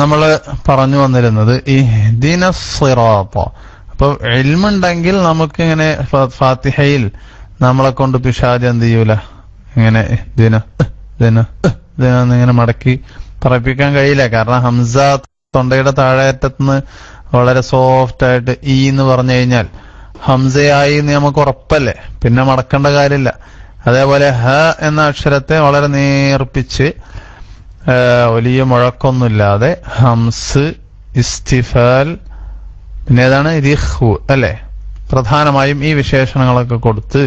നമ്മള് പറഞ്ഞു വന്നിരുന്നത് ഇഹ്ദിനസ് സിറാത്ത. അപ്പൊ ഇൽമുണ്ടെങ്കിൽ നമുക്ക് ഇങ്ങനെ ഫാത്തിഹയിൽ നമ്മളെ കൊണ്ട് പിശാച് എന്ത് ചെയ്യൂല, ഇങ്ങനെ ഇങ്ങനെ മടക്കി പറയിപ്പിക്കാൻ കഴിയില്ല. കാരണം ഹംസ തൊണ്ടയുടെ താഴേറ്റത്തുനിന്ന് വളരെ സോഫ്റ്റ് ആയിട്ട് ഈ എന്ന് പറഞ്ഞു കഴിഞ്ഞാൽ ഹംസയായി നമുക്ക് ഉറപ്പല്ലേ, പിന്നെ മടക്കേണ്ട കാര്യമില്ല. അതേപോലെ ഹ എന്ന അക്ഷരത്തെ വളരെ നേർപ്പിച്ച് വലിയ മുഴക്കൊന്നുമില്ലാതെ ഹംസ്, ഇസ്തിഫാൽ, പിന്നെ ഏതാണ് റിഹു അല്ലെ, പ്രധാനമായും ഈ വിശേഷണങ്ങളൊക്കെ കൊടുത്ത്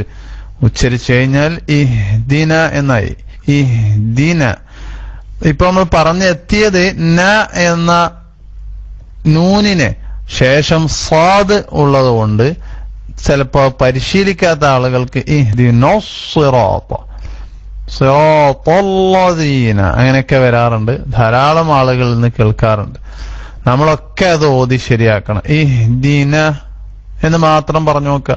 ഉച്ചരിച്ചു കഴിഞ്ഞാൽ ഇഹ്ദിന എന്നായി. ഇഹ്ദിന ഇപ്പൊ നമ്മൾ പറഞ്ഞെത്തിയത് ന എന്ന നൂനിന് ശേഷം സ്വാദ് ഉള്ളത് കൊണ്ട് ചിലപ്പോ പരിശീലിക്കാത്ത ആളുകൾക്ക് ഇഹ്ദിനസ് സിറാത്ത, സിറാത്തല്ലദീന അങ്ങനെയൊക്കെ വരാറുണ്ട്. ധാരാളം ആളുകളിൽ നിന്ന് കേൾക്കാറുണ്ട്. നമ്മളൊക്കെ അത് ഓതി ശരിയാക്കണം. ഇഹ്ദിന എന്ന് മാത്രം പറഞ്ഞു നോക്കുക,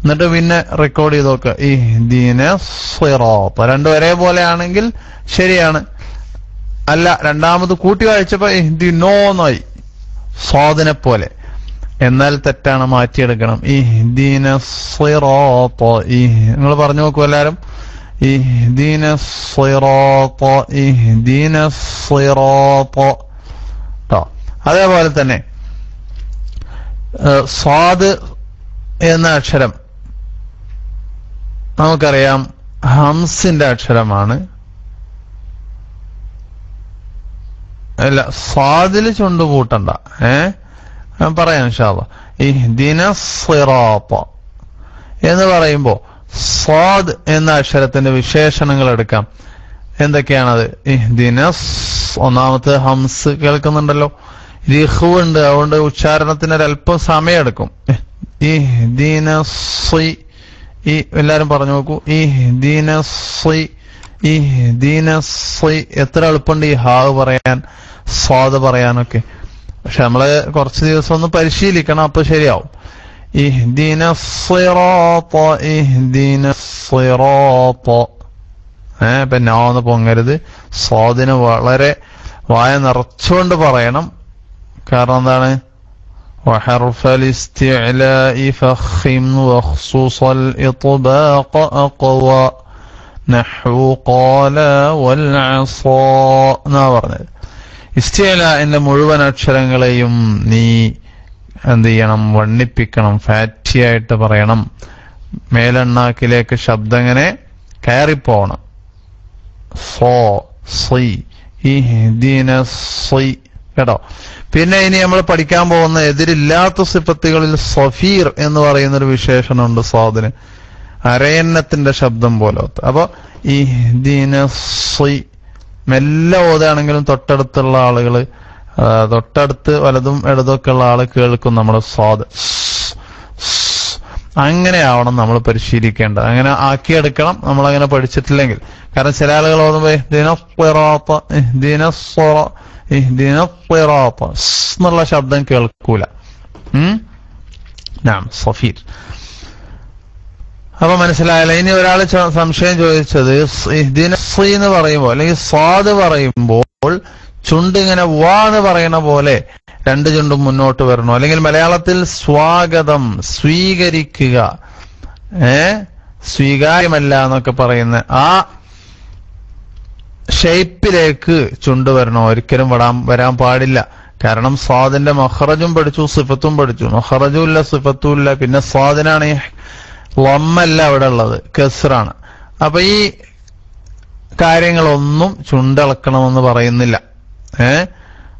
എന്നിട്ട് പിന്നെ റെക്കോർഡ് ചെയ്ത് നോക്കുക. ഇഹ്ദിനസ് സിറാത്ത രണ്ടും ഒരേപോലെ ആണെങ്കിൽ ശരിയാണ്. അല്ല, രണ്ടാമത് കൂട്ടി വായിച്ചപ്പോ ഇഹ്ദിനോന്നായി, സ്വാദിനെ പോലെ, എന്നാൽ തെറ്റാണ്, മാറ്റിയെടുക്കണം. ഇഹ്ദിനസ് സിറാത്ത. നിങ്ങൾ പറഞ്ഞു നോക്കൂ എല്ലാരും. ഇഹ്ദിനസ് സിറാത്ത, ഇഹ്ദിനസ് സിറാത്ത. അതേപോലെ തന്നെ സ്വാദ് എന്ന അക്ഷരം നമുക്കറിയാം ഹംസിന്റെ അക്ഷരമാണ്. അല്ല, സ്വാദില് ചുണ്ടുകൂട്ടണ്ട. പറയാം ഇൻഷാ അല്ലാഹ്. ഇഹ്ദിനസ് സിറാത്ത എന്ന് പറയുമ്പോ സ്വാദ് എന്ന അക്ഷരത്തിന്റെ വിശേഷണങ്ങൾ എടുക്കാം. എന്തൊക്കെയാണത്? ഇഹ്ദിനസ്, ഒന്നാമത്തെ ഹംസ് കേൾക്കുന്നുണ്ടല്ലോ, റിഹു ഉണ്ട്, അതുകൊണ്ട് ഉച്ചാരണത്തിന് ഒരല്പം സമയമെടുക്കും. ഇഹ്ദിനസ്, എല്ലാരും പറഞ്ഞു നോക്കൂ. ഇഹ്ദിനസ്, ഇഹ്ദിനസ്. എത്ര എളുപ്പമുണ്ട് ഈ ഹാവ് പറയാൻ, സ്വാദ് പറയാനൊക്കെ. പക്ഷെ നമ്മള് കുറച്ച് ദിവസം ഒന്ന് പരിശീലിക്കണം, അപ്പൊ ശരിയാവും. ഇഹ്ദിനസ് സിറാത്ത, ഇഹ്ദിനസ് സിറാത്ത. ഇപ്പൊ നാന്ന് പൊങ്ങരുത്. സ്വാദിന് വളരെ വായ നിറച്ചുകൊണ്ട് പറയണം. കാരണം എന്താണ്? وحرف الاستعلاء فخم وخصوص الإطباق أقوى نحو قال والعصا എന്നാ പറഞ്ഞത്. ഇസ്തിഅലാഇന്റെ മുഴുവൻ അക്ഷരങ്ങളെയും നീ എന്ത് ചെയ്യണം? വണ്ണിപ്പിക്കണം, ഫാറ്റി ആയിട്ട് പറയണം. മേലെണ്ണാക്കിലേക്ക് ശബ്ദം ഇങ്ങനെ കയറിപ്പോണം. സോ സി, ഇഹ്ദിനസ്, കേട്ടോ. പിന്നെ ഇനി നമ്മൾ പഠിക്കാൻ പോകുന്ന എതിരില്ലാത്ത സിഫത്തുകളിൽ സഫീർ എന്ന് പറയുന്നൊരു വിശേഷണമുണ്ട് സ്വാദിന്, അരയന്നത്തിന്റെ ശബ്ദം പോലത്തെ. അപ്പൊ ഇഹ്ദിനസ് മെല്ലെ ഓതാണെങ്കിലും തൊട്ടടുത്തുള്ള ആളുകള്, തൊട്ടടുത്ത് വലതും ഇടതൊക്കെ ഉള്ള ആള് കേൾക്കും നമ്മുടെ സ്വാദ്. അങ്ങനെ ആവണം നമ്മൾ പരിശീലിക്കേണ്ടത്. അങ്ങനെ ആക്കിയെടുക്കണം നമ്മളങ്ങനെ പഠിച്ചിട്ടില്ലെങ്കിൽ. കാരണം ചില ആളുകൾ ഓതുമ്പോ എന്നുള്ള ശബ്ദം കേൾക്കൂല. സഫീർ. അപ്പൊ മനസ്സിലായല്ലോ. ഇനി ഒരാൾ സംശയം ചോദിച്ചത്, ഇഹ്ദിനസ് എന്ന് പറയുമ്പോൾ അല്ലെങ്കിൽ സ്വാദ് പറയുമ്പോൾ ചുണ്ട് ഇങ്ങനെ വാ എന്ന് പറയുന്ന പോലെ രണ്ട് ചുണ്ടും മുന്നോട്ട് വരണോ, അല്ലെങ്കിൽ മലയാളത്തിൽ സ്വാഗതം, സ്വീകരിക്കുക, സ്വീകാര്യമല്ല എന്നൊക്കെ പറയുന്ന ആ ഷേപ്പിലേക്ക് ചുണ്ട് വരണോ? ഒരിക്കലും വരാൻ പാടില്ല. കാരണം സ്വാദിന്റെ മഖ്റജും പഠിച്ചു, സിഫത്തും പഠിച്ചു. മഖ്റജും ഇല്ല, സിഫത്തും ഇല്ല. പിന്നെ സ്വാദിനാണ് ലമ്മല്ല അവിടെ ഉള്ളത്, കസ്റാണ്. അപ്പൊ ഈ കാര്യങ്ങളൊന്നും ചുണ്ടളക്കണമെന്ന് പറയുന്നില്ല.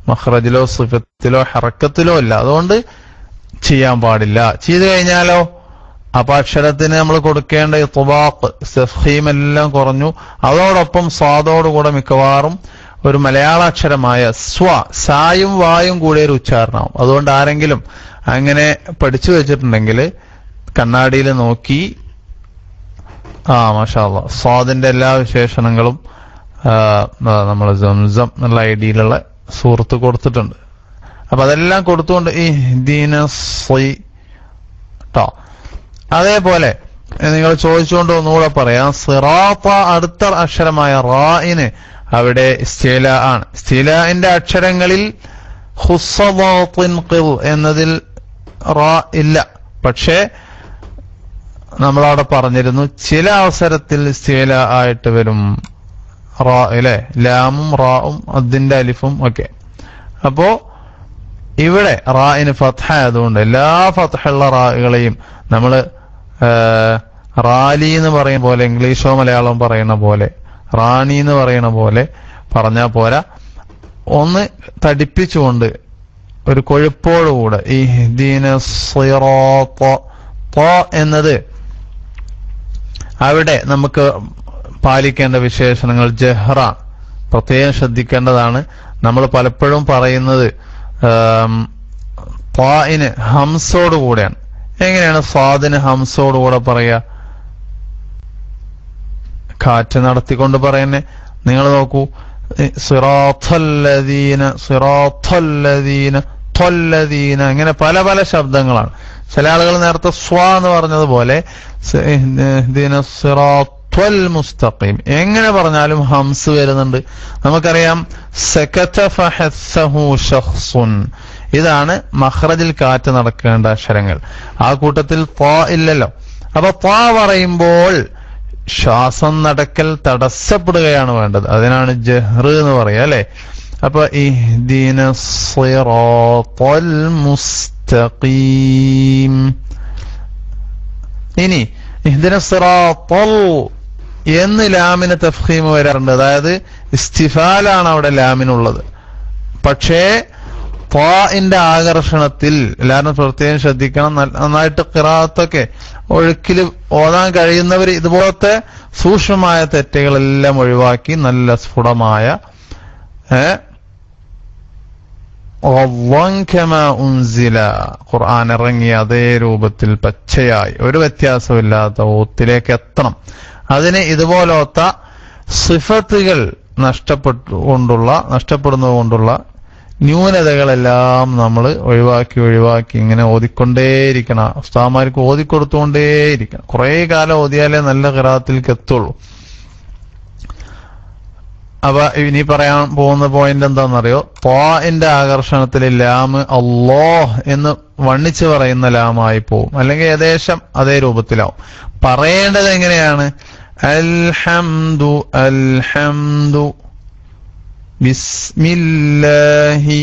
മഖ്റജിലോ സിഫത്തിലോ ഹറക്കത്തിലോ ഇല്ല. അതുകൊണ്ട് ചെയ്യാൻ പാടില്ല. ചെയ്തു കഴിഞ്ഞാലോ അപ്പൊ അക്ഷരത്തിന് നമ്മൾ കൊടുക്കേണ്ട ഇത്ബാഖ്, തഫ്ഖീം എല്ലാം കുറഞ്ഞു. അതോടൊപ്പം സ്വാദോടുകൂടെ മിക്കവാറും ഒരു മലയാള അക്ഷരമായ സ്വ, സായും വായും കൂടിയ ഒരു ഉച്ചാരണമാവും. അതുകൊണ്ട് ആരെങ്കിലും അങ്ങനെ പഠിച്ചു വെച്ചിട്ടുണ്ടെങ്കിൽ കണ്ണാടിയിൽ നോക്കി, മാഷാ അല്ലാഹ്, സ്വാദിന്റെ എല്ലാ വിശേഷണങ്ങളും നമ്മൾ സംസം എന്നുള്ള ഐഡിയിലുള്ള സൂറത്ത് കൊടുത്തിട്ടുണ്ട്. അപ്പൊ അതെല്ലാം കൊടുത്തുകൊണ്ട് ഇഹ്ദിനസ് ട്ടോ. അതേപോലെ നിങ്ങൾ ചോദിച്ചുകൊണ്ട് ഒന്നുകൂടെ പറയാം. സിറാത്ത അടുത്ത അക്ഷരമായ റായിന് അവിടെ ഇസ്തില ആണ്. ഇസ്തിലാന്റെ അക്ഷരങ്ങളിൽ എന്നതിൽ റാ ഇല്ല. പക്ഷേ നമ്മളവിടെ പറഞ്ഞിരുന്നു ചില അവസരത്തിൽ ഇസ്തില ആയിട്ട് വരും റാ അല്ലെ, ലാമും റാവും അതിന്റെ അലിഫും ഒക്കെ. അപ്പോ ഇവിടെ റായിന് ഫത്ഹ ആയതുകൊണ്ട് എല്ലാ ഫത്ഹുള്ള റാകളെയും നമ്മള് റാലി എന്ന് പറയുന്ന പോലെ, ഇംഗ്ലീഷോ മലയാളവും പറയുന്ന പോലെ, റാണി എന്ന് പറയുന്ന പോലെ പറഞ്ഞാൽ പോരാ. ഒന്ന് തടിപ്പിച്ചുകൊണ്ട് ഒരു കൊഴുപ്പോടുകൂടെ എന്നത് അവിടെ നമുക്ക് പാലിക്കേണ്ട വിശേഷണങ്ങൾ ജഹ്റാണ്. പ്രത്യേകം ശ്രദ്ധിക്കേണ്ടതാണ്. നമ്മൾ പലപ്പോഴും പറയുന്നത് ത്വാഇന് ഹംസോടുകൂടെയാണ്. എങ്ങനെയാണ് സ്വാദിന് ഹംസോടുകൂടെ പറയുക? കാറ്റ് നടത്തിക്കൊണ്ട് പറയുന്നേ. നിങ്ങൾ നോക്കൂ, സിറാത്തല്ലദീന സിറാത്തല്ലദീന ത്വല്ലദീന, ഇങ്ങനെ പല പല ശബ്ദങ്ങളാണ്. ചില ആളുകൾ നേരത്തെ സ്വ എന്ന് പറഞ്ഞതുപോലെ സിറാത്തൽ മുസ്തഖീം എങ്ങനെ പറഞ്ഞാലും ഹംസ് വരുന്നുണ്ട്. നമുക്കറിയാം സകത ഫഹസ്സഹു ശഖ്സുൻ, ഇതാണ് മഖ്റജിൽ കാറ്റ് നടക്കേണ്ട അക്ഷരങ്ങൾ. ആ കൂട്ടത്തിൽ ത്വാ ഇല്ലല്ലോ. അപ്പൊ ത്വാ പറയുമ്പോൾ ശ്വാസം നടക്കൽ തടസ്സപ്പെടുകയാണ് വേണ്ടത്. അതിനാണ് ജഹ്ർ എന്ന് പറയുക അല്ലെ. അപ്പൊ ഇഹ്ദിനസ് സിറാത്തൽ മുസ്തഖീം. ഇനി ഇഹ്ദിനസ് സിറാത്തൽ എന്ന് ലാമിന് തഫ്ഖീം വരാറുണ്ട്. അതായത് ഇസ്തിഫാലാണ് അവിടെ ലാമിനുള്ളത്. പക്ഷേ ത്വാഇന്റെ ആകർഷണത്തിൽ എല്ലാവരും പ്രത്യേകം ശ്രദ്ധിക്കണം. നന്നായിട്ട് ഖിറാഅത്തൊക്കെ ഒഴുക്കിൽ ഓതാൻ കഴിയുന്നവർ ഇതുപോലത്തെ സൂക്ഷ്മമായ തെറ്റുകളെല്ലാം ഒഴിവാക്കി നല്ല സ്ഫുടമായ ഖുർആൻ ഇറങ്ങിയ അതേ രൂപത്തിൽ പച്ചയായി ഒരു വ്യത്യാസമില്ലാത്ത ഓത്തിലേക്ക് എത്തണം. ഇതുപോലത്തെ സിഫത്തുകൾ നഷ്ടപ്പെടുന്നതുകൊണ്ടുള്ള ന്യൂനതകളെല്ലാം നമ്മൾ ഒഴിവാക്കി ഇങ്ങനെ ഓതിക്കൊണ്ടേയിരിക്കണം. ഉസ്താദുമാർക്ക് ഓതിക്കൊടുത്തുകൊണ്ടേയിരിക്കണം. കുറെ കാലം ഓതിയാലേ നല്ല ഖിറാഅത്തിലേക്ക് എത്തുള്ളൂ. അപ്പൊ ഇനി പറയാൻ പോകുന്ന പോയിന്റ് എന്താണെന്നറിയോ? ത്വാഇന്റെ ആകർഷണത്തിൽ ലാമ് അല്ലാഹ് എന്ന് വണ്ണിച്ച് പറയുന്ന ലാമായി പോവും, അല്ലെങ്കിൽ ഏകദേശം അതേ രൂപത്തിലാവും. പറയേണ്ടത് എങ്ങനെയാണ്? അൽഹംദു അൽഹംദു ബിസ്മില്ലാഹി,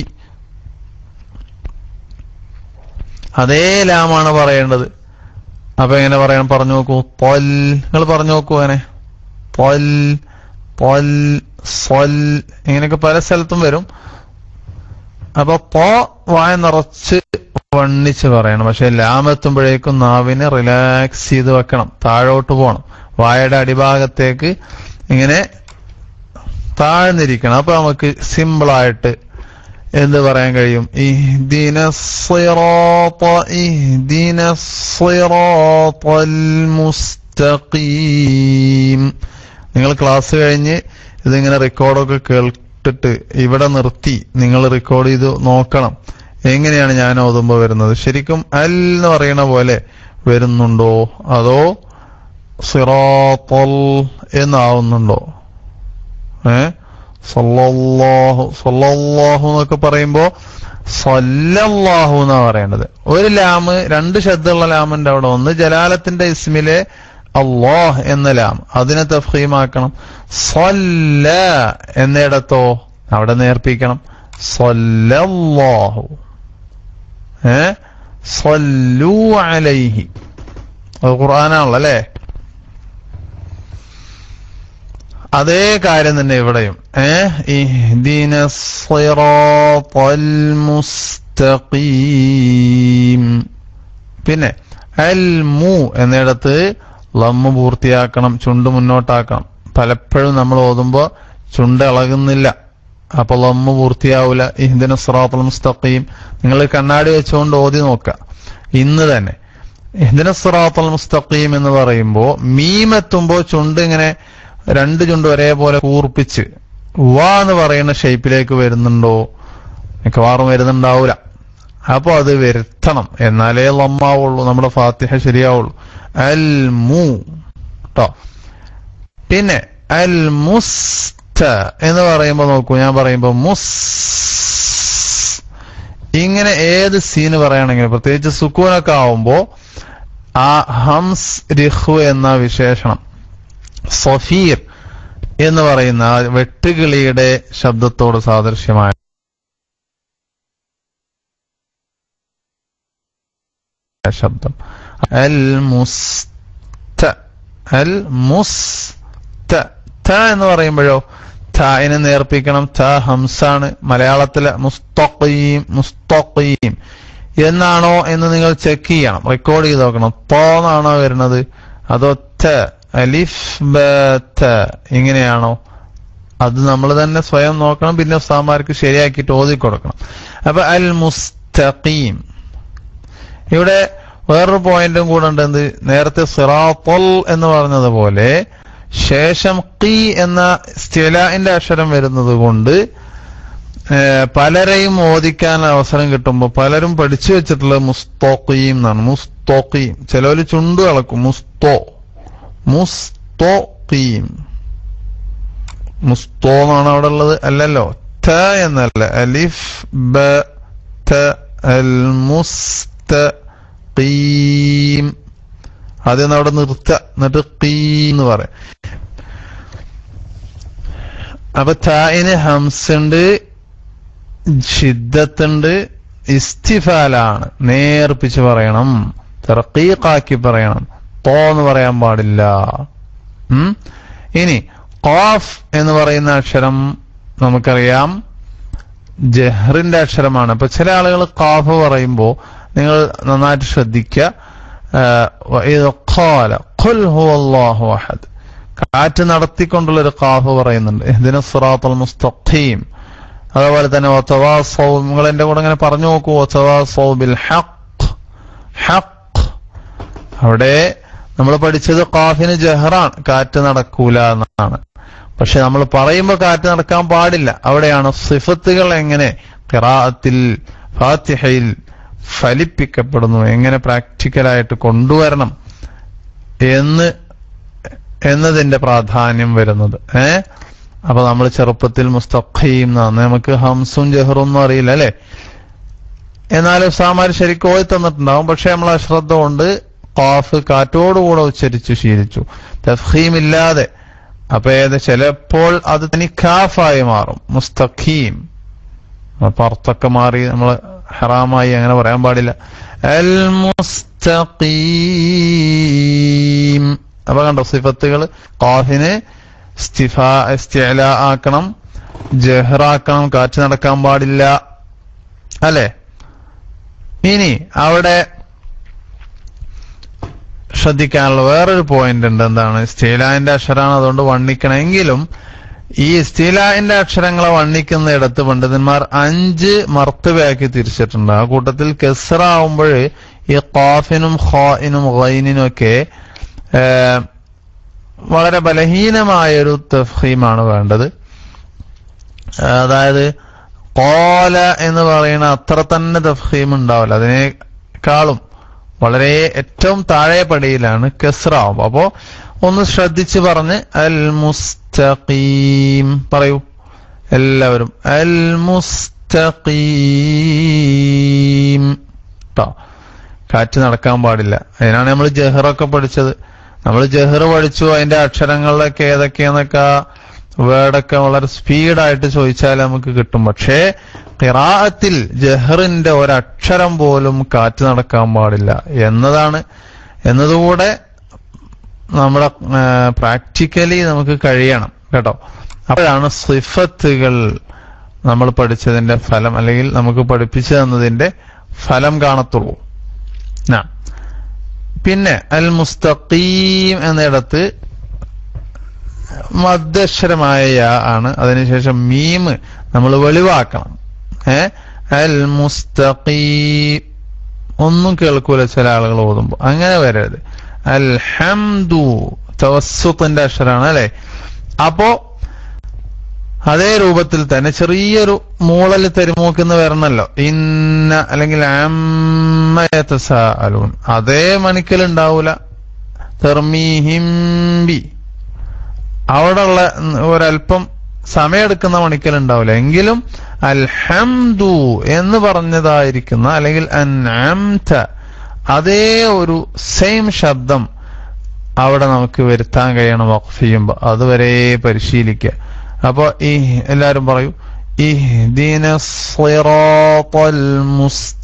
അതേ ലാമാണ് പറയേണ്ടത്. അപ്പൊ എങ്ങനെ പറയണം? പറഞ്ഞു നോക്കൂ. ത്വൽ, നിങ്ങൾ പറഞ്ഞു നോക്കൂ. അങ്ങനെ ത്വൽ ത്വൽ സ്വൽ, ഇങ്ങനെയൊക്കെ പല സ്ഥലത്തും വരും. അപ്പൊ വായ നിറച്ച് വണ്ണിച്ച് പറയണം. പക്ഷെ ലാമെത്തുമ്പോഴേക്കും നാവിനെ റിലാക്സ് ചെയ്ത് വെക്കണം, താഴോട്ട് പോകണം. വായയുടെ അടിഭാഗത്തേക്ക് ഇങ്ങനെ താഴ്ന്നിരിക്കണം. അപ്പൊ നമുക്ക് സിമ്പിളായിട്ട് എന്ത് പറയാൻ കഴിയും? ഇഹ്ദിനസ് സിറാത്തൽ മുസ്തഖീം. നിങ്ങൾ ക്ലാസ് കഴിഞ്ഞ് ഇതിങ്ങനെ റെക്കോർഡൊക്കെ കേട്ടിട്ട് ഇവിടെ നിർത്തി നിങ്ങൾ റെക്കോർഡ് ചെയ്ത് നോക്കണം. എങ്ങനെയാണ് ഞാൻ ഓതുമ്പോ വരുന്നത്? ശരിക്കും അൽ എന്ന് പറയുന്ന പോലെ വരുന്നുണ്ടോ, അതോ സിറാത്തൽ എന്നാവുന്നുണ്ടോ? സല്ലല്ലാഹു എന്നൊക്കെ പറയുമ്പോ സല്ലല്ലാഹു എന്നാ പറയേണ്ടത്. ഒരു ലാമ്, രണ്ട് ശബ്ദമുള്ള ലാമിന്റെ അവിടെ ഒന്ന് ജലാലത്തിന്റെ ഇസ്മിലെ അല്ലാഹ് എന്ന ലാം, അതിനെ തഫ്ഖീമാക്കണം. സല്ല എന്നിടത്തോ അവിടെ നേർപ്പിക്കണം. സല്ലല്ലാഹു, സല്ലു അലൈഹി. അത് ഖുർആനാണല്ലോ അല്ലേ? അതേ കാര്യം തന്നെ ഇവിടെയും. ഇഹ്ദിനസ് സിറാത്തൽ മുസ്തഖീം. പിന്നെ അൽ മു എന്നിടത്ത് ലമ്മ് പൂർത്തിയാക്കണം, ചുണ്ട് മുന്നോട്ടാക്കണം. പലപ്പോഴും നമ്മൾ ഓതുമ്പോ ചുണ്ട് ഇളകുന്നില്ല, അപ്പൊ ലമ്മ് പൂർത്തിയാവൂല. ഇഹ്ദിനസ് സിറാത്തൽ മുസ്തഖീം നിങ്ങൾ കണ്ണാടി വെച്ചുകൊണ്ട് ഓതി നോക്കുക ഇന്ന് തന്നെ. ഇഹ്ദിനസ് സിറാത്തൽ മുസ്തഖീം എന്ന് പറയുമ്പോ മീമെത്തുമ്പോ ചുണ്ട് ഇങ്ങനെ രണ്ട് ചുണ്ട് ഒരേപോലെ കൂർപ്പിച്ച് വാ എന്ന് പറയുന്ന ഷേപ്പിലേക്ക് വരുന്നുണ്ടോ? മിക്കവാറും വരുന്നുണ്ടാവൂല. അപ്പൊ അത് വരുത്തണം, എന്നാലേ ലമ്മാവുള്ളൂ, നമ്മുടെ ഫാത്തിഹ ശരിയാവുള്ളൂ. അൽ മു ട്ടോ. പിന്നെ അൽ മുസ്ത എന്ന് പറയുമ്പോ നോക്കൂ, ഞാൻ പറയുമ്പോ മുസ്, ഇങ്ങനെ ഏത് സീന് പറയുകയാണെങ്കിലും പ്രത്യേകിച്ച് സുക്കൂനൊക്കെ ആവുമ്പോ ആ ഹംസ് റിഹു എന്ന വിശേഷണം സഫീർ എന്ന് പറയുന്ന വെട്ടുകിളിയുടെ ശബ്ദത്തോട് സാദൃശ്യമായ ശബ്ദം അൽ മുസ്ത, അൽ മുസ്ത എന്ന് പറയുമ്പോഴോ തായിനെ നേർപ്പിക്കണം. ത ഹംസാണ്. മലയാളത്തിലെ മുസ്തഖീം, മുസ്തഖീം എന്നാണോ എന്ന് നിങ്ങൾ ചെക്ക് ചെയ്യണം, റെക്കോർഡ് ചെയ്ത് നോക്കണം. തോന്നാണോ വരുന്നത് അതോ ത അലിഫ് ബ ത ഇങ്ങനെയാണോ? അത് നമ്മൾ തന്നെ സ്വയം നോക്കണം. പിന്നെ ഉസ്താദ്മാർക്ക് ശരിയാക്കിയിട്ട് ഓതി കൊടുക്കണം. അപ്പൊ അൽ മുസ്തഖീം. ഇവിടെ വേറൊരു പോയിന്റും കൂടെ ഉണ്ട്. എന്ത്? നേരത്തെ സിറാത്തുൽ എന്ന് പറഞ്ഞതുപോലെ ശേഷം ഖി എന്ന ഇസ്തിലാഇന്റെ അക്ഷരം വരുന്നത് കൊണ്ട് പലരെയും ഓദിക്കാൻ അവസരം കിട്ടുമ്പോൾ പലരും പഠിച്ചു വെച്ചിട്ടുള്ളത് മുസ്തഖീം എന്നാണ്. മുസ്തഖീം. ചിലവര് ചുണ്ടു കളക്കും. മുസ്തഖീം. മുസ്തോ എന്നാണ് അവിടെ ഉള്ളത്. അല്ലല്ലോ, ത എന്നല്ല. അലിഫ് ബ ത അൽ മുസ്തഖീം. അതെന്ന് അവിടെ നിർത്ത, എന്നിട്ട് ഖീ എന്ന് പറയാം. അപ്പൊ തായിന് ഹംസുണ്ട്, ഷിദ്ദത്തുണ്ട്, ഇസ്തിഫാലാണ്. നേർപ്പിച്ച് പറയണം, തർക്കീഖാക്കി പറയണം. തോ എന്ന് പറയാൻ പാടില്ല. ഇനി ഖാഫ് എന്ന് പറയുന്ന അക്ഷരം നമുക്കറിയാം ജഹറിന്റെ അക്ഷരമാണ്. അപ്പൊ ചില ആളുകൾ ഖാഫ് പറയുമ്പോ നിങ്ങൾ നന്നായിട്ട് ശ്രദ്ധിക്കുക. കാറ്റ് നടത്തിക്കൊണ്ടുള്ള ഒരു ഖാഫ് പറയുന്നുണ്ട്. ഇഹ്ദിന സിറാത്തൽ മുസ്തഖീം. അതുപോലെ തന്നെ വതവാസൗ, നിങ്ങൾ എന്റെ കൂടെ ഇങ്ങനെ പറഞ്ഞു നോക്കൂ. വതവാസൗ ബിൽ ഹഖ്. ഹഖ് അവിടെ നമ്മൾ പഠിച്ചത് ഖാഫിന് ജഹറാണ്, കാറ്റ് നടക്കൂല എന്നാണ്. പക്ഷെ നമ്മൾ പറയുമ്പോൾ കാറ്റ് നടക്കാൻ പാടില്ല. അവിടെയാണ് സിഫത്തുകൾ എങ്ങനെ ഖിറാഅത്തിൽ ഫാത്തിഹയിൽ ഫലിപ്പിക്കപ്പെടുന്നു, എങ്ങനെ പ്രാക്ടിക്കലായിട്ട് കൊണ്ടുവരണം എന്നതിന്റെ പ്രാധാന്യം വരുന്നത്. അപ്പൊ നമ്മൾ ചെറുപ്പത്തിൽ മുസ്തഖീം എന്നാണ്, നമുക്ക് ഹംസും ജഹറൊന്നും അറിയില്ല അല്ലെ. എന്നാലും ഉസ്താദ്മാർ ശരിക്കും ഓതി തന്നിട്ടുണ്ടാവും. പക്ഷെ നമ്മൾ അശ്രദ്ധ കൊണ്ട് ഖാഫ് കാറ്റോടുകൂടെ ഉച്ചരിച്ചു ശീലിച്ചു, തഫ്ഖീം ഇല്ലാതെ. അപ്പൊ ചിലപ്പോൾ അത് തനി ഖാഫായി മാറും, മുസ്തഖീം. അപ്പൊ അർത്ഥമൊക്കെ മാറി നമ്മൾ ഹറാമായി അങ്ങനെ പറയാൻ പാടില്ല. അൽ മുസ്തഖീം. അപ്പൊ കണ്ടോ സിഫത്തുകൾ. ഖാഫിന് ഇസ്തിഅല ആക്കണം, ജഹറാക്കണം, കാറ്റ് നടക്കാൻ പാടില്ല അല്ലെ. ഇനി അവിടെ ശ്രദ്ധിക്കാനുള്ള വേറൊരു പോയിന്റ് ഉണ്ട്. എന്താണ്? ഇസ്തിലാന്റെ അക്ഷരാണ്, അതുകൊണ്ട് വണ്ണിക്കണമെങ്കിലും ഈ ഇസ്തിലാന്റെ അക്ഷരങ്ങളെ വണ്ണിക്കുന്നിടത്ത് പണ്ഡിതന്മാർ 5 മർത്തബയാക്കി തിരിച്ചിട്ടുണ്ട്. ആ കൂട്ടത്തിൽ കെസ്റ ആവുമ്പോൾ ഈ ഖാഫിനും ഖാഇനും ഗൈനിനും ഒക്കെ വളരെ ബലഹീനമായൊരു തഫ്ഖീമാണ് വേണ്ടത്. അതായത് ഖാല എന്ന് പറയുന്ന അത്ര തന്നെ തഫ്ഖീം ഉണ്ടാവില്ല, അതിനേക്കാളും വളരെ ഏറ്റവും താഴെ പടിയിലാണ് കെസ്റ ആവുമ്പോ. അപ്പോ ഒന്ന് ശ്രദ്ധിച്ച് പറഞ്ഞ് അൽ മുസ്തഖീം പറയൂ എല്ലാവരും. അൽ മുസ്തഖീം. കാറ്റ് നടക്കാൻ പാടില്ല. അതിനാണ് നമ്മൾ ജഹറൊക്കെ പഠിച്ചത്. നമ്മൾ ജഹർ പഠിച്ചു, അതിന്റെ അക്ഷരങ്ങളിലൊക്കെ ഏതൊക്കെയാന്നൊക്കെ വേർഡൊക്കെ വളരെ സ്പീഡായിട്ട് ചോദിച്ചാൽ നമുക്ക് കിട്ടും. പക്ഷേ ഖിറാഅത്തിൽ ജഹറിന്റെ ഒരക്ഷരം പോലും കാറ്റ് നടക്കാൻ പാടില്ല എന്നതുകൂടെ നമ്മുടെ പ്രാക്ടിക്കലി നമുക്ക് കഴിയണം കേട്ടോ. അപ്പോഴാണ് സിഫത്തുകൾ നമ്മൾ പഠിച്ചതിന്റെ ഫലം, അല്ലെങ്കിൽ നമുക്ക് പഠിപ്പിച്ചു തന്നതിന്റെ ഫലം കാണത്തുള്ളൂ. പിന്നെ അൽ മുസ്തഖീം എന്നിടത്ത് മദ്ദക്ഷരമായ യാ ആണ്. അതിനുശേഷം മീം നമ്മൾ വെളിവാക്കണം. അൽ മുസ്തഖീം ഒന്നും കേൾക്കൂല ചില ആളുകൾ ഓതുമ്പോ, അങ്ങനെ വരരുത്. അൽ ഹംദു തവസ്സുത്തിന്റെ അക്ഷരാണ് അല്ലെ. അപ്പോ അതേ രൂപത്തിൽ തന്നെ ചെറിയൊരു മൂളല് തെരുമൂക്കെന്ന് വരണല്ലോ. ഇന്ന അല്ലെങ്കിൽ അമ്മ യതസാഅലൂൻ, അതേ മണിക്കൽ ഉണ്ടാവൂല. തെർമീഹിം ബി അവിടെ ഉള്ള ഒരല്പം സമയെടുക്കുന്ന മണിക്കൽ ഉണ്ടാവില്ല. എങ്കിലും അൽഹംദു എന്ന് പറഞ്ഞതായിരിക്കുന്ന അല്ലെങ്കിൽ അൻഅംത അതേ ഒരു സെയിം ശബ്ദം അവിടെ നമുക്ക് വരുത്താൻ കഴിയണം വഖഫ് ചെയ്യുമ്പോൾ. അതുവരെ പരിശീലിക്കുക. അപ്പൊ ഈ എല്ലാരും പറയൂ, ഇഹ്ദിനസ് സിറാത്തൽ മുസ്തഖീം,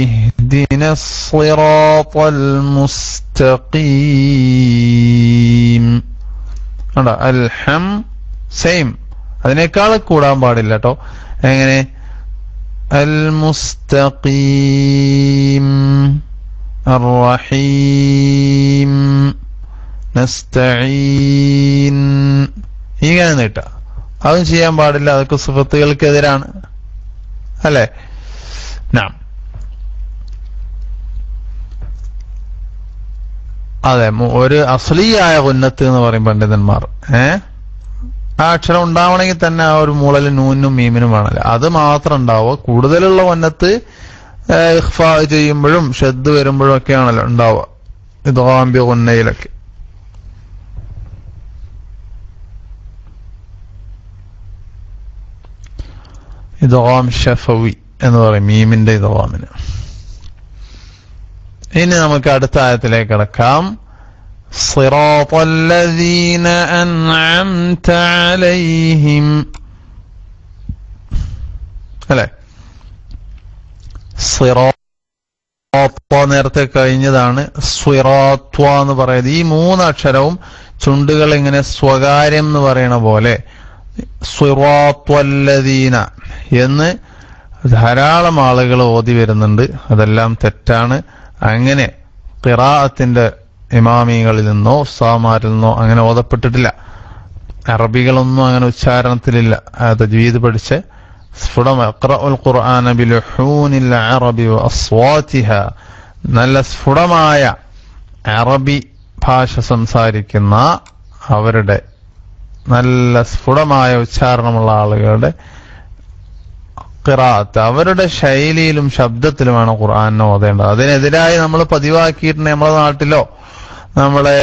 ഇഹ്ദിനസ് സിറാത്തൽ മുസ്തഖീം. കണ്ടോ, അൽഹം സെയിം, അതിനേക്കാൾ കൂടാൻ പാടില്ല കേട്ടോ. എങ്ങനെ? അൽ മുസ്തഖീം, അർറഹീം, നസ്തഈൻ, ഇങ്ങനെ നീട്ട. അതും ചെയ്യാൻ പാടില്ല, അതൊക്കെ സിഫത്തുകൾക്കെതിരാണ് അല്ലെ. നാം അതെ, ഒരു അസ്ലിയായ ഉന്നത്ത് എന്ന് പറയും പണ്ഡിതന്മാർ. ആ അക്ഷരം ഉണ്ടാവണമെങ്കിൽ തന്നെ ആ ഒരു മൂളല് നൂനും മീമിനും വേണമല്ലോ, അത് മാത്രം ഉണ്ടാവുക. കൂടുതലുള്ള ഉന്നത്ത് ഇഖ്ഫാ ചെയ്യുമ്പോഴും ഷദ് വരുമ്പോഴും ഒക്കെയാണല്ലോ ഉണ്ടാവുക, ഇദ്ഗാം ബി ഗുന്നയിലൊക്കെ. ഇദ്ഗാം ശഫവി എന്ന് പറയും മീമിന്റെ ഇദ്ഗാമിന്. ഇനി നമുക്ക് അടുത്ത ആയത്തിലേക്ക് കടക്കാം. സിറാത്തല്ലദീന അൻഅംത അലൈഹിം അല്ലെ. സിറാത്ത നേരത്തെ കഴിഞ്ഞതാണ്. സിറാത്വ എന്ന് പറയുന്നത് ഈ മൂന്നക്ഷരവും ചുണ്ടുകൾ ഇങ്ങനെ സ്വകാര്യം എന്ന് പറയണ പോലെ സിറാത്തല്ലദീന എന്ന് ധാരാളം ആളുകൾ ഓതി വരുന്നുണ്ട്. അതെല്ലാം തെറ്റാണ്. അങ്ങനെ ഖിറാഅത്തിന്റെ ഇമാമികളിൽ നിന്നോ ഉസ്താദുമാരിൽ നിന്നോ അങ്ങനെ ഓതപ്പെട്ടിട്ടില്ല. അറബികളൊന്നും അങ്ങനെ ഉച്ചാരണത്തിലില്ല. തജ്വീദ് പഠിച്ച് ഇഖ്റഉൽ ഖുർആന ബിലുഹൂനിൽ അറബി വഅസ്വാതിഹ, നല്ല സ്ഫുടമായ അറബി ഭാഷ സംസാരിക്കുന്ന അവരുടെ നല്ല സ്ഫുടമായ ഉച്ചാരണമുള്ള ആളുകളുടെ ഖിറാഅത്ത് അവരുടെ ശൈലിയിലും ശബ്ദത്തിലുമാണ് ഖുർആനെ ഓതേണ്ടത്. അതിനെതിരായി നമ്മൾ പതിവാക്കിയിട്ടുണ്ട്. നമ്മളെ നാട്ടിലോ നമ്മളെ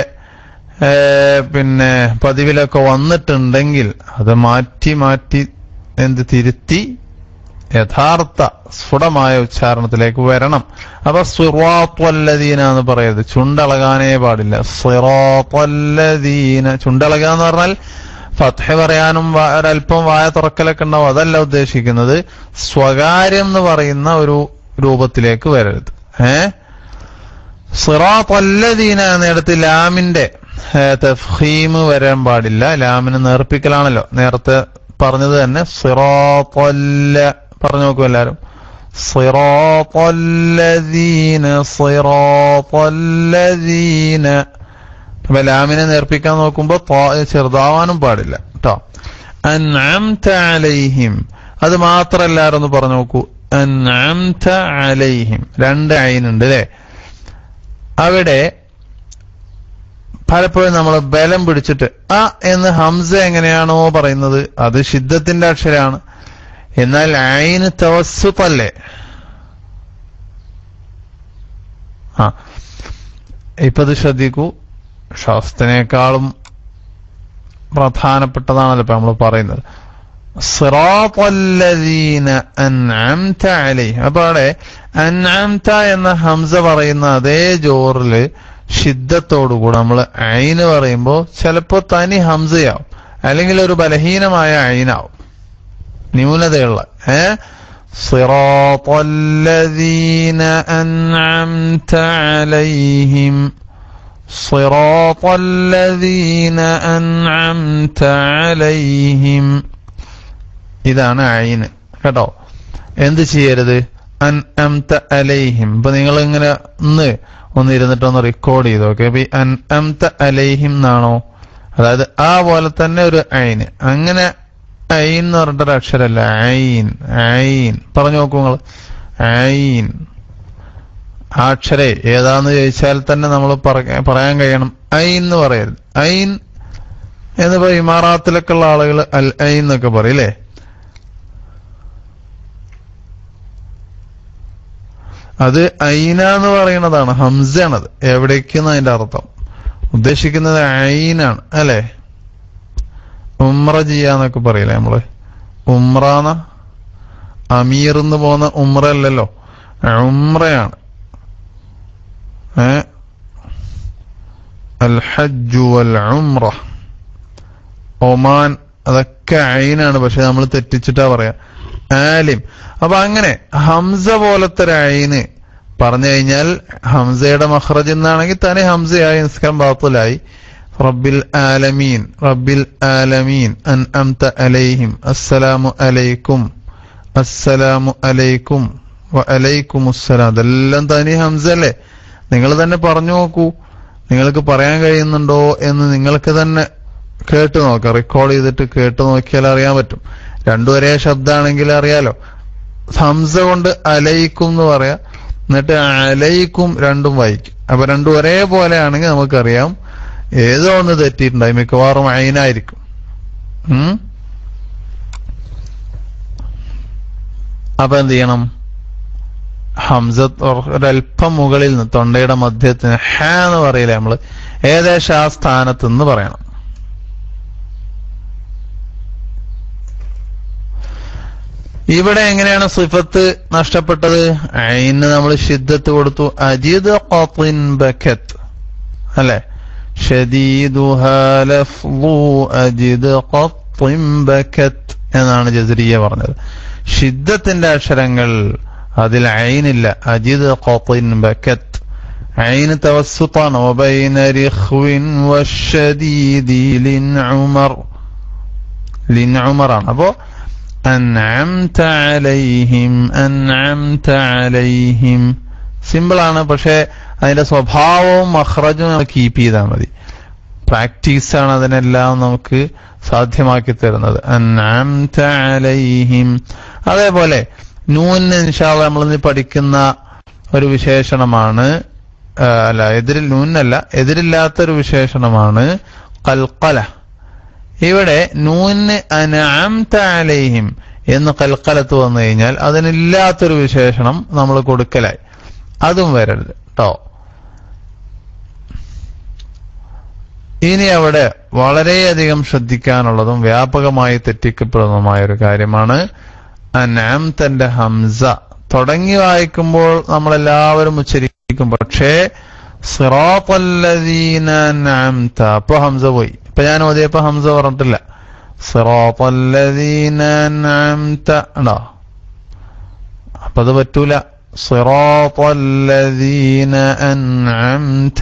പിന്നെ പതിവിലൊക്കെ വന്നിട്ടുണ്ടെങ്കിൽ അത് മാറ്റി മാറ്റി തിരുത്തി യഥാർത്ഥ സ്ഫുടമായ ഉച്ചാരണത്തിലേക്ക് വരണം. അപ്പൊ സിറാത്തല്ലദീന എന്ന് പറയരുത്, ചുണ്ടളകാനേ പാടില്ല. സിറാത്തല്ലദീന, ചുണ്ടളക എന്ന് പറഞ്ഞാൽ ഫത്ഹ പറയാനും ഒരല്പം വായ തുറക്കലൊക്കെ ഉണ്ടാവും, അതല്ല ഉദ്ദേശിക്കുന്നത്. സ്വകാര്യം എന്ന് പറയുന്ന ഒരു രൂപത്തിലേക്ക് വരരുത്. സിറാത്തല്ലദീന എന്നിടത്ത് ലാമിന്റെ തഫ്ഖീം വരാൻ പാടില്ല. ലാമിന് നേർപ്പിക്കലാണല്ലോ നേരത്തെ പറഞ്ഞത് തന്നെ. സിറാത്തല്ല പറഞ്ഞു നോക്കൂ എല്ലാരും. സിറാത്തല്ലദീന, സിറാത്തല്ലദീന. അപ്പൊ ലാമിനെ നേർപ്പിക്കാൻ നോക്കുമ്പോ ചെറുതാവാനും പാടില്ല കേട്ടോ. അൻഅംത അലൈഹിം, അത് മാത്രല്ല ഒന്ന് പറഞ്ഞു നോക്കൂ. അൻഅംത അലൈഹിം, രണ്ട് ഐനുണ്ട് അല്ലെ. അവിടെ പലപ്പോഴും നമ്മൾ ബലം പിടിച്ചിട്ട് അ എന്ന് ഹംസ എങ്ങനെയാണോ പറയുന്നത് അത് ശിദ്ദത്തിന്റെ അക്ഷരാണ്. എന്നാൽ ഐന് തവസ്സുത്തല്ലേ. ഇപ്പൊ ഇത് ശ്രദ്ധിക്കൂ, ശാസ്ത്രനേക്കാളും പ്രധാനപ്പെട്ടതാണല്ലോ ഇപ്പൊ നമ്മൾ പറയുന്നത്. സിറാത്തല്ലദീന അൻഅംത അലൈഹിം. അപ്പൊ അവിടെ അൻഅംത എന്ന ഹംസ പറയുന്ന അതേ ജോറില് ശിദ്ദത്തോടുകൂടെ നമ്മൾ ഐന് പറയുമ്പോ ചിലപ്പോ തനി ഹംസയാവും, അല്ലെങ്കിൽ ഒരു ബലഹീനമായ ഐനാവും, ന്യൂനതയുള്ള. സിറാത്തല്ലദീന അൻഅംത അലൈഹിം, സിറാത്തല്ലദീന അൻഅംത അലൈഹിം. ഇതാണ് ഐന് കേട്ടോ. എന്ത് ചെയ്യരുത്? അൻഅംത അലൈഹിം. ഇപ്പൊ നിങ്ങൾ ഇങ്ങനെ ഒന്ന് ഇരുന്നിട്ടൊന്ന് റെക്കോർഡ് ചെയ്തു നോക്കെ. അപ്പൊ ഈ അൻഅംത അലൈഹിം എന്നാണോ? അതായത് ആ പോലെ തന്നെ ഒരു ഐന്. അങ്ങനെ ഐൻ എന്ന് പറഞ്ഞിട്ടൊരു അക്ഷരല്ല. ഐൻ, ഐൻ പറഞ്ഞു നോക്കൂ നിങ്ങൾ. ഐൻ ആ അക്ഷരേ ഏതാന്ന് ചോദിച്ചാൽ തന്നെ നമ്മൾ പറയാൻ കഴിയണം. ഐൻ എന്ന് പറയരുത്. ഐൻ എന്നിപ്പോ ഇമാറാത്തിലൊക്കെ ഉള്ള ആളുകൾ അൽ ഐൻ എന്നൊക്കെ പറയില്ലേ. അത് ഐന എന്ന് പറയുന്നതാണ്, ഹംസയാണത്. എവിടേക്കെന്ന് അതിന്റെ അർത്ഥം. ഉദ്ദേശിക്കുന്നത് ഐനാണ് അല്ലെ. ഉംറ ചെയ്യാന്നൊക്കെ പറയില്ലേ നമ്മള്, ഉംറാന്ന അമീർന്ന് പോകുന്ന ഉംറ അല്ലല്ലോ, ഉംറയാണ്. അൽ ഹജ്ജു വൽ ഉംറ, ഒമാൻ, അതൊക്കെ ഐനാണ്. പക്ഷെ നമ്മൾ തെറ്റിച്ചിട്ടാ പറയാ ആലിം. അപ്പൊ അങ്ങനെ ഹംസ പോലത്തെ ഒരു ഐന് പറഞ്ഞു കഴിഞ്ഞാൽ ഹംസയുടെ മഖ്റജ് എന്നാണെങ്കിൽ തന്നെ ഹംസയായി, നിസ്കാരം ബാത്തിലായി. റബ്ബിൽ ആലമീൻ, റബ്ബിൽ ആലമീൻ അൻഅംത അലൈഹിം, അസ്സലാമു അലൈക്കും, അസ്സലാമു അലൈക്കും വഅലൈക്കുമുസ്സലാം, അതെല്ലാം തനി ഹംസ അല്ലേ. നിങ്ങൾ തന്നെ പറഞ്ഞു നോക്കൂ, നിങ്ങൾക്ക് പറയാൻ കഴിയുന്നുണ്ടോ എന്ന് നിങ്ങൾക്ക് തന്നെ കേട്ടു നോക്കാം. റെക്കോർഡ് ചെയ്തിട്ട് കേട്ടു നോക്കിയാൽ അറിയാൻ പറ്റും. രണ്ടും ഒരേ ശബ്ദമാണെങ്കിൽ അറിയാലോ. ഹംസ കൊണ്ട് അലൈക്കും എന്ന് പറയാം, എന്നിട്ട് അലൈക്കും രണ്ടും വായിക്കും. അപ്പൊ രണ്ടും ഒരേപോലെ ആണെങ്കിൽ നമുക്കറിയാം ഏതോ ഒന്ന് തെറ്റിയിട്ടുണ്ടായി, മിക്കവാറും ഐനായിരിക്കും. അപ്പൊ എന്ത് ചെയ്യണം? ഹംസ ഒരൽപ്പം മുകളിൽ നിന്ന് തൊണ്ടയുടെ മധ്യത്തിന് ഹ എന്ന് പറയില്ലേ നമ്മള്, ഏകദേശം ആ സ്ഥാനത്ത് നിന്ന് പറയണം. ഇവിടെ എങ്ങനെയാണ് സിഫത്ത് നഷ്ടപ്പെട്ടത്? ഐന് നമ്മൾ ഷിദ്ദത്ത് കൊടുത്തു. അജിദ് ഖത്തിൻ ബക്കത്ത് അല്ലെ, ഷദീദുഹാ ലഫ്ളു അജിദ് ഖത്തിൻ ബക്കത്ത് എന്നാണ് ജസ്രിയ പറഞ്ഞത്. ഷിദ്ദത്തിന്റെ അക്ഷരങ്ങൾ അതിൽ ഐനില്ല. അജിദ് ഖത്തിൻ ബക്കത്ത്, ഐന് തവസ്സുത്താണ്. വബൈന റിഖ്വിൻ വശദീദി ലിൻ ഉമർ, ലിൻ ഉമറാണ്. അപ്പോ അൻഅംത അലൈഹിം, അൻഅംത അലൈഹിം സിമ്പിൾ ആണ്. പക്ഷെ അതിന്റെ സ്വഭാവവും മഖ്റജും കീപ്പ് ചെയ്താൽ മതി. പ്രാക്ടീസാണ് അതിനെല്ലാം നമുക്ക് സാധ്യമാക്കി തരുന്നത്. അൻഅംത അലൈഹിം. അതേപോലെ നൂന് ഇൻഷാ അല്ലാഹ് നമ്മളിന്ന് പഠിക്കുന്ന ഒരു വിശേഷണമാണ്, അല്ല എതിരിൽ, നൂനല്ല എതിരില്ലാത്തൊരു വിശേഷണമാണ് ഖൽഖല. ഇവിടെ നൂന് അൻഅംത അലൈഹിം എന്ന് ഖൽഖലത്ത് വന്നു കഴിഞ്ഞാൽ അതിനില്ലാത്തൊരു വിശേഷണം നമ്മൾ കൊടുക്കലായി. അതും വരരുത് കേട്ടോ. ഇനി അവിടെ വളരെയധികം ശ്രദ്ധിക്കാനുള്ളതും വ്യാപകമായി തെറ്റിക്കപ്പെടുന്നതുമായ ഒരു കാര്യമാണ് അൻഅംതന്റെ ഹംസ. തുടങ്ങി വായിക്കുമ്പോൾ നമ്മളെല്ലാവരും ഉച്ചരിക്കും, പക്ഷേ സിറാത്തല്ലദീന അൻഅംത, അപ്പൊ ഹംസ പോയി. ഇപ്പൊ ഞാൻ ഓതിയപ്പോ ഹംസ പറഞ്ഞിട്ടില്ല. സിറാത്തല്ലദീന അൻഅംത ഉണ്ടോ? അപ്പൊ അത് പറ്റൂല. സിറാത്തല്ലദീന അൻഅംത,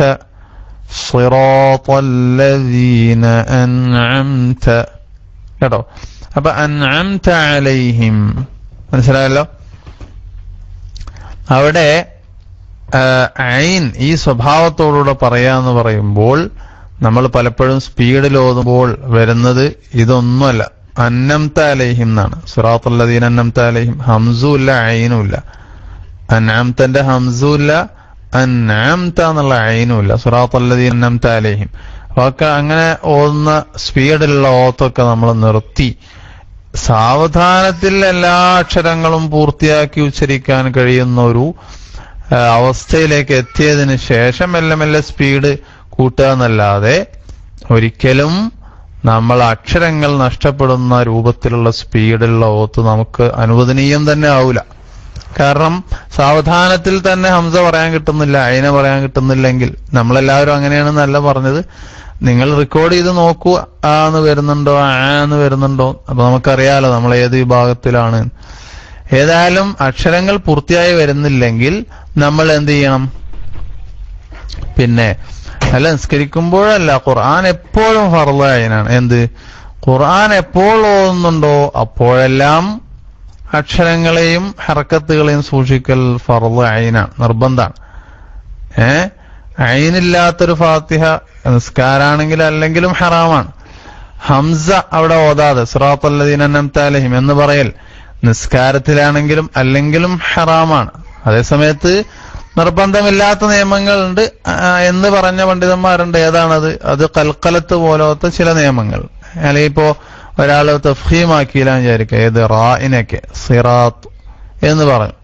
സിറാത്തല്ലദീന അൻഅംത കേട്ടോ. അപ്പൊ അൻഅംത അലൈഹിം മനസ്സിലായല്ലോ. അവിടെ ഐൻ ഈ സ്വഭാവത്തോടുകൂടെ പറയാന്ന് പറയുമ്പോൾ നമ്മൾ പലപ്പോഴും സ്പീഡിൽ ഓതുമ്പോൾ വരുന്നത് ഇതൊന്നുമല്ല, അന്നംത അലൈഹിം എന്നാണ്. സിറാത്തുല്ലദീന അന്നംത അലൈഹിം, ഹംസും ഇല്ല ഐനും ഇല്ല. അൻഅംതന്റെ ഹംസും ഇല്ല, അൻഅംത എന്നുള്ള ഐനും ഇല്ല. സിറാത്തുല്ലദീന അന്നംത അലൈഹിം. അതൊക്കെ അങ്ങനെ ഓതുന്ന സ്പീഡിലുള്ള ഓത്തൊക്കെ നമ്മൾ നിർത്തി സാവധാനത്തിൽ എല്ലാ അക്ഷരങ്ങളും പൂർത്തിയാക്കി ഉച്ചരിക്കാൻ കഴിയുന്ന ഒരു അവസ്ഥയിലേക്ക് എത്തിയതിന് ശേഷം മെല്ലെ മെല്ലെ സ്പീഡ് കൂട്ടുക എന്നല്ലാതെ ഒരിക്കലും നമ്മൾ അക്ഷരങ്ങൾ നഷ്ടപ്പെടുന്ന രൂപത്തിലുള്ള സ്പീഡിലുള്ള ഓത്ത് നമുക്ക് അനുവദനീയം തന്നെ ആവൂല. കാരണം സാവധാനത്തിൽ തന്നെ ഹംസ പറയാൻ കിട്ടുന്നില്ല, ഐന പറയാൻ കിട്ടുന്നില്ലെങ്കിൽ നമ്മളെല്ലാവരും അങ്ങനെയാണെന്നല്ല പറഞ്ഞത്. നിങ്ങൾ റെക്കോർഡ് ചെയ്ത് നോക്കൂ, ആന്ന് വരുന്നുണ്ടോ ആന്ന് വരുന്നുണ്ടോ. അപ്പൊ നമുക്കറിയാലോ നമ്മൾ ഏത് വിഭാഗത്തിലാണ്. ഏതായാലും അക്ഷരങ്ങൾ പൂർത്തിയായി വരുന്നില്ലെങ്കിൽ നമ്മൾ എന്ത് ചെയ്യണം? പിന്നെ അല്ല നിസ്കരിക്കുമ്പോഴല്ല, ഖുർആൻ എപ്പോഴും ഫർള് ഐനാണ്. എന്ത്? ഖുർആൻ എപ്പോൾ ഓതുന്നുണ്ടോ അപ്പോഴെല്ലാം അക്ഷരങ്ങളെയും ഹർക്കത്തുകളെയും സൂക്ഷിക്കൽ ഫർള് ഐനാണ്, നിർബന്ധമാണ്. ഐനില്ലാത്തൊരു ഫാത്തിഹ നിസ്കാരാണെങ്കിൽ അല്ലെങ്കിലും ഹറാമാണ്. ഹംസ അവിടെ ഓതാതെ സിറാത്തുല്ലദീന അൻഅംത അലൈഹിം എന്ന് പറയൽ നിസ്കാരത്തിലാണെങ്കിലും അല്ലെങ്കിലും ഹറാമാണ്. അതേസമയത്ത് നിർബന്ധമില്ലാത്ത നിയമങ്ങളുണ്ട് എന്ന് പറഞ്ഞ പണ്ഡിതന്മാരുണ്ട്. ഏതാണത്? അത് ഖൽഖലത്ത് പോലത്തെ ചില നിയമങ്ങൾ. അല്ലെങ്കിൽ ഇപ്പോ ഒരാൾ തഫ്ഹീമാക്കിയില്ല വിചാരിക്കുക, ഏത് റാഇനൊക്കെ സിറാത്ത് എന്ന് പറഞ്ഞു.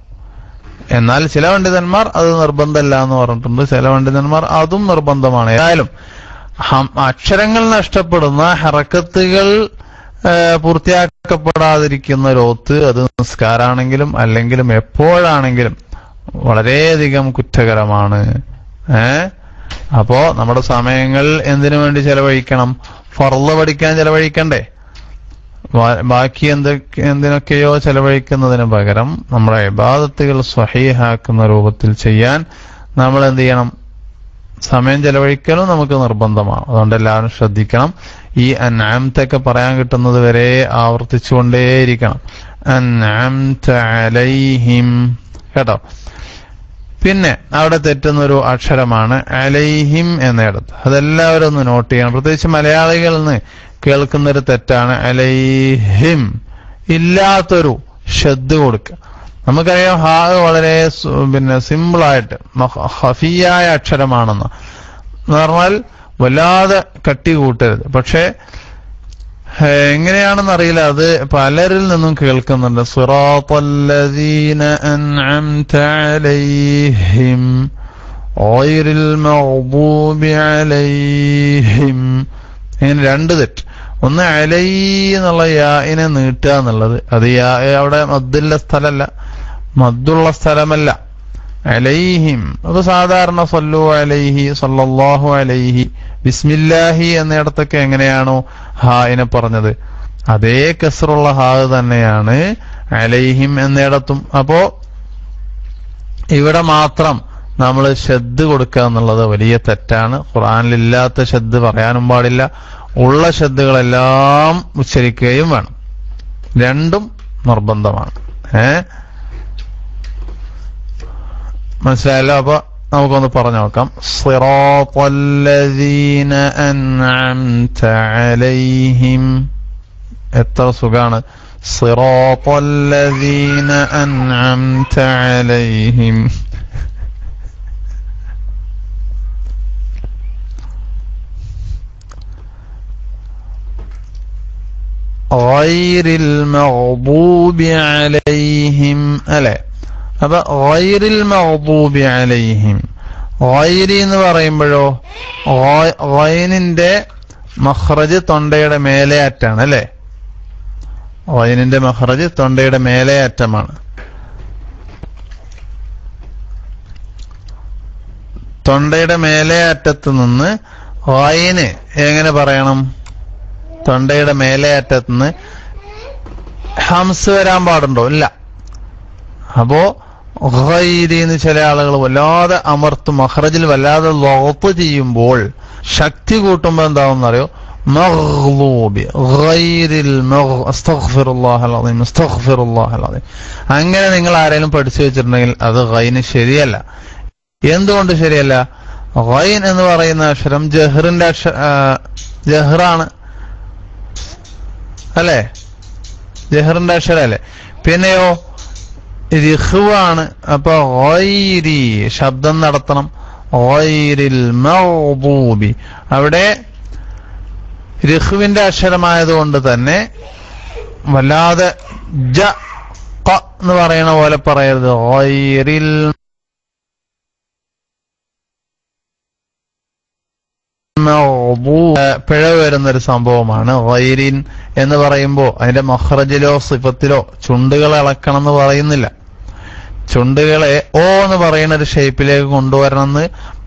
എന്നാൽ ചില പണ്ഡിതന്മാർ അത് നിർബന്ധമല്ല എന്ന് പറഞ്ഞിട്ടുണ്ട്, ചില പണ്ഡിതന്മാർ അതും നിർബന്ധമാണ്. ഏതായാലും അക്ഷരങ്ങൾ നഷ്ടപ്പെടുന്ന ഹറക്കത്തുകൾ പൂർത്തിയാക്കപ്പെടാതിരിക്കുന്ന ഒരോത്ത് അത് നിസ്കാരാണെങ്കിലും അല്ലെങ്കിലും എപ്പോഴാണെങ്കിലും വളരെയധികം കുറ്റകരമാണ്. അപ്പോ നമ്മുടെ സമയങ്ങൾ എന്തിനു വേണ്ടി ചെലവഴിക്കണം? ഫർള് പഠിക്കാൻ ചെലവഴിക്കണ്ടേ? ബാക്കി എന്തിനൊക്കെയോ ചെലവഴിക്കുന്നതിന് പകരം നമ്മുടെ ഇബാദത്തുകൾ സ്വഹീഹാക്കുന്ന രൂപത്തിൽ ചെയ്യാൻ നമ്മൾ എന്ത് ചെയ്യണം? സമയം ചെലവഴിക്കലും നമുക്ക് നിർബന്ധമാണ്. അതുകൊണ്ട് എല്ലാവരും ശ്രദ്ധിക്കണം. ഈ അൻഅംതൊക്കെ പറയാൻ കിട്ടുന്നത് വരെ ആവർത്തിച്ചുകൊണ്ടേയിരിക്കണം. അൻഅംത അലൈഹിം, കേട്ടോ. പിന്നെ അവിടെ തെറ്റുന്നൊരു അക്ഷരമാണ് അലൈഹിം എന്നിടത്ത്. അതെല്ലാവരും ഒന്ന് നോട്ട് ചെയ്യണം. പ്രത്യേകിച്ച് മലയാളികളിൽ നിന്ന് കേൾക്കുന്നൊരു തെറ്റാണ് അലൈഹിം. ഇല്ലാത്തൊരു ഷദ് കൊടുക്കുക. നമുക്കറിയാം ഹാ വളരെ സിമ്പിളായിട്ട് ഖഫിയായ അക്ഷരമാണെന്ന് പറഞ്ഞാൽ വല്ലാതെ കട്ടി കൂട്ടരുത്. പക്ഷെ എങ്ങനെയാണെന്നറിയില്ല, അത് പലരിൽ നിന്നും കേൾക്കുന്നുണ്ട്. സിറാത്തല്ലദീന അൻഅംത അലൈഹിം ഗൈറിൽ മഗ്ദൂബി അലൈഹിം. ഇങ്ങനെ രണ്ട് തെറ്റ്. ഒന്ന് അലൈ എന്നുള്ള യാഇനെ നീട്ടുക എന്നുള്ളത്, അത് യാ അവിടെ മദ്ദുള്ള സ്ഥലമല്ല, മദ്ദുള്ള സ്ഥലമല്ല. അലൈഹിം അപ്പൊ സാധാരണ സല്ലു അലൈഹി സല്ലല്ലാഹു അലൈഹി ബിസ്മില്ലാഹി എന്നിടത്തൊക്കെ എങ്ങനെയാണോ ഹായിനെ പറഞ്ഞത് അതേ കസ്റുള്ള ഹാ തന്നെയാണ് അലൈഹിം എന്നിടത്തും. അപ്പോ ഇവിടെ മാത്രം നമ്മൾ ഷദ് കൊടുക്കുക എന്നുള്ളത് വലിയ തെറ്റാണ്. ഖുർആനിലില്ലാത്ത ഷദ് പറയാനും പാടില്ല, ഉള്ള ഷദ്ദുകളെല്ലാം ഉച്ചരിക്കുകയും വേണം. രണ്ടും നിർബന്ധമാണ്. മനസ്സിലായല്ലോ? അപ്പൊ നമുക്കൊന്ന് പറഞ്ഞു നോക്കാം. സിറാത്തല്ലദീന അൻഅംത അലൈഹിം. എത്ര സുഖാണ്. സിറാത്തല്ലദീന അൻഅംത അലൈഹിം. ഗൈറിൽ മഗ്ദൂബി അലൈഹിം അല്ലേ? അപ്പൊ ഗൈറിൽ മഗ്ദൂബി അലൈഹിം, ഗൈരി എന്ന് പറയുമ്പോഴോ ഗൈനിന്റെ മഖ്റജ് തൊണ്ടയുടെ മേലെ അറ്റാണ് അല്ലെ? ഗൈനിന്റെ മഖ്റജ് തൊണ്ടയുടെ മേലെ അറ്റമാണ്. തൊണ്ടയുടെ മേലെ അറ്റത്ത് നിന്ന് ഗൈന് എങ്ങനെ പറയണം? തൊണ്ടയുടെ മേലെ അറ്റത്തുനിന്ന് ഹംസ് വരാൻ പാടുണ്ടോ? ഇല്ല. അപ്പോ ഗൈരി എന്ന് ചില ആളുകൾ വല്ലാതെ അമർത്തും, മഖ്റജിൽ വല്ലാതെ ലോപ്പ് ചെയ്യുമ്പോൾ ശക്തി കൂട്ടുമ്പോ എന്താവുന്നറിയോ? മഗ്ദൂബി ഗൈരിൽ അസ്തഗ്ഫിറുല്ലാഹൽ അസീം അസ്തഗ്ഫിറുല്ലാഹൽ അസീം. അങ്ങനെ നിങ്ങൾ ആരെങ്കിലും പഠിച്ചു വെച്ചിട്ടുണ്ടെങ്കിൽ അത് ഗൈന് ശരിയല്ല. എന്തുകൊണ്ട് ശരിയല്ല? ഗൈൻ എന്ന് പറയുന്ന അക്ഷരം ജഹ്റിന്റെ ജഹ്റാണ് അല്ലെ? ജഹറിന്റെ അക്ഷരല്ലേ? പിന്നെയോ റിഖ്വാണ്. അപ്പൊ ഗൈരി ശബ്ദം നടത്തണം. ഗൈരിൽ മഗ്ദൂബി അവിടെ റിഖ്വിന്റെ അക്ഷരമായതുകൊണ്ട് തന്നെ വല്ലാതെ ജ ഖ എന്ന് പറയണ പോലെ പറയരുത്. ഗൈരിൽ പിഴവ് വരുന്നൊരു സംഭവമാണ്. ഗൈരിൻ എന്ന് പറയുമ്പോ അതിന്റെ മഖ്റജിലോ സിഫത്തിലോ ചുണ്ടുകളെ ഇളക്കണം എന്ന് പറയുന്നില്ല. ചുണ്ടുകളെ ഓ എന്ന് പറയുന്ന ഒരു ഷേപ്പിലേക്ക് കൊണ്ടുവരണമെന്ന്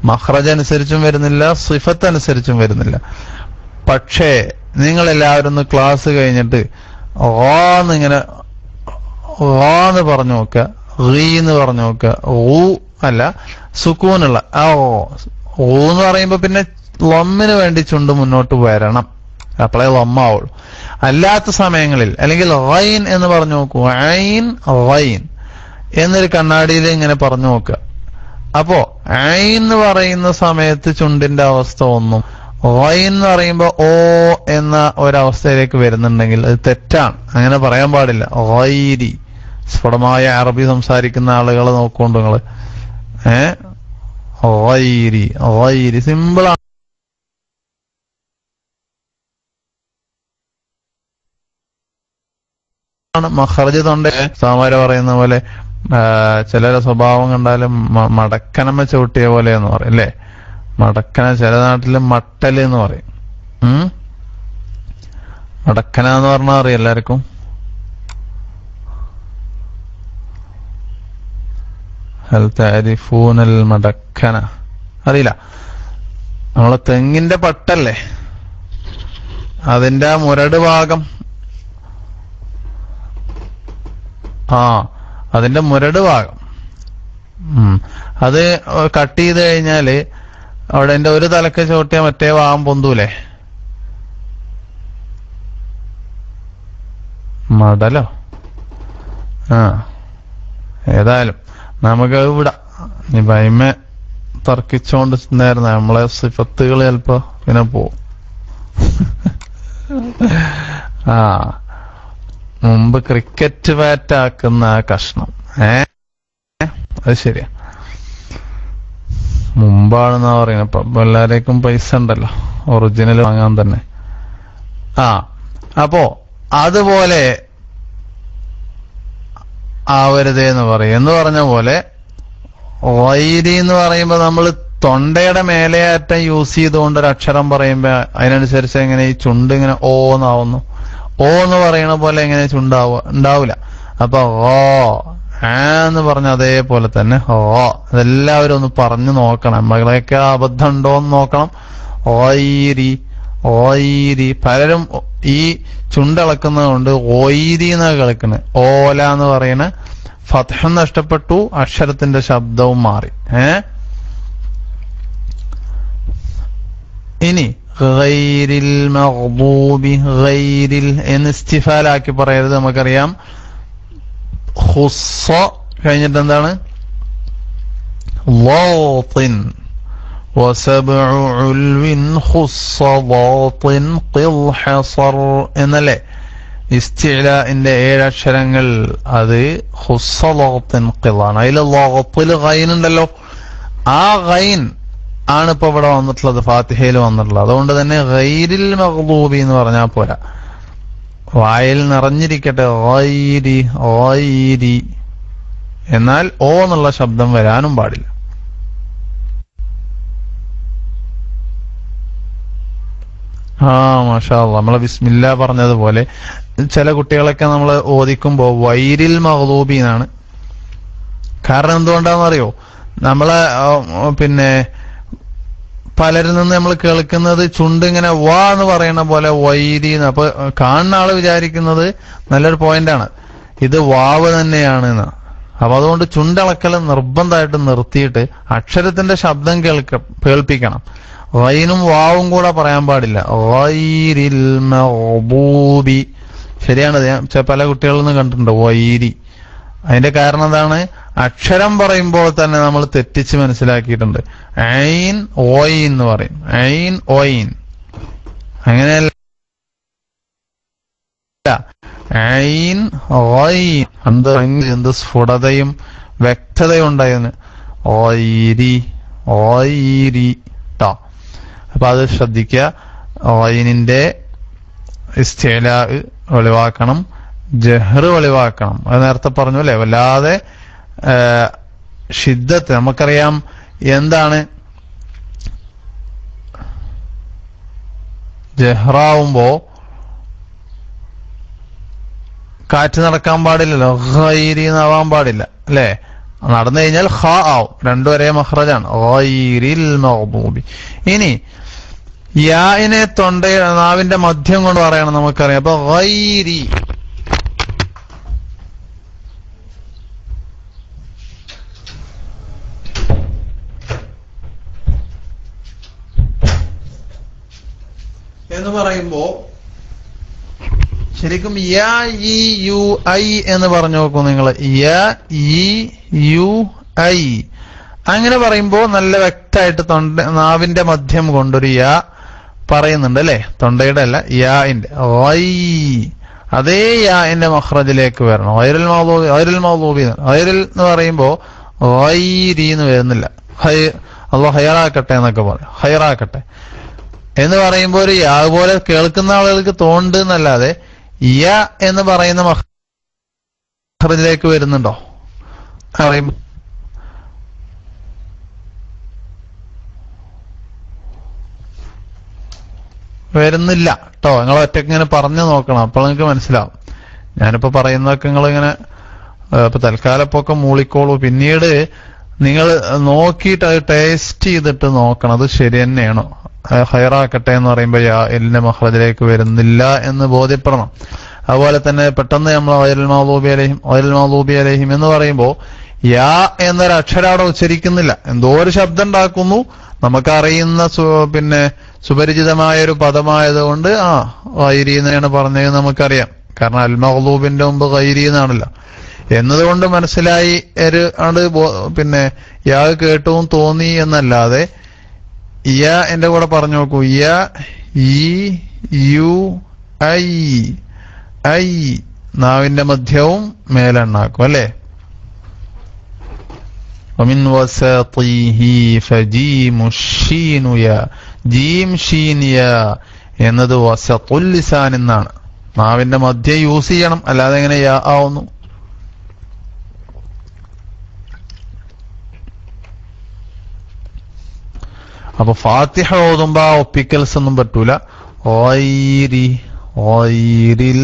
മഖ്റജ് അനുസരിച്ചും വരുന്നില്ല, സിഫത്ത് അനുസരിച്ചും വരുന്നില്ല. പക്ഷേ നിങ്ങൾ എല്ലാവരും ഒന്ന് ക്ലാസ് കഴിഞ്ഞിട്ട് ഓന്നിങ്ങനെ ഓന്ന് പറഞ്ഞു നോക്കുക, റീ എന്ന് പറഞ്ഞു നോക്കുക. ഊ അല്ല, സുക്കൂനുള്ള ഓ എന്ന് പറയുമ്പോ പിന്നെ ലമ്മിന് വേണ്ടി ചുണ്ട് മുന്നോട്ട് വരണം, അപ്പോഴേ ലമ്മാവുള്ളൂ. അല്ലാത്ത സമയങ്ങളിൽ അല്ലെങ്കിൽ ഗൈൻ എന്ന് പറഞ്ഞു നോക്കൂ, ഐൻ ഗൈൻ എന്നൊരു കണ്ണാടിയിൽ ഇങ്ങനെ പറഞ്ഞു നോക്കുക. അപ്പോ ഐൻ എന്ന് പറയുന്ന സമയത്ത് ചുണ്ടിന്റെ അവസ്ഥ ഒന്നും, ഗൈൻ എന്ന് പറയുമ്പോ ഓ എന്ന ഒരവസ്ഥയിലേക്ക് വരുന്നുണ്ടെങ്കിൽ അത് തെറ്റാണ്. അങ്ങനെ പറയാൻ പാടില്ല. ഗൈരി സ്ഫുടമായ അറബി സംസാരിക്കുന്ന ആളുകളെ നോക്കുകൊണ്ട് നിങ്ങള് ഗൈരി ഗൈരി സിമ്പിളാണ്. മഖ്റജ് തൊണ്ട സാമാര് പറയുന്ന പോലെ ചിലരെ സ്വഭാവം കണ്ടാലും മടക്കനമ്മ ചവിട്ടിയ പോലെ എന്ന് പറയും അല്ലേ? മടക്കന ചില നാട്ടില് മട്ടല് എന്ന് പറയും. മടക്കന എന്ന് പറഞ്ഞാൽ അറിയാം എല്ലാവർക്കും. ഹൽ തഅരിഫൂനൽ മടക്കന അറിയില്ല. നമ്മളെ തെങ്ങിന്റെ പട്ടല്ലേ, അതിന്റെ മുരട് ഭാഗം, അതിന്റെ മുരട് ഭാഗം അത് കട്ട് ചെയ്ത് കഴിഞ്ഞാല് അവിടെ എന്റെ ഒരു തലക്ക് ചോട്ടിയാ മറ്റേ ഭാഗം പൊന്തൂലേ? മടലോ? ഏതായാലും നമുക്ക് വിടാം. ഇനി ഭയമെ തർക്കിച്ചോണ്ട് നേരുന്ന നമ്മളെ സിഫത്തുകൾ ചിലപ്പോ പിന്നെ പോവും. മുമ്പ് ക്രിക്കറ്റ് ബാറ്റ് ആക്കുന്ന ആ കഷ്ണം അത് ശരിയാ, മുമ്പാണെന്നാ പറയുന്നത്. ഇപ്പൊ എല്ലാരേക്കും പൈസ ഉണ്ടല്ലോ ഒറിജിനൽ വാങ്ങാൻ തന്നെ. അപ്പോ അതുപോലെ ആവരുതേ എന്ന് പറയും. എന്ന് പറഞ്ഞ പോലെ വൈരി എന്ന് പറയുമ്പോ നമ്മൾ തൊണ്ടയുടെ മേലെയാറ്റം യൂസ് ചെയ്തുകൊണ്ട് ഒരു അക്ഷരം പറയുമ്പോ അതിനനുസരിച്ച് എങ്ങനെ ഈ ചുണ്ട് ഇങ്ങനെ ഓ എന്നാവുന്നു. ഓ എന്ന് പറയണ പോലെ എങ്ങനെ ഉണ്ടാവൂല. അപ്പൊ ഓ എന്ന് പറഞ്ഞ അതേപോലെ തന്നെ ഓ. അതെല്ലാവരും ഒന്ന് പറഞ്ഞു നോക്കണം, നമ്മളെയൊക്കെ അബദ്ധം ഉണ്ടോന്ന് നോക്കണം. ഓയിരി ഓയിരി. പലരും ഈ ചുണ്ടിളക്കുന്നത് കൊണ്ട് ഓയിരി എന്നാ കളിക്കണേ. ഓല എന്ന് പറയണ ഫത്ഹം നഷ്ടപ്പെട്ടു, അക്ഷരത്തിന്റെ ശബ്ദവും മാറി. ഇനി ഗൈരിൽ മഗ്ദൂബി, ഗൈരിൽ എന്ന് ഇസ്തിഫാലാക്കി പറയരുത്. നമുക്കറിയാം ഖുസ്സ കഴിഞ്ഞിട്ട് എന്താണ്? ളാത്തിൻ വസബ്ഉ ഉൽവിൻ ഖുസ്സ ളാത്തിൻ ഖിൽ ഹസർ എന്നല്ലേ ഇസ്തിഅലാന്റെ 7 അക്ഷരങ്ങൾ. അത് ഖുസ്സ ളാത്തിൻ ഖിലാണ്. അതിൽ ളാത്തിൽ ഗൈൻ ഉണ്ടല്ലോ, ആ ഗൈൻ ആണ് ഇപ്പൊ ഇവിടെ വന്നിട്ടുള്ളത്, ഫാത്തിഹയിൽ വന്നിട്ടുള്ളത്. അതുകൊണ്ട് തന്നെ ഗൈരിൽ മഗ്ദൂബി എന്ന് പറഞ്ഞാൽ പോരാ, വായിൽ നിറഞ്ഞിരിക്കട്ടെ ഗൈരി ഗൈരി. എന്നാൽ ഓ എന്നുള്ള ശബ്ദം വരാനും പാടില്ല. മാഷാ അല്ലാഹ്. നമ്മളെ ബിസ്മില്ലാ പറഞ്ഞതുപോലെ ചില കുട്ടികളൊക്കെ നമ്മൾ ഓദിക്കുമ്പോ വൈരിൽ മഗ്ദൂബി എന്നാണ്. കാരണം എന്തുകൊണ്ടാണെന്നറിയോ? നമ്മളെ പിന്നെ പലരിൽ നിന്ന് നമ്മൾ കേൾക്കുന്നത് ചുണ്ട് ഇങ്ങനെ വാ എന്ന് പറയുന്ന പോലെ വൈരി. അപ്പൊ കാണുന്ന ആള് വിചാരിക്കുന്നത് നല്ലൊരു പോയിന്റാണ്, ഇത് വാവ് തന്നെയാണ് എന്ന്. അപ്പൊ അതുകൊണ്ട് ചുണ്ടളക്കൽ നിർബന്ധമായിട്ട് നിർത്തിയിട്ട് അക്ഷരത്തിന്റെ ശബ്ദം കേൾപ്പിക്കണം. വൈനും വാവും കൂടെ പറയാൻ പാടില്ല. വൈരിൽ മഗ്ദൂബി. ശരിയാണ്, പല കുട്ടികളിൽ നിന്ന് കണ്ടിട്ടുണ്ട് വൈരി. അതിന്റെ കാരണം എന്താണ്? അക്ഷരം പറയുമ്പോൾ തന്നെ നമ്മൾ തെറ്റിച്ച് മനസ്സിലാക്കിയിട്ടുണ്ട്. ഐൻ ഓയിൻ എന്ന് പറയും, ഐൻ ഓയിൻ. അങ്ങനെയല്ല, ഐൻ ഓയിൻ. എന്ത് സ്ഫുടതയും വ്യക്തതയും ഉണ്ടായിരുന്നു. ഓയിരി ഓയിരി ട്ടോ. അപ്പൊ അത് ശ്രദ്ധിക്കുക. ഓയിനിന്റെ ഇസ്തിഅലാ ഒഴിവാക്കണം, ജഹ്ർ ഒഴിവാക്കണം. അത് നേരത്തെ പറഞ്ഞു അല്ലെ, വല്ലാതെ ഷിദ്ദത്ത്. നമുക്കറിയാം എന്താണ് ജഹ്റാവുമ്പോ കാറ്റ് നടക്കാൻ പാടില്ലല്ലോ, ഗൈരി എന്നാവാൻ പാടില്ല അല്ലെ. നടന്നു കഴിഞ്ഞാൽ ഖ ആവും, രണ്ടും ഒരേ മഖ്റജാണ്. ഗൈരിൽ മഗ്ദൂബി. ഇനി യാഇനെ നാവിന്റെ മധ്യം കൊണ്ട് പറയണം, നമുക്കറിയാം. അപ്പൊ ഗൈരി എന്ന് പറയുമ്പോ ശരിക്കും യാ ഇ യു ഐ എന്ന് പറഞ്ഞു നോക്കൂ നിങ്ങൾ. യാ ഇ യു ഐ അങ്ങനെ പറയുമ്പോ നല്ല വ്യക്തമായിട്ട് നാവിന്റെ മധ്യം കൊണ്ടൊരു യാ പറയുന്നുണ്ട് അല്ലെ, തൊണ്ടയുടെ അല്ല, യാന്റെ. അതേ യാന്റെ മഖ്റജിലേക്ക് വരണം. ഗൈറുൽ മഗ്ദൂബി, ഗൈറുൽ മഗ്ദൂബി. ഗൈറുൽ എന്ന് പറയുമ്പോ ഗൈരി എന്ന് വരുന്നില്ല. അല്ലാഹു ഹൈറാക്കട്ടെ എന്നൊക്കെ പറയും, ഹൈറാക്കട്ടെ എന്ന് പറയുമ്പോ ഒരു യാ പോലെ കേൾക്കുന്ന ആളുകൾക്ക് തോന്നുന്നുണ്ട് എന്നല്ലാതെ യ എന്ന് പറയുന്ന മഖ്റജിലേക്ക് വരുന്നുണ്ടോ? വരുന്നില്ല കേട്ടോ. നിങ്ങൾ ഒറ്റയ്ക്ക് ഇങ്ങനെ പറഞ്ഞു നോക്കണം, അപ്പോൾ നിങ്ങൾക്ക് മനസ്സിലാവും. ഞാനിപ്പോ പറയുന്നതൊക്കെ നിങ്ങളിങ്ങനെ ഇപ്പൊ തൽക്കാലം ഇപ്പൊ ഒക്കെ മൂളിക്കോളൂ. പിന്നീട് നിങ്ങൾ നോക്കിയിട്ട് അത് ടേസ്റ്റ് ചെയ്തിട്ട് നോക്കണം, അത് ശരി തന്നെയാണോ, ഹൈറാക്കട്ടെ എന്ന് പറയുമ്പോ യാ എല്ലിന്റെ മഖ്റജിലേക്ക് വരുന്നില്ല എന്ന് ബോധ്യപ്പെടണം. അതുപോലെ തന്നെ പെട്ടെന്ന് നമ്മൾ ഗൈറുൽ മഗ്ദൂബി അലൈഹിം എന്ന് പറയുമ്പോ യാ എന്നൊരു അക്ഷരം അവിടെ ഉച്ചരിക്കുന്നില്ല, എന്തോ ഒരു ശബ്ദം ഉണ്ടാക്കുന്നു. നമുക്കറിയുന്ന പിന്നെ സുപരിചിതമായ ഒരു പദമായതുകൊണ്ട് ഗൈരി എന്നാണ് പറഞ്ഞത് നമുക്കറിയാം. കാരണം അൽ മഗ്ദൂബിന്റെ മുമ്പ് ഗൈരി എന്നാണല്ലോ എന്നതുകൊണ്ട് മനസ്സിലായി പിന്നെ യാ കേട്ടവും തോന്നി എന്നല്ലാതെ യാ എന്റെ കൂടെ പറഞ്ഞു നോക്കൂ. യാ ഈ യു ഐ ഐ നാവിന്റെ മധ്യവും മേലെണ്ണാക്കും അല്ലെ. ومن وسطه فجيم الشين يا ജീം ഷീൻ യാ എന്നത് വസത്തുൽ ലിസാൻ എന്നാണ്. നാവിന്റെ മധ്യം യൂസ് ചെയ്യണം, അല്ലാതെ എങ്ങനെ യാ ആവുന്നു? അപ്പൊ ഫാത്തിഹ ഓതുമ്പോ ആ ഒപ്പിക്കൽസ് ഒന്നും പറ്റൂല. ഗൈരിൽ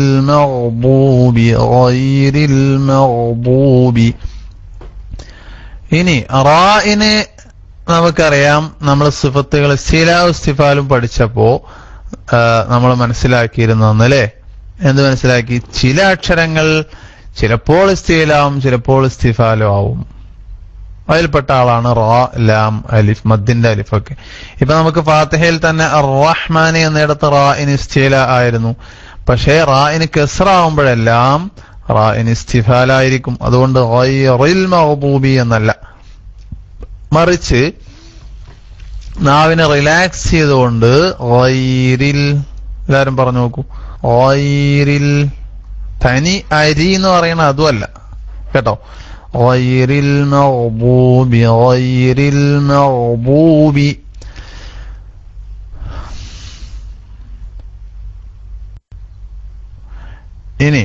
മഗ്ദൂബി. ഇനി റാഇന് നമുക്കറിയാം, നമ്മൾ സിഫത്തുകൾ ഇസ്തിലാഉം ഇസ്തിഫാലും പഠിച്ചപ്പോ നമ്മൾ മനസ്സിലാക്കിയിരുന്നല്ലേ. എന്ത് മനസ്സിലാക്കി? ചില അക്ഷരങ്ങൾ ചിലപ്പോൾ ഇസ്തിലാവും ചിലപ്പോൾ ഇസ്തിഫാലും ആവും. അതിൽപ്പെട്ട ആളാണ് റാ, ലാം, അലിഫ്, മദ്ദിന്റെ അലിഫൊക്കെ. ഇപ്പൊ നമുക്ക് ഫാത്തിഹയിൽ തന്നെ അർ-റഹ്മാൻ എന്നിടത്ത് റാഇന് ഇസ്തില ആയിരുന്നു. പക്ഷേ റാഇന് കസ്റാവുമ്പോഴെല്ലാം റാഇന് ഇസ്തിഫാലായിരിക്കും. അതുകൊണ്ട് ഗൈറിൽ മഗ്ദൂബി എന്നല്ല, മറിച്ച് നാവിനെ റിലാക്സ് ചെയ്തുകൊണ്ട് ഗൈറിൽ. എല്ലാരും പറഞ്ഞു നോക്കൂ. ഗൈറിൽ, തനി അരി എന്ന് പറയണ അതുമല്ല കേട്ടോ. ഗൈറിൽ മഗ്ദൂബി, ഗൈറിൽ മഗ്ദൂബി. ഇനി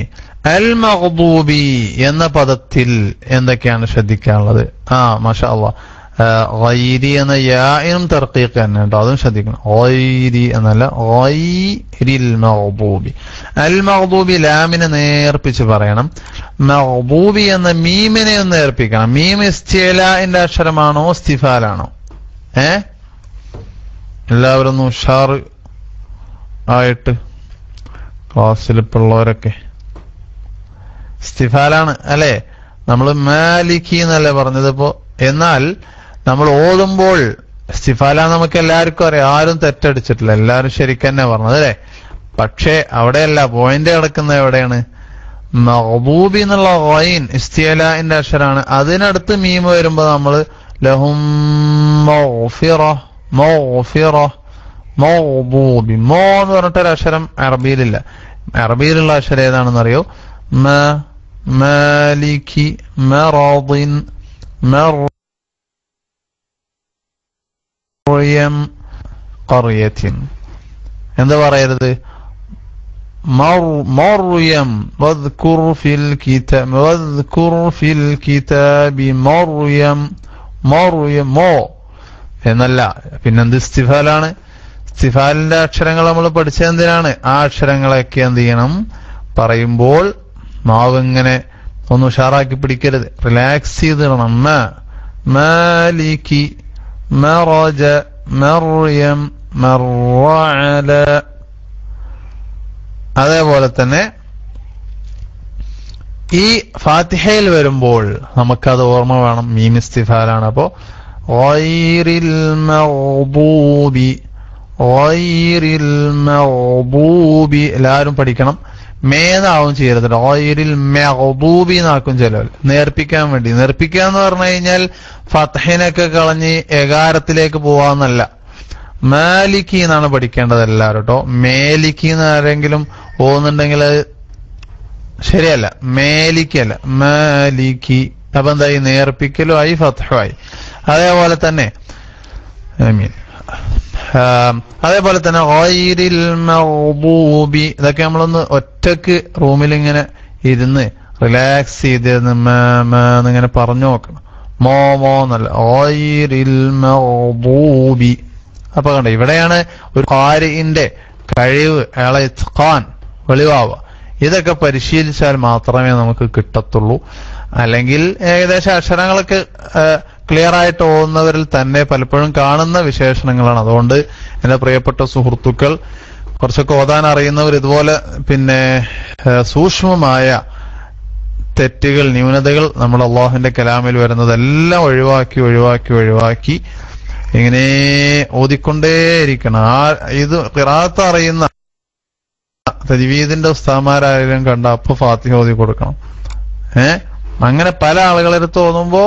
അൽ മഗ്ദൂബി എന്ന പദത്തിൽ എന്തൊക്കെയാണ് ശ്രദ്ധിക്കാനുള്ളത്? മാഷാ അല്ലാഹ്, ഗൈരി എന്ന യാഇനും തർക്കീഖ് തന്നെ കേട്ടോ, അതും ശ്രദ്ധിക്കണം. ഗൈരി എന്നല്ല, ഗൈരിൽ മഗ്ദൂബി. അൽ മഗ്ദൂബി ലാമിനെ നേർപ്പിച്ച് പറയണം. മഗ്ദൂബി എന്ന മീമിനെ ഒന്ന് നേർപ്പിക്കണം. മീം ഇസ്തിലാഇന്റെ അക്ഷരമാണോ ഇസ്തിഫാലാണോ? എല്ലാവരും ഒന്ന് ഉഷാർ ആയിട്ട് ക്ലാസ്സിൽ ഇപ്പൊ ഉള്ളവരൊക്കെ ഇസ്തിഫാലാണ് അല്ലെ. നമ്മൾ മാലിക്കി എന്നല്ലേ പറഞ്ഞത് ഇപ്പോ. എന്നാൽ നമ്മൾ ഓതുമ്പോൾ ഇസ്തിഫാല നമുക്ക് എല്ലാവർക്കും അറിയാം, ആരും തെറ്റടിച്ചിട്ടില്ല, എല്ലാവരും ശരിക്കും തന്നെ പറഞ്ഞത് അല്ലെ. പക്ഷേ അവിടെയല്ല പോയിന്റ് കിടക്കുന്നത്. എവിടെയാണ്? മഗ്ദൂബി എന്നുള്ള ഗൈൻ ഇസ്തിലാഇന്റെ അക്ഷരാണ്. അതിനടുത്ത് മീം വരുമ്പോ നമ്മൾ ലഹും മഗ്ഫിറ, മഗ്ഫിറ, മഗ്ദൂബി. മോ എന്ന് പറഞ്ഞിട്ടൊരു അക്ഷരം അറബിയിലില്ല. അറബിയിലുള്ള അക്ഷരം ഏതാണെന്നറിയോ? മാലിക്കി, മറദിൻ, മർയം, ഖറിയത്തിൻ. എന്താ പറയരുത്? മർയം, വദ്കുർ ഫിൽ കിതാബി മർയം, മർയം, മോ എന്നല്ല. പിന്നെന്ത് ഇസ്തിഫാലാണ്? ഇസ്തിഫാലിന്റെ അക്ഷരങ്ങൾ നമ്മൾ പഠിച്ചത് എന്തിനാണ്? ആ അക്ഷരങ്ങളൊക്കെ എന്ത് ചെയ്യണം? പറയുമ്പോൾ നാവ് ഇങ്ങനെ ഒന്ന് ഉഷാറാക്കി പിടിക്കരുത്, റിലാക്സ് ചെയ്തിടണം. മാലിക്കി, മറജ, മർയം, മർഅല. അതേപോലെ തന്നെ ഈ ഫാത്തിഹയിൽ വരുമ്പോൾ നമുക്കത് ഓർമ്മ വേണം, മീം ഇസ്തിഫാലാണ്. അപ്പോ ഗൈറിൽ മഗ്ദൂബി, ഗൈറിൽ മഗ്ദൂബി എല്ലാവരും പഠിക്കണം. മേന്നാവും ചെയ്യരുത്. ഗൈറിൽ മഗ്ദൂബി എന്നാക്കും ചിലർ നേർപ്പിക്കാൻ വേണ്ടി. നേർപ്പിക്കുക എന്ന് പറഞ്ഞു കഴിഞ്ഞാൽ ഫത്ഹിനൊക്കെ കളഞ്ഞ് എകാരത്തിലേക്ക് പോവാന്നല്ല. മാലിക്കി എന്നാണ് പഠിക്കേണ്ടത് എല്ലാവരും കേട്ടോ. മേലിക്കി എന്ന് ആരെങ്കിലും പോകുന്നുണ്ടെങ്കിൽ അത് ശരിയല്ല. മേലിക്കി അല്ല, മാലിക്കി. അപ്പൊ എന്തായി? നേർപ്പിക്കലും ആയി, ഫത്ഹുമായി. അതേപോലെ തന്നെ അതേപോലെ തന്നെ ഗൈറിൽ മഗ്ദൂബി. ഇതൊക്കെ നമ്മളൊന്ന് ഒറ്റക്ക് റൂമിൽ ഇങ്ങനെ ഇരുന്ന് റിലാക്സ് ചെയ്തിരുന്ന് ഇങ്ങനെ പറഞ്ഞു നോക്കണം. മോ എന്നല്ല, ഗൈറിൽ മഗ്ദൂബി. അപ്പൊ കണ്ട, ഇവിടെയാണ് ഒരു ഖാരിഇന്റെ കഴിവ്, അയാളെ ഇത്ഖാൻ, വെളിവാവുക, ഇതൊക്കെ പരിശീലിച്ചാൽ മാത്രമേ നമുക്ക് കിട്ടത്തുള്ളൂ. അല്ലെങ്കിൽ ഏകദേശം അക്ഷരങ്ങളൊക്കെ ക്ലിയർ ആയിട്ട് ഓതുന്നവരിൽ തന്നെ പലപ്പോഴും കാണുന്ന വിശേഷണങ്ങളാണ്. അതുകൊണ്ട് എന്റെ പ്രിയപ്പെട്ട സുഹൃത്തുക്കൾ, കുറച്ചൊക്കെ ഓതാൻ അറിയുന്നവർ ഇതുപോലെ സൂക്ഷ്മമായ തെറ്റുകൾ, ന്യൂനതകൾ നമ്മൾ അള്ളാഹുവിന്റെ കലാമിൽ വരുന്നതെല്ലാം ഒഴിവാക്കി ഇങ്ങനെ ഓതിക്കൊണ്ടേയിരിക്കണം. ഇത് ഖിറാഅത്ത് അറിയുന്ന തജ്വീദിന്റെ ഉസ്താദുമാരായാലും കണ്ട അപ്പൊ ഫാത്തിഹ ഓതി കൊടുക്കണം. അങ്ങനെ പല ആളുകളെടുത്ത് തോന്നുമ്പോ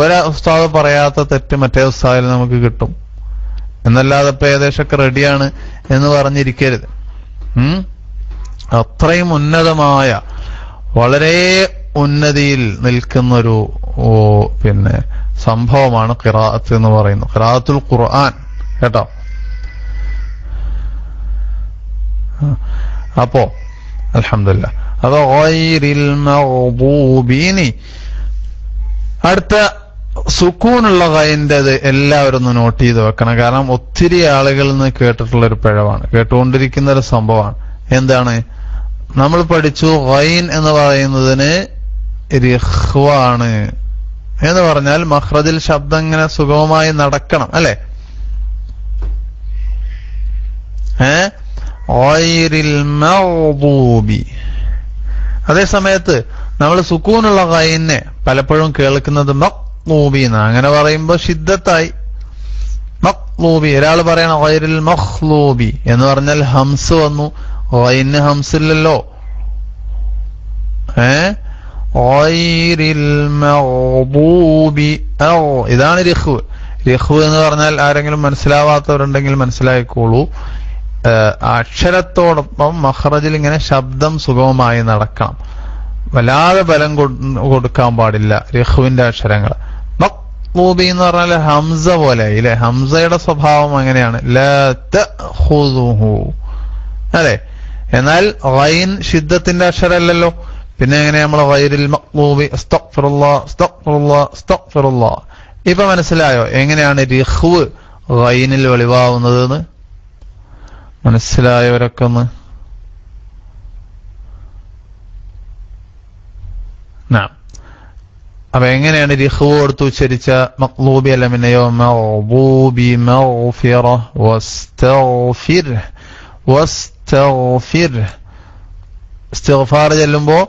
ഒരു ഉസ്താദ് പറയാത്ത തെറ്റ് മറ്റേ ഉസ്താദിൽ നമുക്ക് കിട്ടും എന്നല്ലാതെ ഇപ്പൊ ഏകദേശമൊക്കെ റെഡിയാണ് എന്ന് പറഞ്ഞിരിക്കരുത്. അത്രയും ഉന്നതമായ, വളരെ ഉന്നതിയിൽ നിൽക്കുന്നൊരു സംഭവമാണ് ഖിറാഅത്ത് എന്ന് പറയുന്നത്, ഖിറാഅത്തുൽ ഖുർആൻ. കേട്ടോ? അപ്പോ അൽഹംദുലില്ലാഹ്. അപ്പൊ ഗൈറിൽ മഗ്ദൂബിനി, അടുത്ത സുക്കൂനുള്ള ഗൈൻ്റെത് എല്ലാവരും ഒന്ന് നോട്ട് ചെയ്ത് വെക്കണം. കാരണം ഒത്തിരി ആളുകളിൽ നിന്ന് കേട്ടിട്ടുള്ള ഒരു പിഴവാണ്, കേട്ടുകൊണ്ടിരിക്കുന്ന ഒരു സംഭവമാണ്. എന്താണ്? നമ്മൾ പഠിച്ചു ഗൈൻ എന്ന് പറയുന്നതിന് റിഖ്വാണ് എന്ന് പറഞ്ഞാൽ മഖ്റജിൽ ശബ്ദം ഇങ്ങനെ സുഗമമായി നടക്കണം, അല്ലെ? ഗൈറിൽ മഗ്ദൂബി. അതേ സമയത്ത് നമ്മൾ സുക്കൂനുള്ള ഗൈനെ പലപ്പോഴും കേൾക്കുന്നത് മഖ്ലൂബി എന്നാണ്. അങ്ങനെ പറയുമ്പോ ഷിദ്ദത്തായി മഖ്ലൂബി. ഒരാൾ പറയണം ഗൈറിൽ മഖ്ലൂബി എന്ന് പറഞ്ഞാൽ ഹംസ് വന്നു, ഗൈന് ഹംസില്ലല്ലോ. ഗൈറിൽ മഗ്ദൂബി, ഇതാണ് റിഖ്വ്. റിഖ്വ് എന്ന് പറഞ്ഞാൽ ആരെങ്കിലും മനസ്സിലാവാത്തവരുണ്ടെങ്കിൽ മനസ്സിലായിക്കോളൂ, അക്ഷരത്തോടൊപ്പം മഖ്റജിൽ ഇങ്ങനെ ശബ്ദം സുഗമമായി നടക്കണം, വല്ലാതെ ബലം കൊടുക്കാൻ പാടില്ല റിഖ്വിന്റെ അക്ഷരങ്ങൾ. മഖ്ലൂബി എന്ന് പറഞ്ഞാൽ ഹംസ പോലെ, ഇല്ലേ? ഹംസയുടെ സ്വഭാവം അങ്ങനെയാണ്, ലാ തഖുദുഹു, അല്ലെ? എന്നാൽ ഗൈൻ ഷിദ്ദത്തിന്റെ അക്ഷരമല്ലല്ലോ. പിന്നെ എങ്ങനെ നമ്മൾ ഗൈറിൽ മഖ്ലൂബി, അസ്തഗ്ഫിറുല്ലാഹ് അസ്തഗ്ഫിറുല്ലാഹ് അസ്തഗ്ഫിറുല്ലാഹ്. ഇപ്പൊ മനസ്സിലായോ എങ്ങനെയാണ് റിഖ്വ് ഗൈനിൽ വെളിവാവുന്നതെന്ന്? മനസ്സിലായവരൊക്കെ ഒന്ന് അപ്പൊ എങ്ങനെയാണ് റിഖ്വ് കൊടുത്ത് ഉച്ചരിച്ച? മഖ്ലൂബി അല്ല, പിന്നെയോ മഗ്ദൂബി മഗ്ഫിറ വസ്തഗ്ഫിർ വസ്തഗ്ഫിർ. ഇസ്തിഗ്ഫാർ ചെല്ലുമ്പോ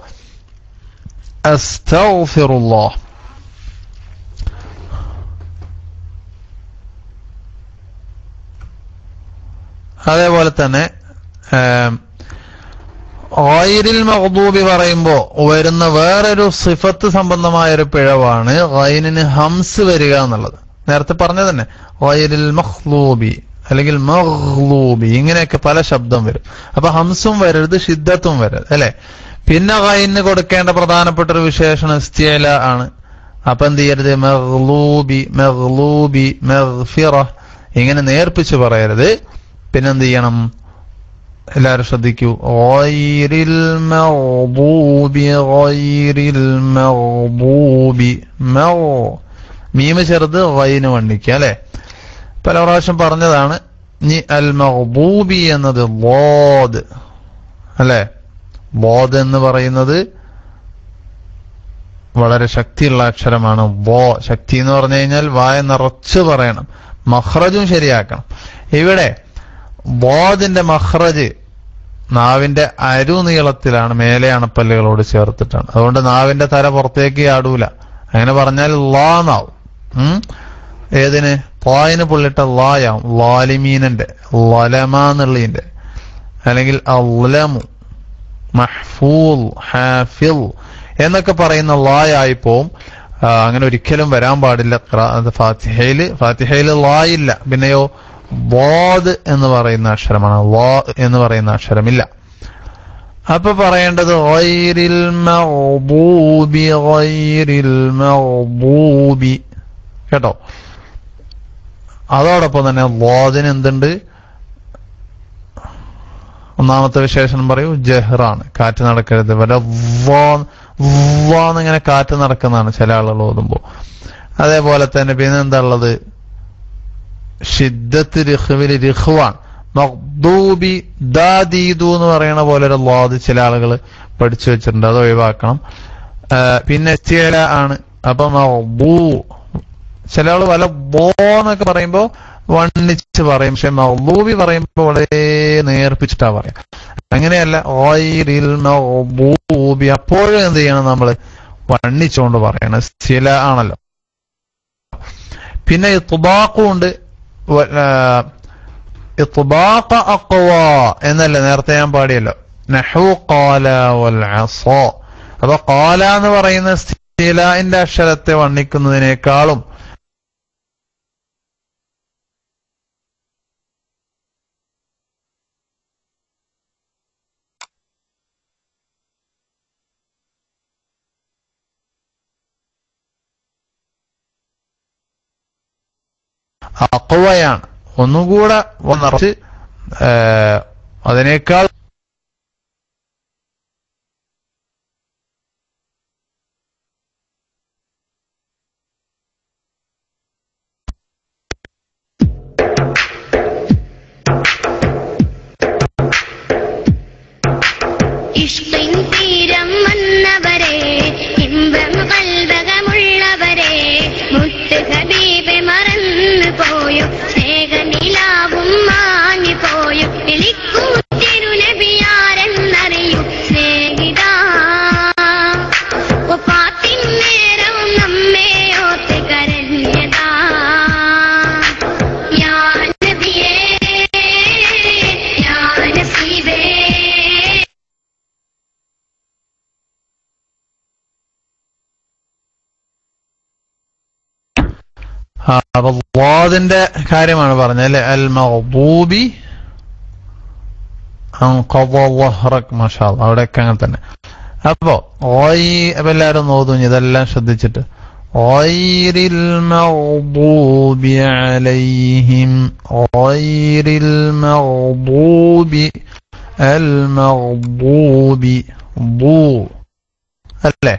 അസ്തഗ്ഫിറുല്ലാഹ്. അതേപോലെ തന്നെ ഗൈറിൽ മഗ്ദൂബി പറയുമ്പോ വരുന്ന വേറൊരു സിഫത്ത് സംബന്ധമായൊരു പിഴവാണ് ഗൈനിന് ഹംസ് വരിക എന്നുള്ളത്. നേരത്തെ പറഞ്ഞ തന്നെ ഗൈറിൽ മഖ്ലൂബി അല്ലെങ്കിൽ മഗ്ലൂബി, ഇങ്ങനെയൊക്കെ പല ശബ്ദം വരും. അപ്പൊ ഹംസും വരരുത്, ഷിദ്ദത്തും വരരുത്, അല്ലെ? പിന്നെ ഗൈനിന് കൊടുക്കേണ്ട പ്രധാനപ്പെട്ട ഒരു വിശേഷണം ഇസ്തിഅല ആണ്. അപ്പൊ എന്ത് ചെയ്യരുത്? മഗ്ലൂബി മഗ്ലൂബി മഗ്ഫിറ, ഇങ്ങനെ നേർപ്പിച്ച് പറയരുത്. പിന്നെന്ത് ചെയ്യണം? എല്ലാവരും ശ്രദ്ധിക്കൂ. ഗൈറിൽ മഗ്ദൂബി ഗൈറിൽ മഗ്ദൂബി, മീമ് ചെറുത് ഗൈന് വണ്ണിക്കുക, അല്ലെ? പല പ്രാവശ്യം പറഞ്ഞതാണ്. ഇനി അൽ മഗ്ദൂബി എന്നത് ളാദ്, അല്ലെ? ളാദ് എന്ന് പറയുന്നത് വളരെ ശക്തിയുള്ള അക്ഷരമാണ്. ശക്തി എന്ന് പറഞ്ഞു കഴിഞ്ഞാൽ വായ നിറച്ച് പറയണം, മഖ്റജും ശരിയാക്കണം. ഇവിടെ ളാദിന്റെ മഖ്റജ് നാവിന്റെ അരുനീളത്തിലാണ്, മേലെ അണപ്പല്ലുകളോട് ചേർത്തിട്ടാണ്. അതുകൊണ്ട് നാവിന്റെ തല പുറത്തേക്ക് ആടൂല. അങ്ങനെ പറഞ്ഞാൽ ലാന്നാവും. ഏതിന്? ത്വായിന് പുള്ളിട്ട ലായാവും. ലാലിമീനന്റെ, ലലമാന്നുള്ളതിന്റെ, അല്ലെങ്കിൽ അള്ളമു, മഹ്ഫൂൽ, ഹാഫിൽ എന്നൊക്കെ പറയുന്ന ലായായി പോവും. അങ്ങനെ ഒരിക്കലും വരാൻ പാടില്ല ഫാത്തിഹയില് ലായില്ല. പിന്നെയോ ളാദ് എന്ന് പറയുന്ന അക്ഷരമാണ്, ളാ എന്ന് പറയുന്ന അക്ഷരമില്ല. അപ്പൊ പറയേണ്ടത് ഗൈറിൽ മഗ്ദൂബി ഗൈറിൽ മഗ്ദൂബി, കേട്ടോ? അതോടൊപ്പം തന്നെ ളാദിന് എന്തുണ്ട്? ഒന്നാമത്തെ വിശേഷണം പറയൂ, ജഹ്റാണ്, കാറ്റ് നടക്കരുത്. ഇങ്ങനെ കാറ്റ് നടക്കുന്നതാണ് ചില ആളുകൾ ഓതുമ്പോ. അതേപോലെ തന്നെ പിന്നെ എന്താ ഉള്ളത്? ഷിദ്ദത്ത് റിഖ്വിൽ റിഖ്വാൻ, മഖ്ദൂബി ദാദീദു എന്ന് പറയുന്ന പോലെ ഒരു ലാദ് ചില ആളുകൾ പഠിച്ചു വെച്ചിട്ടുണ്ട്, അത് ഒഴിവാക്കണം. പിന്നെ ചില ആണ്. അപ്പൊ മഖ്ദൂ ചില ആള് വല്ല ബോ എന്നൊക്കെ പറയുമ്പോ വണ്ണിച്ച് പറയും, പക്ഷെ മഖ്ദൂബി പറയുമ്പോ വളരെ നേർപ്പിച്ചിട്ടാ പറയാം. അങ്ങനെയല്ല, ഗൈറിൽ മഖ്ദൂബി അപ്പോഴും എന്ത് ചെയ്യണം, നമ്മള് വണ്ണിച്ചുകൊണ്ട് പറയണം. ചില ആണല്ലോ. പിന്നെ ഇത്ബാഖും ഉണ്ട്. ഇത്ബാഖ അഖ്വാ എന്നല്ലേ നേരത്തെ ഞാൻ പാടിയല്ലോ, നഹു ഖാല വൽ അസാ. അപ്പൊ ഖാല എന്ന് പറയുന്ന സ്ഥിലാന്റെ അക്ഷരത്തെ വണ്ണിക്കുന്നതിനേക്കാളും അഖ്വയാണ് ഒന്നുകൂടെ നിറച്ച് അതിനേക്കാൾ ഇഷ്കിൻ തീരം വന്നവരെ, ഇമ്പം കൽബകമുള്ളവരെ, മുത്ത് ഹബീബെ മറന്നു പോയോ, സ്നേഹനിലാവും മാഞ്ഞു പോയോ, വിളിക്കൂ തിരുനബിയാരെന്നറിയൂ സ്നേഹിതാ. വഫാത്തിൻ നേരവും നമ്മെ ഓർത്ത് കരഞ്ഞതാ. യാ നബിയേ യാ നസീബേ. അപ്പൊ ളാദിന്റെ കാര്യമാണ് പറഞ്ഞത് അല്ലെ. അൽ മഗ്ദൂബി മാഷാ അല്ലാഹ്, അവിടെയൊക്കെ അങ്ങനെ തന്നെ. അപ്പൊ എല്ലാരും നോക്കുന്നു, ഇതെല്ലാം ശ്രദ്ധിച്ചിട്ട്. ഗൈറിൽ മഗ്ദൂബി അലൈഹിം, ഗൈറിൽ മഗ്ദൂബി, അൽ മഗ്ദൂബി അല്ലേ.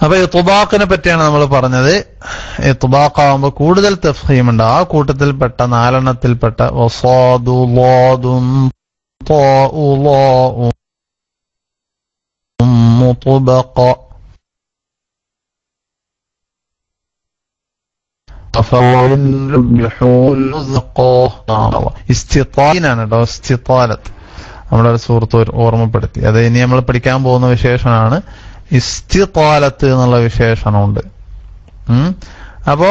അപ്പൊ ഇത്ബാഖിനെ പറ്റിയാണ് നമ്മൾ പറഞ്ഞത്. ഇത്ബാഖ് ആവുമ്പോ കൂടുതൽ തഫ്ഹീം ഉണ്ട്. ആ കൂട്ടത്തിൽപ്പെട്ട 4 എണ്ണത്തിൽപ്പെട്ട വസാദു ളാദും ത്വാഉ ളാഉം മുത്ബഖ ഇസ്തിത്താലാണ് കേട്ടോ. ഇസ്തിത്താലത്ത് നമ്മുടെ ഒരു സുഹൃത്ത് ഓർമ്മപ്പെടുത്തി. അത് ഇനി നമ്മൾ പഠിക്കാൻ പോകുന്ന വിശേഷണമാണ്. ഇസ്തിത്താലത്ത് എന്നുള്ള വിശേഷണമുണ്ട്. അപ്പോ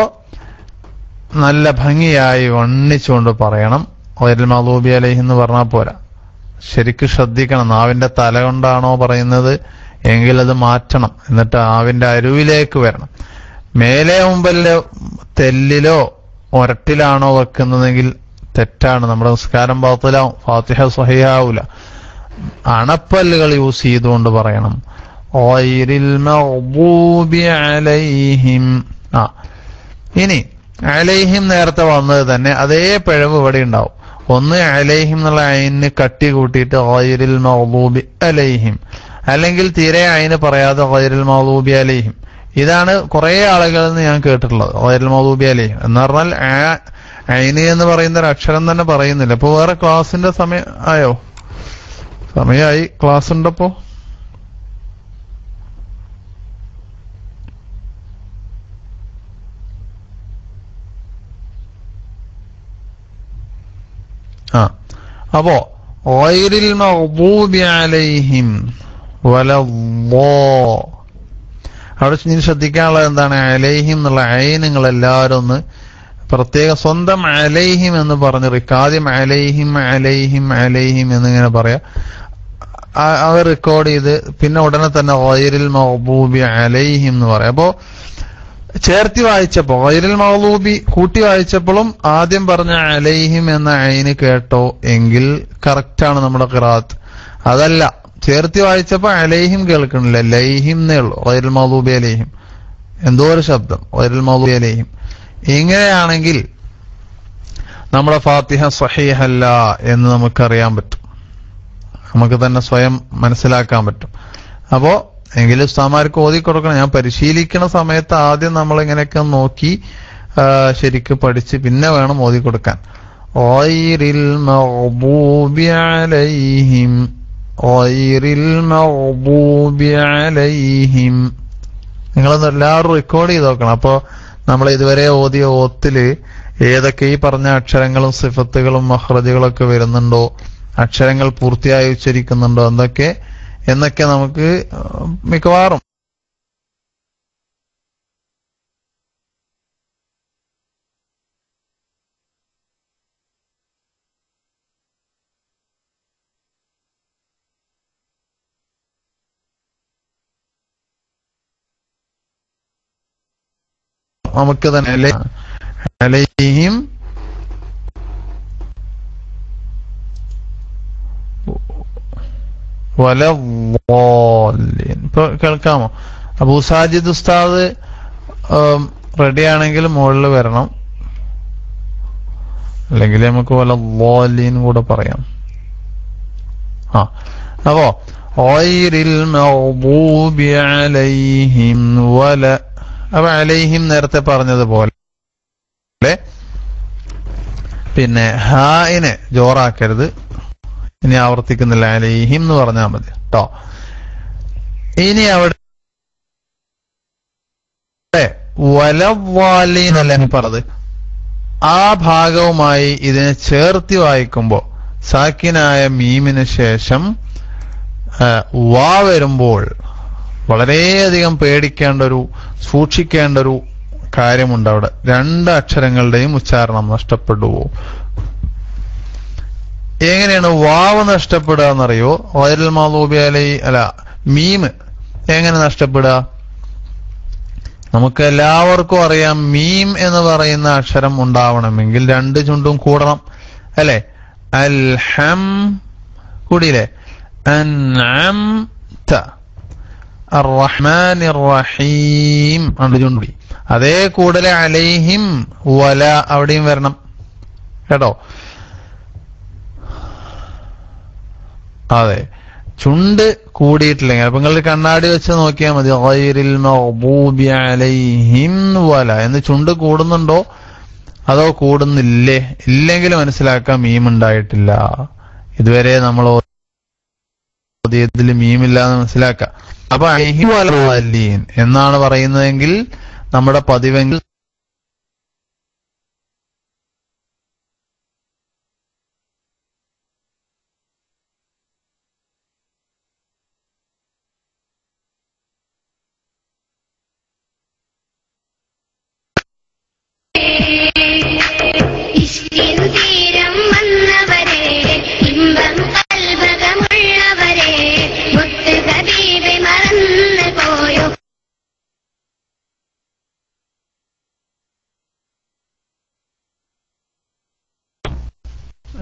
നല്ല ഭംഗിയായി വണ്ണിച്ചുകൊണ്ട് പറയണം. ഗൈറിൽ മഗ്ദൂബി അലൈഹി എന്ന് പറഞ്ഞാൽ പോരാ, ശരിക്ക് ശ്രദ്ധിക്കണം. നാവിന്റെ തല കൊണ്ടാണോ പറയുന്നത് എങ്കിൽ അത് മാറ്റണം, എന്നിട്ട് നാവിന്റെ അരുവിലേക്ക് വരണം. മേലെ മുമ്പിലെ തെല്ലിലോ ഒരട്ടിലാണോ വെക്കുന്നതെങ്കിൽ തെറ്റാണ്, നമ്മുടെ നിസ്കാരം ബാത്തിലാവും, ഫാത്തിഹ സ്വഹീഹാവൂല. അണപ്പല്ലുകൾ യൂസ് ചെയ്തുകൊണ്ട് പറയണം. ഗൈറിൽ മഗ്ദൂബി അലൈഹിം. ഇനി അലൈഹിം നേരത്തെ വന്നത് തന്നെ അതേ പിഴവ് ഇവിടെ ഉണ്ടാവും. ഒന്ന് അലൈഹിം എന്നുള്ള അയിന് കട്ടി കൂട്ടിയിട്ട് ഗൈറിൽ മഗ്ദൂബി അലൈഹിം, അല്ലെങ്കിൽ തീരെ അയിന് പറയാതെ ഗൈറിൽ മഗ്ദൂബി അലൈഹിം. ഇതാണ് കുറെ ആളുകളിൽ നിന്ന് ഞാൻ കേട്ടിട്ടുള്ളത്, ഗൈറിൽ മഗ്ദൂബി അലൈഹിം എന്ന് പറഞ്ഞാൽ അയിന് എന്ന് പറയുന്ന ഒരു അക്ഷരം തന്നെ പറയുന്നില്ല. ഇപ്പൊ വേറെ ക്ലാസിന്റെ സമയം ആയോ? സമയമായി, ക്ലാസ് ഉണ്ടപ്പോ. അപ്പോ ഗൈറിൽ മഗ്ദൂബി അലൈഹിം വലദ്ദാ. അവിടെ ഇനി ശ്രദ്ധിക്കാനുള്ളത് എന്താണ്? അലൈഹിം എന്നുള്ള അയിൻ നിങ്ങൾ എല്ലാവരും ഒന്ന് പ്രത്യേകം സ്വന്തം അലൈഹിം എന്ന് പറഞ്ഞു ആദ്യം അലൈഹിം അലൈഹിം അലൈഹിം എന്നിങ്ങനെ പറയാ. അവർ റെക്കോർഡ് ചെയ്ത് പിന്നെ ഉടനെ തന്നെ ഗൈറിൽ മഗ്ദൂബി അലൈഹിം എന്ന് പറയാം. അപ്പോ ചേർത്തി വായിച്ചപ്പോ ഗൈറിൽ മഗ്ദൂബി കൂട്ടി വായിച്ചപ്പോഴും ആദ്യം പറഞ്ഞ അലൈഹിം എന്ന അയിന് കേട്ടോ എങ്കിൽ കറക്റ്റാണ് നമ്മുടെ ഖിറാഅത്ത്. അതല്ല, ചേർത്തി വായിച്ചപ്പോ അലൈഹിം കേൾക്കണില്ല, ലൈഹിം എന്നേ ഉള്ളൂ. ഗൈറിൽ മഗ്ദൂബി അലൈഹിം എന്തോ ഒരു ശബ്ദം, ഗൈറിൽ മഗ്ദൂബി അലൈഹിം. ഇങ്ങനെയാണെങ്കിൽ നമ്മുടെ ഫാത്തിഹ സ്വഹീഹല്ല എന്ന് നമുക്കറിയാൻ പറ്റും, നമുക്ക് തന്നെ സ്വയം മനസ്സിലാക്കാൻ പറ്റും. അപ്പോ എങ്കിലും ഉസ്താദ്മാർക്ക് ഓതി കൊടുക്കണം. ഞാൻ പരിശീലിക്കണ സമയത്ത് ആദ്യം നമ്മൾ ഇങ്ങനെയൊക്കെ നോക്കി ശരിക്ക് പഠിച്ച് പിന്നെ വേണം ഓതി കൊടുക്കാൻ. ഗൈറിൽ മഗ്ദൂബി അലൈഹിം ഗൈറിൽ മഗ്ദൂബി അലൈഹിം. നിങ്ങളൊന്ന് എല്ലാവരും റെക്കോർഡ് ചെയ്ത് നോക്കണം. അപ്പൊ നമ്മൾ ഇതുവരെ ഓതിയ ഓത്തില് ഏതൊക്കെ ഈ പറഞ്ഞ അക്ഷരങ്ങളും സിഫത്തുകളും മഖ്റജുകളൊക്കെ വരുന്നുണ്ടോ, അക്ഷരങ്ങൾ പൂർത്തിയായി ഉച്ചരിക്കുന്നുണ്ടോ എന്നൊക്കെ നമുക്ക് മിക്കവാറും നമുക്ക് തന്നെ അലൈഹിം വലദ്ദാലിൻ. ഇപ്പൊ കേൾക്കാമോ? അബൂ സാജിദ് ഉസ്താദ് റെഡി ആണെങ്കിൽ മുകളിൽ വരണം, അല്ലെങ്കിൽ നമുക്ക് വലദ്ദാലിൻ കൂടെ പറയാം. അപ്പോ ഗൈറിൽ മഗ്ദൂബി അലൈഹിം അപ്പൊ അലൈഹിം നേരത്തെ പറഞ്ഞതുപോലെ പിന്നെ ഹായിനെ ജോറാക്കരുത്. ഇനി ആവർത്തിക്കുന്നില്ല, അലൈഹിം എന്ന് പറഞ്ഞാൽ മതി കേട്ടോ. ഇനി അവിടെ വലദ്ദാലിൻ എന്നല്ല പറഞ്ഞത്, ആ ഭാഗവുമായി ഇതിനെ ചേർത്തി വായിക്കുമ്പോ സാക്കിനായ മീമിന് ശേഷം വാ വരുമ്പോൾ വളരെയധികം സൂക്ഷിക്കേണ്ട ഒരു കാര്യമുണ്ട്. അവിടെ രണ്ട് അക്ഷരങ്ങളുടെയും ഉച്ചാരണം നഷ്ടപ്പെടുവോ? എങ്ങനെയാണ് വാവ് നഷ്ടപ്പെടുക എന്നറിയോ? ഗൈറുൽ മഗ്ദൂബി അലൈഹി മീം എങ്ങനെ നഷ്ടപ്പെടുക? നമുക്ക് എല്ലാവർക്കും അറിയാം, മീം എന്ന് പറയുന്ന അക്ഷരം ഉണ്ടാവണമെങ്കിൽ രണ്ട് ചുണ്ടും കൂടണം അല്ലെ? അൽഹം കൂടിയില്ലേ? അൻഅംത അർറഹ്മാൻ റഹീം രണ്ട് ചുണ്ടി. അതേ കൂടലെ അലൈഹിം വല അവിടെയും വരണം കേട്ടോ. അതെ, ചുണ്ട് കൂടിയിട്ടില്ലെങ്കിൽ അപ്പൊ നിങ്ങൾ കണ്ണാടി വെച്ച് നോക്കിയാൽ മതി. ഗൈറിൽ മഗ്ദൂബി അലൈഹിം വല എന്ന് ചുണ്ട് കൂടുന്നുണ്ടോ അതോ കൂടുന്നില്ലേ? ഇല്ലെങ്കിൽ മനസ്സിലാക്കാം മീം ഉണ്ടായിട്ടില്ല. ഇതുവരെ നമ്മൾ ഇതിൽ മീമില്ല എന്ന് മനസ്സിലാക്കാം. അപ്പൊ അലൈഹിം വലദ്ദാലിൻ എന്നാണ് പറയുന്നതെങ്കിൽ നമ്മുടെ പതിവെങ്കിൽ ഇഷ്കിൻ തീരം വന്നവരെ, ഇമ്പം കൽബകമുള്ളവരെ, മുത്ത് ഹബീബെ മറന്നു പോയോ?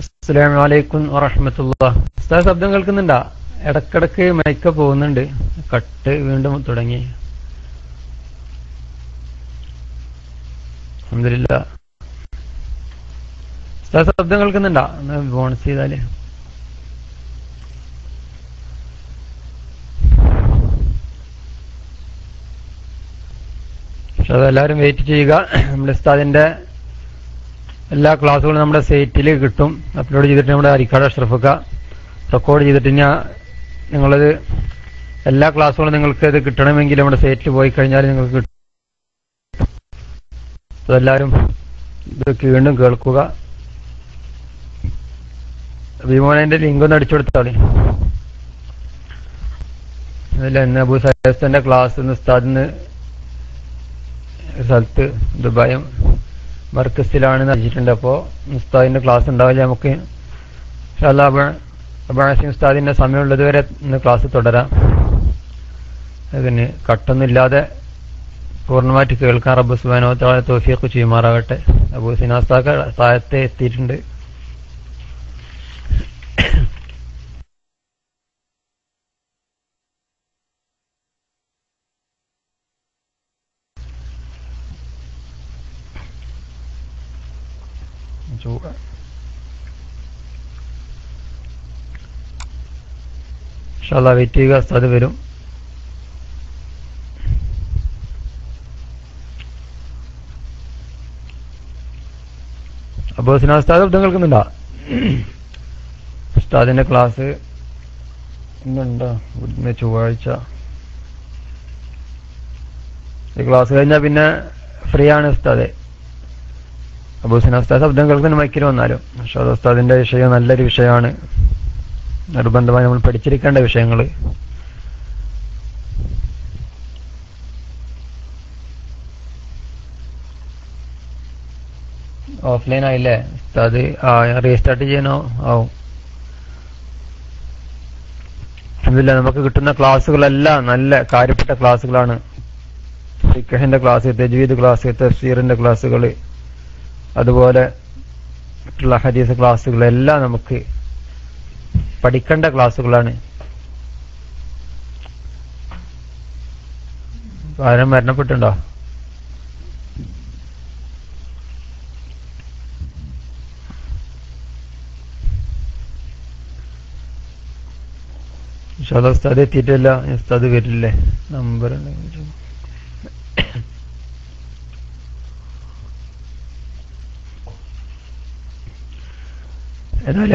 അസ്സലാമു അലൈക്കും വറഹ്മത്തുള്ളാഹി. ഉസ്താദ് ശബ്ദം കേൾക്കുന്നുണ്ടോ? ഇടക്കിടക്ക് മൈക്ക് പോകുന്നുണ്ട്, കട്ട് വീണ്ടും തുടങ്ങി. അൽഹംദുലില്ലാഹ്. ഉസ്താദ് ശബ്ദം കേൾക്കുന്നുണ്ടോ? ഒന്ന് ബോണസ് ചെയ്താല്. എല്ലാവരും വെയിറ്റ് ചെയ്യുക. നമ്മുടെ ഉസ്താദിന്റെ എല്ലാ ക്ലാസ്സുകളും നമ്മുടെ സൈറ്റിൽ കിട്ടും. അപ്ലോഡ് ചെയ്തിട്ട് നമ്മുടെ അരിക്കാട് അഷ്റഫക്ക റെക്കോർഡ് ചെയ്തിട്ട് നിങ്ങളത് എല്ലാ ക്ലാസ്സുകളും നിങ്ങൾക്ക് ഇത് കിട്ടണമെങ്കിൽ നമ്മുടെ സൈറ്റിൽ പോയി കഴിഞ്ഞാൽ നിങ്ങൾക്ക് കിട്ടും. അതെല്ലാവരും ഇത് വീണ്ടും കേൾക്കുക. വിമോനന്റെ ലിങ്ക് ഒന്ന് അടിച്ചു കൊടുത്താളി. അതിൽ അബൂ സയസ്തന്റെ ക്ലാസ് ഉസ്താദിന് സ്ഥലത്ത് ദുബായ് മർക്കസിലാണെന്ന് അറിയിച്ചിട്ടുണ്ട്. അപ്പോൾ ഉസ്താദിന്റെ ക്ലാസ് ഉണ്ടാവില്ല. നമുക്ക് ഇൻഷാ അല്ലാഹ് അബാസിം ഉസ്താദിന്റെ സമയമുള്ളത് വരെ ഇന്ന് ക്ലാസ് തുടരാം. അതിന് കട്ടൊന്നുമില്ലാതെ പൂർണ്ണമായിട്ട് കേൾക്കാൻ റബ്ബ് സുബ്ഹാനഹു വ തആല തൗഫീഖ് ചെയ്യുമാറാകട്ടെ. അബൂ സിനാസ്താക്ക താഴത്തെ എത്തിയിട്ടുണ്ട്. ഇൻഷാ അല്ലാഹ് വെയിറ്റ് ചെയ്യുക, ഉസ്താദ് വരും. അപ്പോൾ സിനാ ഉസ്താദ് ശബ്ദം കേൾക്കുന്നുണ്ടോ? ഉസ്താദിന്റെ ക്ലാസ് ഇന്നുണ്ടോ? ഇന്ന് ചൊവ്വാഴ്ച. ഈ ക്ലാസ് കഴിഞ്ഞാൽ പിന്നെ ഫ്രീ ആണ് ഉസ്താദ്. അപ്പോൾ സിനാ ഉസ്താദ് ശബ്ദം കേൾക്കുന്ന മൈക്കിൽ വന്നാലും ഉസ്താദിന്റെ വിഷയം നല്ലൊരു വിഷയമാണ്. നിർബന്ധമായി നമ്മൾ പഠിച്ചിരിക്കേണ്ട വിഷയങ്ങൾ. ഓഫ്ലൈൻ ആയില്ലേ ഉസ്താദ്? റീസ്റ്റാർട്ട് ചെയ്യാനോ ആവും. അൽഹംദുലില്ലാഹ് നമുക്ക് കിട്ടുന്ന ക്ലാസ്സുകളെല്ലാം നല്ല കാര്യപ്പെട്ട ക്ലാസ്സുകളാണ്. ഫിഖ്ഹിന്റെ ക്ലാസ്, തജ്വീദ് ക്ലാസ്, തഫ്സീറിന്റെ ക്ലാസ്സുകൾ, അതുപോലെ മറ്റുള്ള ഹദീസ് ക്ലാസ്സുകളെല്ലാം നമുക്ക് പഠിക്കേണ്ട ക്ലാസ്സുകളാണ്. ആരും മരണപ്പെട്ടുണ്ടോ? ഉസ്താദ് എത്തിയിട്ടില്ല. ഉസ്താദ് വരില്ലേ? നമ്പർ എന്നാലും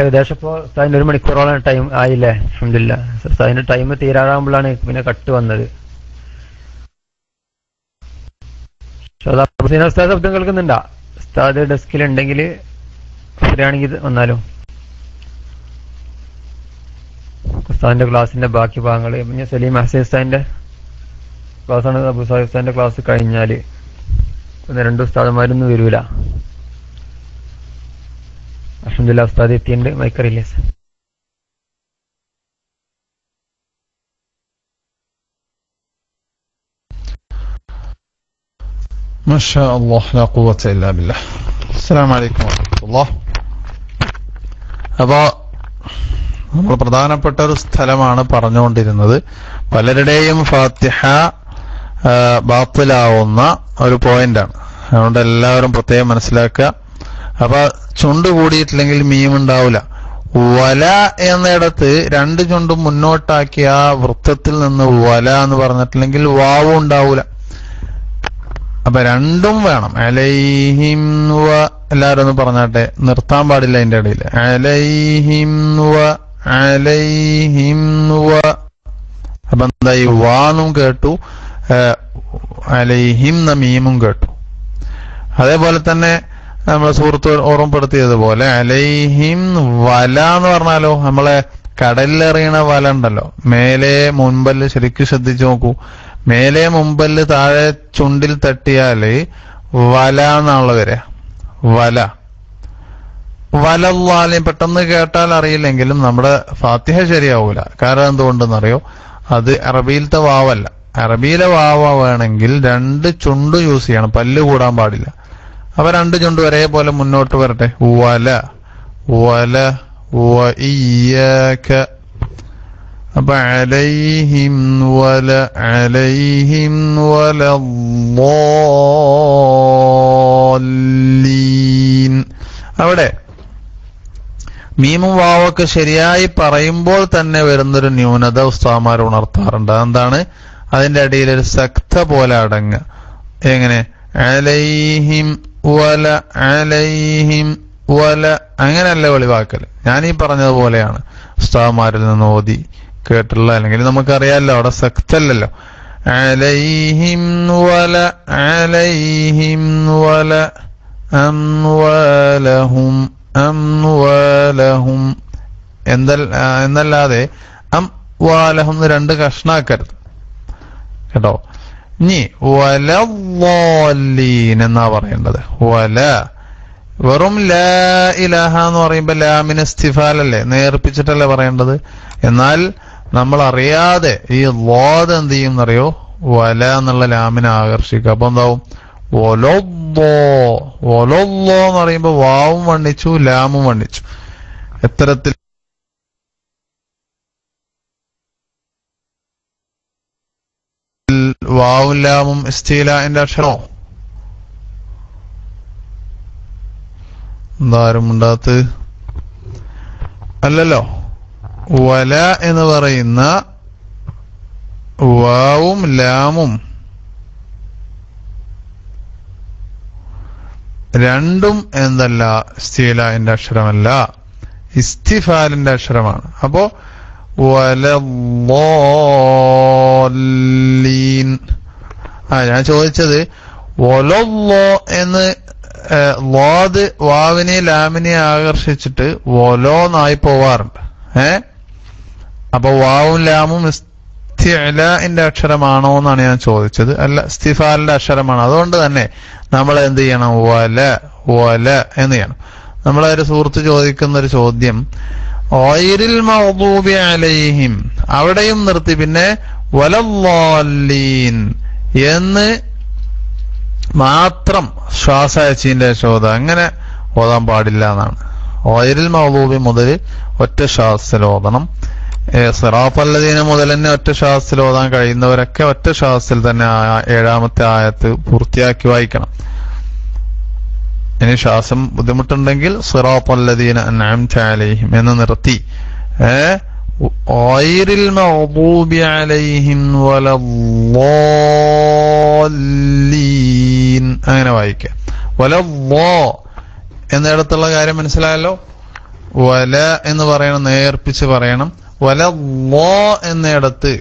ഏകദേശം ഇപ്പോൾ ഉസ്താദിന് 1 മണിക്കൂറോളം ടൈം ആയില്ലേ? അൽഹംദുലില്ലാഹ്. ഉസ്താദിന്റെ ടൈം തീരാറാകുമ്പോഴാണ് പിന്നെ കട്ട് വന്നത്. ഉസ്താദ് ശബ്ദം കേൾക്കുന്നുണ്ടോ? ഉസ്താദ് ഡെസ്കിൽ ഉണ്ടെങ്കിൽ ഫ്രീ ആണെങ്കിൽ വന്നാലും. ഉസ്താദിന്റെ ക്ലാസിന്റെ ബാക്കി ഭാഗങ്ങൾ പിന്നെ സലീം ഹസീൻ ഉസ്താദിന്റെ ക്ലാസ്സാണ്. അബൂ സാഹിബ് ഉസ്താദിന്റെ ക്ലാസ് കഴിഞ്ഞാൽ പിന്നെ 2 ഉസ്താദന്മാരൊന്നും വരൂല. അൽഹംദുലില്ലാഹ് ഉസ്താദ് എത്തിയിട്ടുണ്ട്. മൈക്കറിയില്ലേ? മാഷാ അല്ലാഹ് ലാ ഖുവത ഇല്ലാ ബില്ലാഹ്. അസ്സലാമു അലൈക്കും വറഹ്മത്തുള്ളാഹി. അപ്പോൾ നമ്മൾ പ്രധാനപ്പെട്ട ഒരു സ്ഥലമാണ് പറഞ്ഞുകൊണ്ടിരുന്നത്. പലരുടെയും ഫാത്തിഹ ബാത്തിലാവുന്ന ഒരു പോയിന്റാണ്. അതുകൊണ്ട് എല്ലാവരും പ്രത്യേകം മനസ്സിലാക്കുക. അപ്പൊ ചുണ്ട് കൂടിയിട്ടില്ലെങ്കിൽ മീം ഉണ്ടാവില്ല. വല എന്നിടത്ത് 2 ചുണ്ടും മുന്നോട്ടാക്കി ആ വൃത്തത്തിൽ നിന്ന് വല എന്ന് പറഞ്ഞിട്ടില്ലെങ്കിൽ വാവും ഉണ്ടാവൂല. അപ്പൊ 2ഉം വേണം. അലൈഹിം വ, എല്ലാവരും ഒന്ന് പറഞ്ഞാട്ടെ, നിർത്താൻ പാടില്ല അതിന്റെ ഇടയിൽ. അലൈഹിം വ, അലൈഹിം വ. അപ്പൊ എന്തായി? വാന്നും കേട്ടു, അലൈഹിം എന്ന മീമും കേട്ടു. അതേപോലെ തന്നെ നമ്മളെ സുഹൃത്ത് ഓർമ്മപ്പെടുത്തിയതുപോലെ അലൈഹിം വല എന്ന് പറഞ്ഞാലോ, നമ്മളെ കടലിലെറിയണ വല ഉണ്ടല്ലോ, മേലെ മുൻപല്ല് ശരിക്കും ശ്രദ്ധിച്ചു നോക്കൂ. മേലെ മുമ്പല്ല് താഴെ ചുണ്ടിൽ തട്ടിയാല് വല എന്നുള്ള വരെ. വല വലല്ലാലും പെട്ടെന്ന് കേട്ടാൽ അറിയില്ലെങ്കിലും നമ്മുടെ ഫാത്തിഹ ശരിയാവൂല. കാരണം എന്തുകൊണ്ടെന്നറിയോ? അത് അറബിയിലത്തെ വാവല്ല. അറബിയിലെ വാവ വേണമെങ്കിൽ 2 ചുണ്ട് യൂസ് ചെയ്യണം, പല്ല് കൂടാൻ പാടില്ല. അപ്പൊ 2 ചുണ്ട് ഒരേപോലെ മുന്നോട്ട് വരട്ടെ. വല വല വ ഇയ്യാക. അപ്പൊ അലൈഹിം വല, അലൈഹിം വലദ്ദാല്ലീൻ. അവിടെ മീമും വാവൊക്കെ ശരിയായി പറയുമ്പോൾ തന്നെ വരുന്നൊരു ന്യൂനത ഉസ്താദുമാർ ഉണർത്താറുണ്ട്. എന്താണ്? അതിന്റെ അടിയിൽ ഒരു സക്ത പോലെ അടങ്ങുക. എങ്ങനെ? അലൈഹിം വല, അലൈഹിം വല. അങ്ങനെയല്ല വെളിവാക്കൽ. ഞാനീ പറഞ്ഞതുപോലെയാണ് ഉസ്താദുമാരിൽ നിന്ന് ഓതി കേട്ടുള്ള. അല്ലെങ്കിൽ നമുക്കറിയാമല്ലോ അവിടെ സക്തല്ലല്ലോ. അലൈഹിം വല, അലൈഹിം വല അംവാലഹും, അംവാലഹും എന്നല്ലാതെ അംവാലഹും 2 കഷ്ണാക്കരുത് കേട്ടോ. ഇനി വലദ്ദാല്ലീൻ എന്നാ പറയേണ്ടത്. വല വെറും ലാ ഇലാഹ എന്ന് പറയുമ്പോ ലാമിന് ഇസ്തിഫാലല്ലേ, നേർപ്പിച്ചിട്ടല്ലേ പറയേണ്ടത്. എന്നാൽ നമ്മൾ അറിയാതെ ഈ ളാദ് എന്ത് ചെയ്യും എന്നറിയോ? വല എന്നുള്ള ലാമിനെ ആകർഷിക്കുക. അപ്പൊ എന്താവും? വലദ്ദോ, വലദ്ദോ എന്ന് പറയുമ്പോ വാവും വണ്ണിച്ചു ലാമും വണ്ണിച്ചു. എത്തരത്തിൽ വാവും ലാമും ഇസ്തിലാന്റെ അക്ഷരമോ? എന്താരും ഉണ്ടാത്ത് അല്ലല്ലോ. വല എന്ന് പറയുന്ന വാവും ലാമും രണ്ടും എന്തല്ല, ഇസ്തിലാന്റെ അക്ഷരമല്ല, ഇസ്തിഫാലിന്റെ അക്ഷരമാണ്. അപ്പോ വലല്ലീൻ. ഞാൻ ചോദിച്ചത് വലല്ലോ എന്ന് വാദ് വാവിനെ ലാമിനെ ആകർഷിച്ചിട്ട് വലോന്നായി പോവാറുണ്ട്. അപ്പൊ വാവും ലാമും ഇസ്തിഅലാന്റെ അക്ഷരമാണോ എന്നാണ് ഞാൻ ചോദിച്ചത്. അല്ല, ഇസ്തിഫാലിന്റെ അക്ഷരമാണ്. അതുകൊണ്ട് തന്നെ നമ്മൾ എന്ത് ചെയ്യണം? വല വല എന്ന് ചെയ്യണം. നമ്മളെ ഒരു സുഹൃത്ത് ചോദിക്കുന്ന ഒരു ചോദ്യം, ഗൈറിൽ മഗ്ദൂബി അലൈഹിം, അവിടെയും നിർത്തി പിന്നെ വലല്ലാലീൻ എന്ന് മാത്രം ശ്വാസയച്ചിന്റെ ചോദ്യം, അങ്ങനെ ഓതാൻ പാടില്ല എന്നാണ്. ഗൈറിൽ മഗ്ദൂബി മുതൽ ഒറ്റ ശ്വാസത്തിൽ ഓതണം. സിറാത്തല്ലദീന മുതൽ തന്നെ ഒറ്റ ശ്വാസത്തിൽ ഓതാൻ കഴിയുന്നവരൊക്കെ ഒറ്റ ശ്വാസത്തിൽ തന്നെ 7ാമത്തെ ആയത്ത് പൂർത്തിയാക്കി വായിക്കണം. ഇനി ശ്വാസം ബുദ്ധിമുട്ടുണ്ടെങ്കിൽ സിറാത്തല്ലദീന അൻഅംത അലൈഹിം എന്ന് നിർത്തി ഗൈറിൽ മഗ്ദൂബി അലൈഹിം വലല്ലാലീൻ അങ്ങനെ വായിക്കുക. വലല്ലാ എന്നിടത്തുള്ള കാര്യം മനസ്സിലായല്ലോ. വല എന്ന് പറയണം, നേർപ്പിച്ച് പറയണം. വലല്ലാ എന്നിടത്ത്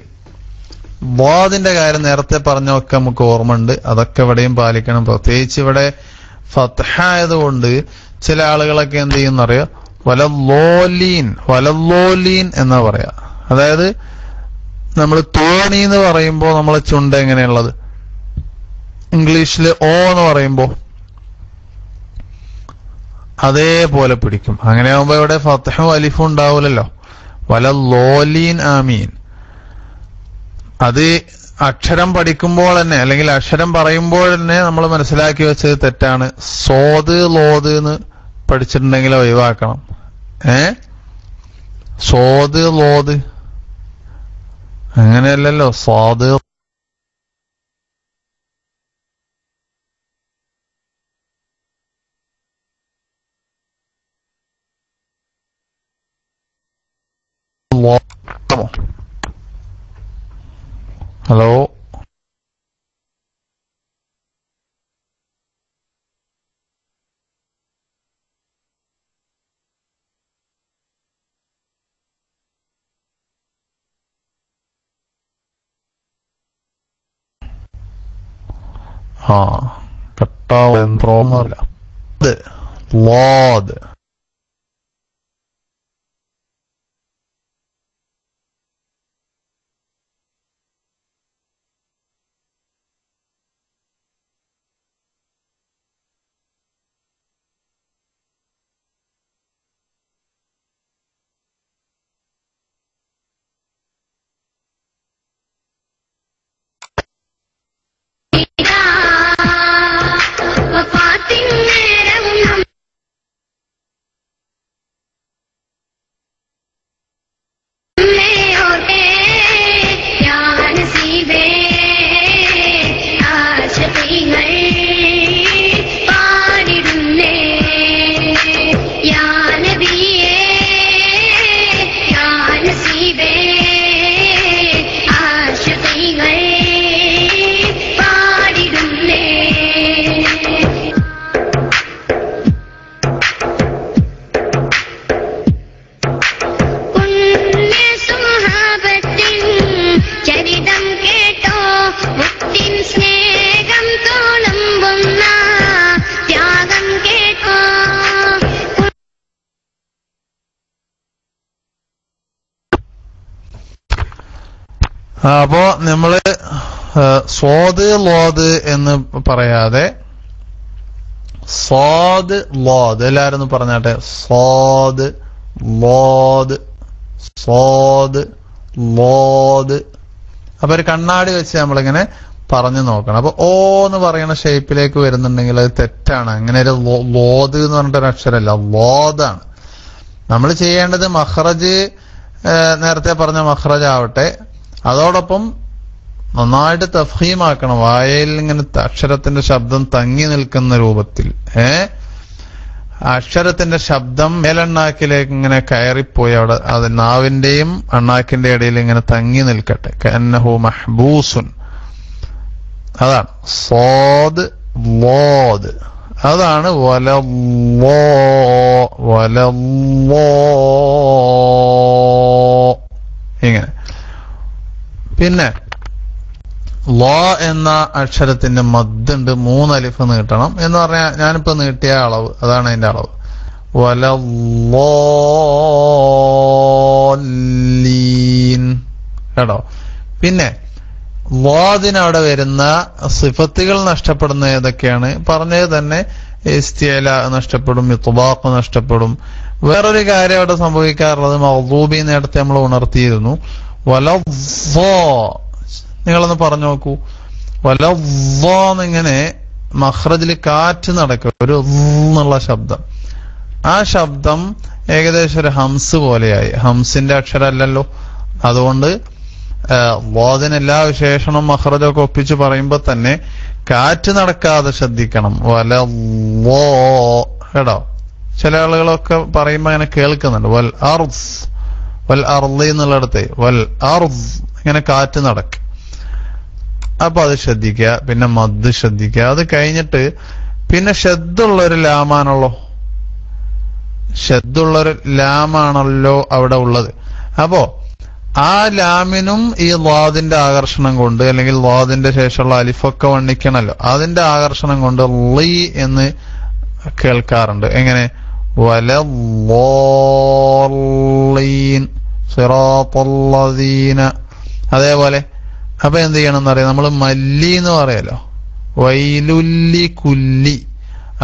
വാദിന്റെ കാര്യം നേരത്തെ പറഞ്ഞൊക്കെ നമുക്ക് ഓർമ്മയുണ്ട്. അതൊക്കെ ഇവിടെയും പാലിക്കണം. പ്രത്യേകിച്ച് ഇവിടെ ഫത്ഹായതുകൊണ്ട് ചില ആളുകളൊക്കെ എന്ത് ചെയ്യുന്നറിയാം, വലല്ലോലീൻ വലല്ലോലീൻ എന്നാ പറയാ. അതായത് നമ്മൾ തോണി എന്ന് പറയുമ്പോ നമ്മളെ ചുണ്ട് എങ്ങനെയുള്ളത്, ഇംഗ്ലീഷില് ഓ എന്ന് പറയുമ്പോ അതേപോലെ പിടിക്കും. അങ്ങനെയാകുമ്പോ ഇവിടെ ഫത്ഹും അലിഫും ഉണ്ടാവൂലല്ലോ. വലല്ലോലീൻ ആമീൻ. അത് അക്ഷരം പഠിക്കുമ്പോൾ തന്നെ അല്ലെങ്കിൽ അക്ഷരം പറയുമ്പോൾ തന്നെ നമ്മൾ മനസ്സിലാക്കി വെച്ചത് തെറ്റാണ്. സോത് ലോത് എന്ന് പഠിച്ചിട്ടുണ്ടെങ്കിൽ ഒഴിവാക്കണം. സോത് ലോത് അങ്ങനെയല്ലല്ലോ. സ്വാദ് ഹലോ കട്ടാവുന്നല്ല. ലോദ് അപ്പോ നമ്മള് സ്വാദ് ലോദ് എന്ന് പറയാതെ സ്വാദ് ലോദ്, എല്ലാരും ഒന്ന് പറഞ്ഞാട്ടെ. സ്വാദ് ലോദ് സ്വാദ് ലോദ്. അപ്പൊ ഒരു കണ്ണാടി വെച്ച് നമ്മളിങ്ങനെ പറഞ്ഞു നോക്കണം. അപ്പൊ ഓ എന്ന് പറയുന്ന ഷേപ്പിലേക്ക് വരുന്നുണ്ടെങ്കിൽ അത് തെറ്റാണ്. അങ്ങനെ ഒരു ലോദ് എന്ന് പറഞ്ഞിട്ടൊരു അക്ഷരമല്ല, ലോദാണ്. നമ്മൾ ചെയ്യേണ്ടത് മഖ്റജ്, നേരത്തെ പറഞ്ഞ മഖ്റജ് ആവട്ടെ, അതോടൊപ്പം നന്നായിട്ട് തഫ്ഹീമാക്കണം. വായയിൽ ഇങ്ങനെ അക്ഷരത്തിന്റെ ശബ്ദം തങ്ങി നിൽക്കുന്ന രൂപത്തിൽ, അക്ഷരത്തിന്റെ ശബ്ദം മേലെണ്ണാക്കിലേക്ക് ഇങ്ങനെ കയറിപ്പോയി അവിടെ അത് നാവിന്റെയും അണ്ണാക്കിന്റെ ഇടയിൽ ഇങ്ങനെ തങ്ങി നിൽക്കട്ടെ. കഅന്നഹു മഹ്ബൂസുൻ. അതാണ് സ്വാദ് ലോദ്. അതാണ് വലല്ലാ വലല്ലാ ഇങ്ങനെ. പിന്നെ ലാ എന്ന അക്ഷരത്തിന്റെ മദ്ദുണ്ട്, 3 അലിഫ് നീട്ടണം എന്ന് പറഞ്ഞാൽ ഞാനിപ്പോ നീട്ടിയ അളവ് അതാണ് അതിന്റെ അളവ്. വലല്ലാലീൻ കേട്ടോ. പിന്നെ ലാദിന് അവിടെ വരുന്ന സിഫത്തുകൾ നഷ്ടപ്പെടുന്ന ഏതൊക്കെയാണ് പറഞ്ഞത് തന്നെ. ഇസ്തിഅല നഷ്ടപ്പെടും, ഇത്ബാഖ് നഷ്ടപ്പെടും. വേറൊരു കാര്യം അവിടെ സംഭവിക്കാറുള്ളത് മഗ്ദൂബി നേരത്തെ നമ്മൾ ഉണർത്തിയിരുന്നു. വലദ്ദാ നിങ്ങളൊന്ന് പറഞ്ഞു നോക്കൂ. വലദ്ദാ എന്നിങ്ങനെ മഖ്റജിൽ കാറ്റ് നടക്കും, ഒരു എന്നുള്ള ശബ്ദം. ആ ശബ്ദം ഏകദേശം ഒരു ഹംസ് പോലെയായി. ഹംസിന്റെ അക്ഷരമല്ലല്ലോ. അതുകൊണ്ട് ലാദിന് എല്ലാ വിശേഷണം മഖ്റജൊക്കെ ഒപ്പിച്ച് പറയുമ്പോ തന്നെ കാറ്റ് നടക്കാതെ ശ്രദ്ധിക്കണം. വലല്ലാ കേട്ടോ. ചില ആളുകളൊക്കെ പറയുമ്പോ അങ്ങനെ കേൾക്കുന്നുണ്ട്. വൽ അർദ് വൽ അർളി എന്നുള്ളിടത്ത് വൽ അർദ് ഇങ്ങനെ കാറ്റ് നടക്കും. അപ്പൊ അത് ശ്രദ്ധിക്കുക. പിന്നെ മദ് ശ്രദ്ധിക്കുക. അത് കഴിഞ്ഞിട്ട് പിന്നെ ഷദ്ദുള്ളൊരു ലാമാണല്ലോ, ഷദ്ദുള്ളൊരു ലാമാണല്ലോ അവിടെ ഉള്ളത്. അപ്പോ ആ ലാമിനും ഈ ലാദിന്റെ ആകർഷണം കൊണ്ട്, അല്ലെങ്കിൽ ലാദിന്റെ ശേഷമുള്ള അലിഫൊക്കെ വണ്ണിക്കണല്ലോ, അതിന്റെ ആകർഷണം കൊണ്ട് ലീ എന്ന് കേൾക്കാറുണ്ട്. എങ്ങനെ? വലല്ലാലീൻ സിറാത്തല്ലദീന. അതേപോലെ അപ്പൊ എന്ത് ചെയ്യണം എന്നറിയാം, നമ്മൾ മല്ലി എന്ന് പറയല്ലോ, വൈലുല്ലി കുല്ലി,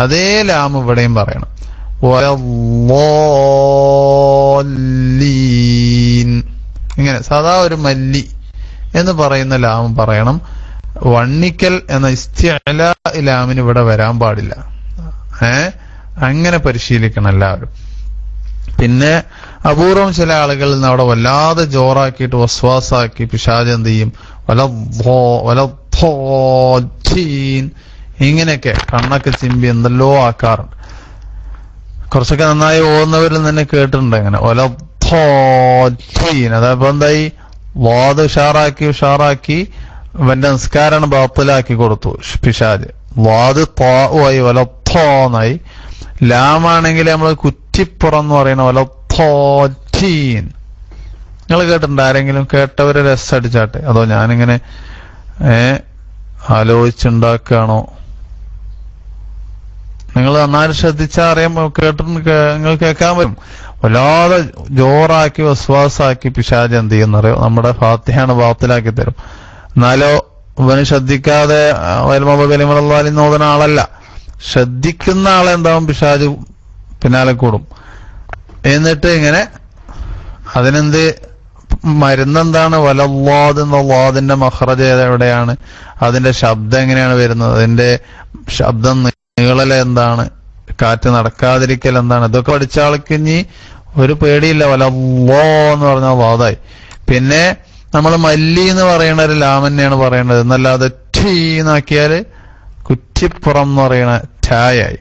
അതേ ലാം ഇവിടെയും പറയണം. വലല്ലാലീൻ ഇങ്ങനെ സാധാ ഒരു മല്ലി എന്ന് പറയുന്ന ലാം പറയണം. വണ്ണിക്കൽ എന്ന ഇസ്തിഅല ലാമിന് ഇവിടെ വരാൻ പാടില്ല. അങ്ങനെ പരിശീലിക്കണം എല്ലാവരും. പിന്നെ അപൂർവം ചില ആളുകളിൽ നിന്ന് അവിടെ വല്ലാതെ ജോറാക്കിയിട്ട് വസ്വാസാക്കി പിശാച് എന്ത് ചെയ്യും, വലദ്ദാലീൻ ഇങ്ങനെയൊക്കെ കണ്ണൊക്കെ ചിമ്പി എന്തെല്ലോ ആക്കാറുണ്ട്. കുറച്ചൊക്കെ നന്നായി ഓതുന്നവരിൽ തന്നെ കേട്ടിട്ടുണ്ട് അങ്ങനെ വലദ്ദാലീൻ. അതപ്പോ എന്തായി, വാദ് ഉഷാറാക്കി ഇവന്റെ നിസ്കാരം ബാത്തിലാക്കി കൊടുത്തു പിശാച്. വാദ് തായി വലദ്ദാനായി. ലാമാണെങ്കിൽ നമ്മൾ കുറ്റിപ്പുറം എന്ന് പറയുന്ന വലദ്ദാലീൻ. നിങ്ങൾ കേട്ടിട്ടുണ്ട്? ആരെങ്കിലും കേട്ടവര് രസടിച്ചാട്ടെ. അതോ ഞാനിങ്ങനെ ആലോചിച്ചുണ്ടാക്കുകയാണോ? നിങ്ങൾ നന്നായി ശ്രദ്ധിച്ചാൽ അറിയാൻ നിങ്ങൾ കേൾക്കാൻ പറ്റും. വല്ലാതെ ജോറാക്കി വസ്വാസാക്കി പിശാച് എന്ത് ചെയ്യുന്നറിയോ, നമ്മുടെ ഫാത്തിഹയാണ് ബാത്തിലാക്കി തരും. എന്നാലോ ഇവന് ശ്രദ്ധിക്കാതെ വൽമബലിമലി നോക്കുന്ന ആളല്ല, ശ്രദ്ധിക്കുന്ന ആളെന്താവും പിശാച് പിന്നാലെ കൂടും. എന്നിട്ട് ഇങ്ങനെ അതിനെന്ത് മരുന്നെന്താണ്? വലല്ലാദ് എന്ന ലാദിന്റെ മഖ്റജ് എവിടെയാണ്, അതിന്റെ ശബ്ദം എങ്ങനെയാണ് വരുന്നത്, അതിന്റെ ശബ്ദം നീളൽ എന്താണ്, കാറ്റ് നടക്കാതിരിക്കൽ എന്താണ്, ഇതൊക്കെ പഠിച്ച ആൾക്ക് ഇനി ഒരു പേടിയില്ല. വലല്ലാ എന്ന് പറഞ്ഞാൽ വാദായി. പിന്നെ നമ്മൾ മല്ലി എന്ന് പറയുന്ന ഒരു ലാം തന്നെയാണ് പറയേണ്ടത്, എന്നല്ലാതെ ടീന്നാക്കിയാല് കുറ്റിപ്പുറം എന്ന് പറയുന്ന ഛായായി.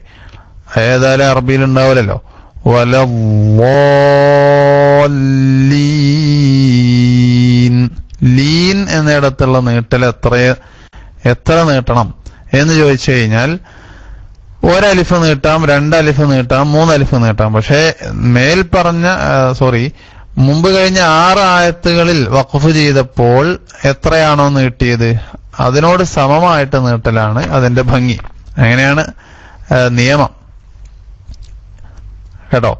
ഏതായാലും അറബിയിൽ ഉണ്ടാവില്ലല്ലോ. വലല്ലാലീൻ ലീൻ എന്നിടത്തുള്ള നീട്ടൽ എത്ര നീട്ടണം എന്ന് ചോദിച്ചു കഴിഞ്ഞാൽ 1 അലിഫ് നീട്ടാം, 2 അലിഫ് നീട്ടാം, 3 അലിഫ് നീട്ടാം. പക്ഷെ മുമ്പ് കഴിഞ്ഞ 6 ആയത്തുകളിൽ വഖഫ് ചെയ്തപ്പോൾ എത്രയാണോ നീട്ടിയത് അതിനോട് സമമായിട്ട് നീട്ടലാണ് അതിന്റെ ഭംഗി. അങ്ങനെയാണ് നിയമം കേട്ടോ.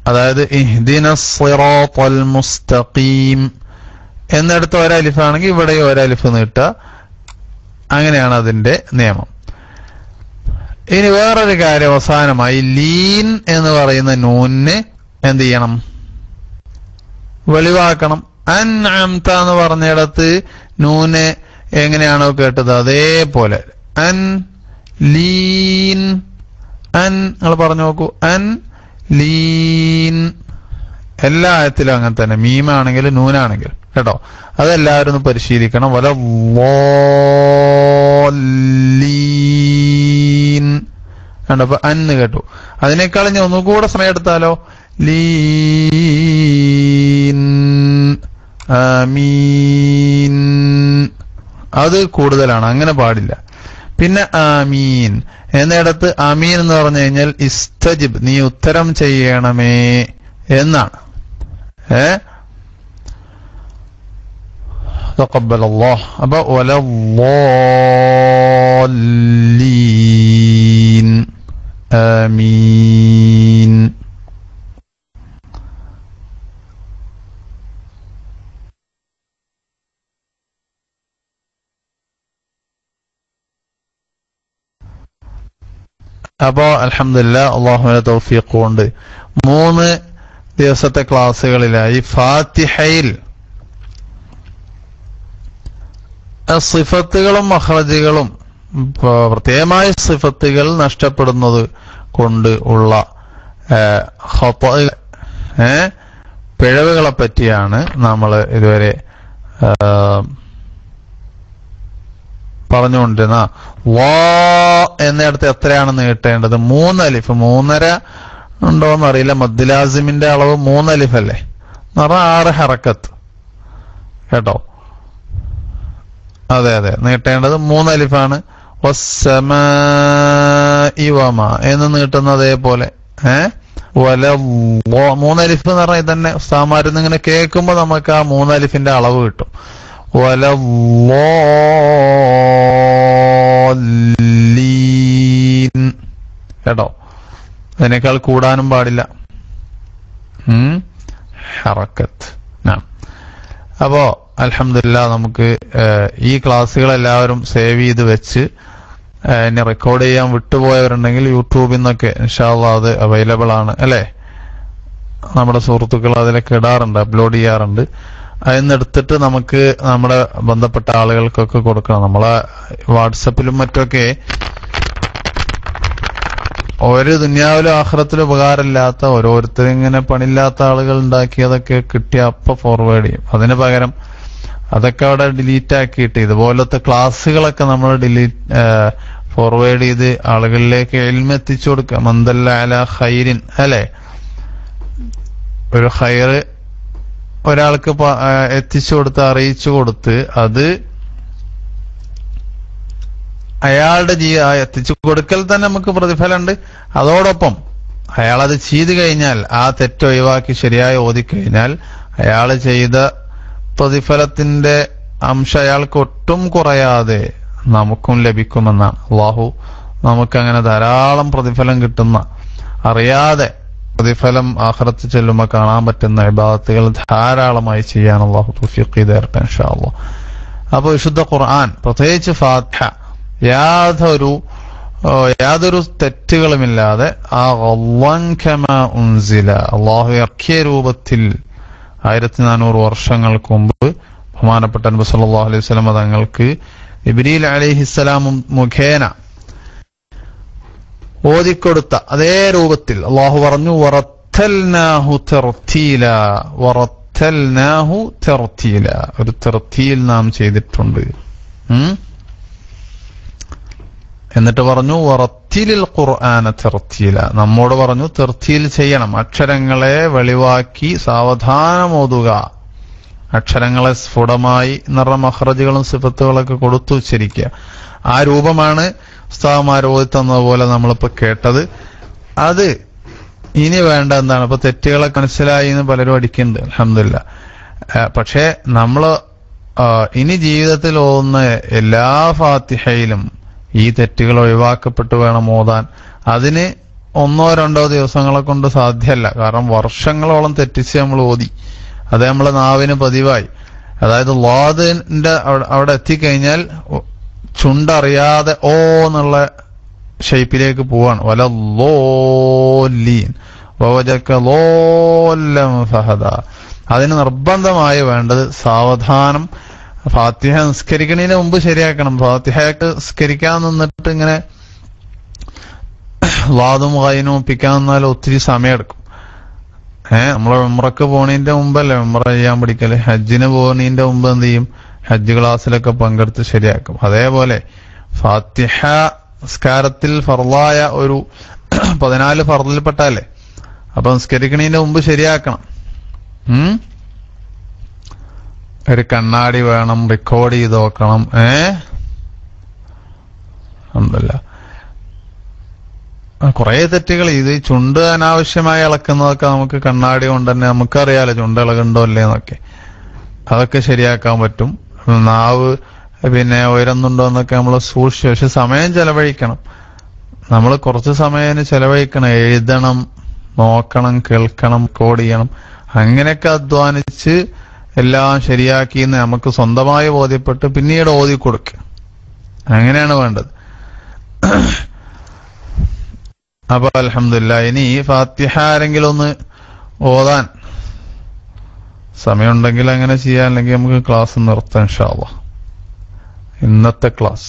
അതായത് ഇഹ്ദിനസ് സിറാത്തൽ മുസ്തഖീം എന്നിടത്ത് 1 അലിഫ് ആണെങ്കിൽ ഇവിടെ 1 അലിഫ് നീട്ടുക. അങ്ങനെയാണ് അതിന്റെ നിയമം. ഇനി വേറൊരു കാര്യം അവസാനമായി, ലീൻ എന്ന് പറയുന്ന നൂനിന് എന്ത് ചെയ്യണം? വെളിവാക്കണം. അൻഅംത എന്ന് പറഞ്ഞിടത്ത് നൂന് എങ്ങനെയാണോ കേട്ടത് അതേപോലെ അൻ ലീൻ. അൻ നിങ്ങൾ പറഞ്ഞു നോക്കൂ, അൻ ലീൻ. എല്ലാ ആയത്തിലും അങ്ങനെ തന്നെ, മീമാണെങ്കിലും നൂനാണെങ്കിലും കേട്ടോ. അതെല്ലാവരും ഒന്ന് പരിശീലിക്കണം. വലല്ലാലീൻ കണ്ടോ. അപ്പൊ അന്ന് കേട്ടു. അതിനേക്കാൾ ഞാൻ ഒന്നുകൂടെ സമയം എടുത്താലോ, ലീൻ ആമീൻ. അത് കൂടുതലാണ്, അങ്ങനെ പാടില്ല. പിന്നെ ആമീൻ എന്നിടത്ത് ആമീൻ എന്ന് പറഞ്ഞു കഴിഞ്ഞാൽ ഇസ്തജിബ്, നീ ഉത്തരം ചെയ്യണമേ എന്നാണ്. തഖബ്ബലല്ലാഹ്. അപ്പൊ വലല്ലാലീൻ ആമീൻ. അപ്പോ അൽഹംദുലില്ലാഹ് അല്ലാഹുവിന്റെ തൗഫീഖ് കൊണ്ട് 3 ദിവസത്തെ ക്ലാസ്സുകളിലായി ഫാത്തിഹയിൽ സിഫത്തുകളും മഖ്റജുകളും പ്രത്യേകമായ സിഫത്തുകൾ നഷ്ടപ്പെടുന്നത് കൊണ്ട് ഉള്ള പിഴവുകളെ പറ്റിയാണ് നമ്മൾ ഇതുവരെ പറഞ്ഞുകൊണ്ടിരുന്ന. വാ എന്നിടത്ത് എത്രയാണ് നീട്ടേണ്ടത്? 3 അലിഫ്. 3.5 ഉണ്ടോന്ന് അറിയില്ല. മദ്ദുലാസിമിന്റെ അളവ് 3 അലിഫ് അല്ലേ എന്ന് പറഞ്ഞാൽ 6 ഹറക്കത്ത് കേട്ടോ. അതെ നീട്ടേണ്ടത് 3 അലിഫാണ്. വസ്സമാഇ വമാ എന്ന് നീട്ടുന്ന അതേപോലെ 3 അലിഫ് എന്ന് പറഞ്ഞാൽ ഇതന്നെ ഉസ്താദ്മാരിൽ നിന്ന് ഇങ്ങനെ കേൾക്കുമ്പോൾ നമുക്ക് ആ 3 അലിഫിന്റെ അളവ് കിട്ടും. വലല്ലാലീൻ കേട്ടോ. അതിനേക്കാൾ കൂടാനും പാടില്ല. ഹറക്കത്ത്. അപ്പോ അൽഹംദുലില്ലാഹ് നമുക്ക് ഈ ക്ലാസ്സുകൾ എല്ലാവരും സേവ് ചെയ്ത് വെച്ച് ഇനി റെക്കോർഡ് ചെയ്യാൻ വിട്ടുപോയവരുണ്ടെങ്കിൽ യൂട്യൂബിൽ നിന്നൊക്കെ ഇൻഷാ അല്ലാഹ് അത് അവൈലബിൾ ആണ് അല്ലേ. നമ്മുടെ സുഹൃത്തുക്കൾ അതിലൊക്കെ ഇടാറുണ്ട്, അപ്ലോഡ് ചെയ്യാറുണ്ട്. അതിന്നെടുത്തിട്ട് നമുക്ക് നമ്മുടെ ബന്ധപ്പെട്ട ആളുകൾക്കൊക്കെ കൊടുക്കണം. നമ്മളെ വാട്സപ്പിലും മറ്റൊക്കെ ഒരു ദുനിയാവിലും ആഖിറത്തിലും ഉപകാരമില്ലാത്ത ഓരോരുത്തരും ഇങ്ങനെ പണിയില്ലാത്ത ആളുകൾ ഉണ്ടാക്കിയതൊക്കെ കിട്ടിയ അപ്പൊ ഫോർവേഡ് ചെയ്യും. അതിന് പകരം അതൊക്കെ അവിടെ ഡിലീറ്റ് ആക്കിയിട്ട് ഇതുപോലത്തെ ക്ലാസ്സുകളൊക്കെ നമ്മൾ ഫോർവേഡ് ചെയ്ത് ആളുകളിലേക്ക് ഇൽമ എത്തിച്ചു കൊടുക്കുക. മന്ദല്ല അല ഖൈരിൻ അല്ലെ, ഒരു ഖൈറ് ഒരാൾക്ക് എത്തിച്ചു കൊടുത്ത് അറിയിച്ചു കൊടുത്ത് അത് അയാളുടെ എത്തിച്ചു കൊടുക്കൽ തന്നെ നമുക്ക് പ്രതിഫലമുണ്ട്. അതോടൊപ്പം അയാളത് ചെയ്തു കഴിഞ്ഞാൽ ആ തെറ്റ് ഒഴിവാക്കി ശരിയായി ഓതിക്കഴിഞ്ഞാൽ അയാൾ ചെയ്ത പ്രതിഫലത്തിന്റെ അംശം അയാൾക്ക് ഒട്ടും കുറയാതെ നമുക്കും ലഭിക്കുമെന്നാണ്. അല്ലാഹു നമുക്കങ്ങനെ ധാരാളം പ്രതിഫലം കിട്ടുന്ന, അറിയാതെ പ്രതിഫലം ആഖിറത്ത് ചെല്ലുമ്പോൾ കാണാൻ പറ്റുന്ന ഇബാദത്തുകൾ ധാരാളമായി ചെയ്യാൻ അല്ലാഹു തൗഫീഖ് ചെയ്ത് തരട്ടെ ഇൻഷാ അല്ലാഹ്. അപ്പൊ വിശുദ്ധ ഖുർആൻ പ്രത്യേകിച്ച് ഫാത്തിഹ യാതൊരു തെറ്റുകളുമില്ലാതെ ആ അല്ലാഹു ഇറക്കിയ രൂപത്തിൽ 1400 വർഷങ്ങൾക്ക് മുമ്പ് ബഹുമാനപ്പെട്ട നബി സല്ലല്ലാഹു അലൈഹി വസല്ലം തങ്ങൾക്ക് ജിബ്രീൽ അലൈഹിസ്സലാം മുഖേന ഓതിക്കൊടുത്ത അതേ രൂപത്തിൽ അല്ലാഹു പറഞ്ഞു വറത്തൽനാഹു തർത്തീല, ഒരു തർത്തീൽ നാം ചെയ്തിട്ടുണ്ട്. എന്നിട്ട് പറഞ്ഞു വറത്തിലിൽ ഖുർആന തർത്തീല, നമ്മോട് പറഞ്ഞു തർത്തീൽ ചെയ്യണം, അക്ഷരങ്ങളെ വെളിവാക്കി സാവധാനം ഓതുക, അക്ഷരങ്ങളെ സ്ഫുടമായി നിറ മഖ്റജുകളും സിഫത്തുകളൊക്കെ കൊടുത്തു ഉച്ചരിക്കുക. ആ രൂപമാണ് ഉസ്താദുമാർ ഓതി തന്നതുപോലെ നമ്മളിപ്പോ കേട്ടത്. അത് ഇനി വേണ്ട എന്താണ്, ഇപ്പൊ തെറ്റുകളൊക്കെ മനസ്സിലായി എന്ന് പലരും അടിക്കുന്നുണ്ട് അൽഹംദുലില്ലാഹ്. പക്ഷെ നമ്മള് ഇനി ജീവിതത്തിൽ ഓതുന്ന എല്ലാ ഫാത്തിഹയിലും ഈ തെറ്റുകൾ ഒഴിവാക്കപ്പെട്ടു വേണം ഓതാൻ. അതിന് 1-2 ദിവസങ്ങളെ കൊണ്ട് സാധ്യമല്ല. കാരണം വർഷങ്ങളോളം തെറ്റിച്ച് നമ്മൾ ഓതി, അത് നമ്മളെ നാവിന് പതിവായി. അതായത് ലാദിന്റെ അവിടെ എത്തിക്കഴിഞ്ഞാൽ ചുണ്ടറിയാതെ ഓ എന്നുള്ള ഷേപ്പിലേക്ക് പോവാണ്. വലല്ലോലീൻ വവജക ലോല്ലം ഫഹദ. അതിന് നിർബന്ധമായി വേണ്ടത് സാവധാനം ഫാത്തിഹ നിസ്കരിക്കുന്നതിന് മുമ്പ് ശരിയാക്കണം. ഫാത്തിഹയൊക്കെ നിസ്കരിക്കാൻ നിന്നിട്ട് ഇങ്ങനെ ലാദും ഗൈനും ഒപ്പിക്കാൻ നിന്നാൽ ഒത്തിരി സമയമെടുക്കും. നമ്മളെ ഉംറക്ക് പോണതിന്റെ മുമ്പല്ലേ ഉംറ ചെയ്യാൻ പഠിക്കല്. ഹജ്ജിന് പോകുന്നതിന്റെ മുമ്പ് എന്ത് ചെയ്യും, ഹജ്ജ് ക്ലാസ്സിലൊക്കെ പങ്കെടുത്ത് ശരിയാക്കും. അതേപോലെ ഫാത്തിഹ നിസ്കാരത്തിൽ ഫർളായ ഒരു 14 ഫർളിൽപ്പെട്ടല്ലേ, അപ്പൊ നിസ്കരിക്കണതിന്റെ മുമ്പ് ശരിയാക്കണം. ഒരു കണ്ണാടി വേണം, റെക്കോർഡ് ചെയ്ത് നോക്കണം. കുറെ തെറ്റുകൾ, ഇത് ചുണ്ട് അനാവശ്യമായി ഇളക്കുന്നതൊക്കെ നമുക്ക് കണ്ണാടി കൊണ്ട് തന്നെ നമുക്കറിയാലോ ചുണ്ട് ഇളകുണ്ടോ അല്ലേന്നൊക്കെ, അതൊക്കെ ശരിയാക്കാൻ പറ്റും. നാവ് പിന്നെ ഉയരുന്നുണ്ടോ എന്നൊക്കെ നമ്മൾ സൂക്ഷിച്ചു, പക്ഷെ സമയം ചെലവഴിക്കണം. നമ്മൾ കുറച്ച് സമയം ചെലവഴിക്കണം, എഴുതണം, നോക്കണം, കേൾക്കണം, റെക്കോർഡ് ചെയ്യണം. അങ്ങനെയൊക്കെ അധ്വാനിച്ച് എല്ലാം ശരിയാക്കി നമുക്ക് സ്വന്തമായി ബോധ്യപ്പെട്ട് പിന്നീട് ഓതി കൊടുക്കുക. അങ്ങനെയാണ് വേണ്ടത്. അപ്പൊ അൽഹംദുലില്ലാഹ്, ഇനി ഫാത്തിഹ ആരെങ്കിലും ഒന്ന് ഓതാൻ സമയമുണ്ടെങ്കിൽ അങ്ങനെ ചെയ്യാൻ, അല്ലെങ്കിൽ നമുക്ക് ക്ലാസ് നിർത്താം ഇൻഷാ അല്ലാഹ്. ഇന്നത്തെ ക്ലാസ്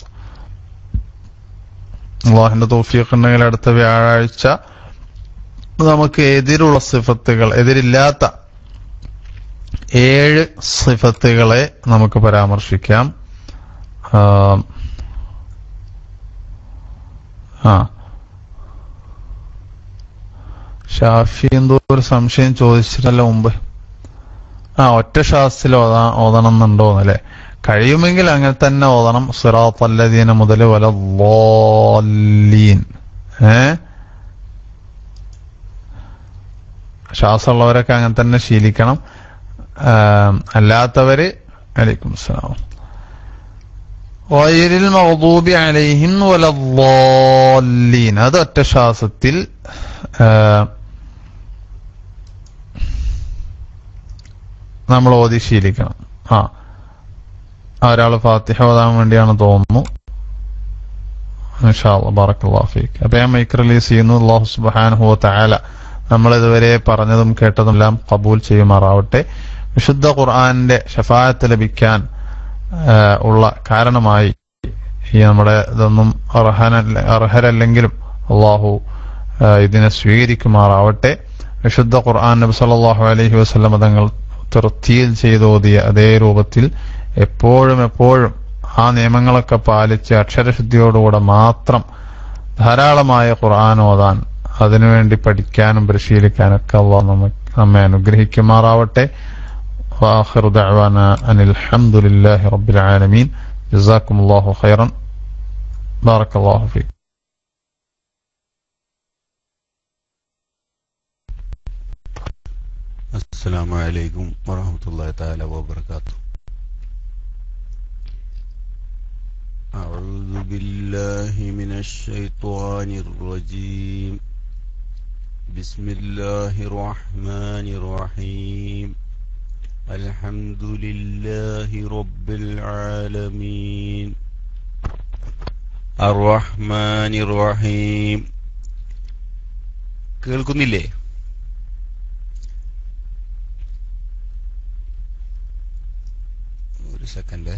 അല്ലാഹുവിന്റെ തൗഫീഖ് ഉണ്ടെങ്കിൽ അടുത്ത വ്യാഴാഴ്ച നമുക്ക് എതിരുള്ള സിഫത്തുകൾ, എതിരില്ലാത്ത 7 സിഫത്തുകളെ നമുക്ക് പരാമർശിക്കാം. ഷാഫി എന്തോ ഒരു സംശയം ചോദിച്ചിട്ടല്ല മുമ്പ്. ഒറ്റ ശ്വാസത്തിൽ ഓതണം എന്നുണ്ടോന്നല്ലേ? കഴിയുമെങ്കിൽ അങ്ങനെ തന്നെ ഓതണം. സിറാത്തല്ലദീന മുതൽ വലദ്ദാല്ലീൻ. ശ്വാസമുള്ളവരൊക്കെ അങ്ങനെ തന്നെ ശീലിക്കണം. അല്ലാത്തവര് അലൈക്കും സലാം ഗൈറിൽ മഗ്ദൂബി അലൈഹിം വലദ്ദാല്ലീൻ, അത് ഒറ്റ ശ്വാസത്തിൽ നമ്മൾ ഓതി ശീലിക്കണം. ഒരാൾ ഫാത്തിഹ ഓതാൻ വേണ്ടിയാണ് തോന്നുന്നു. ഇൻഷാ അല്ലാഹ് ബറക്കല്ലാഹു ഫീക്. അപ്പൊ ഞാൻ മൈക്ക് റിലീസ് ചെയ്യുന്നു. അല്ലാഹു സുബ്ഹാനഹു വ തആല നമ്മൾ ഇതുവരെ പറഞ്ഞതും കേട്ടതും എല്ലാം ഖബൂൽ ചെയ്യുമാറാവട്ടെ. വിശുദ്ധ ഖുർആന്റെ ശഫാഅത്ത് ലഭിക്കാൻ ഉള്ള കാരണമായി ഈ നമ്മുടെ ഇതൊന്നും അർഹരല്ലെങ്കിലും അള്ളാഹു ഇതിനെ സ്വീകരിക്കുമാറാവട്ടെ. വിശുദ്ധ ഖുർആൻ നബി സല്ലല്ലാഹു അലൈഹി വസല്ലം തങ്ങൾ തർത്തീൽ ചെയ്തോതിയ അതേ രൂപത്തിൽ എപ്പോഴും ആ നിയമങ്ങളൊക്കെ പാലിച്ച് അക്ഷരശുദ്ധിയോടുകൂടെ മാത്രം ധാരാളമായ ഖുർആൻ ഓതാൻ, അതിനുവേണ്ടി പഠിക്കാനും പരിശീലിക്കാനൊക്കെ അള്ളാഹു നമ്മെ അനുഗ്രഹിക്കുമാറാവട്ടെ. وآخر دعوانا أن الحمد لله رب العالمين. جزاكم الله خيرا. بارك الله فيك. السلام عليكم ورحمة الله تعالى وبركاته. أعوذ بالله من الشيطان الرجيم. بسم الله الرحمن الرحيم. الحمد لله رب العالمين الرحمن الرحيم. കേൾക്കുന്നില്ലേ? ഒരു സെക്കൻഡ്.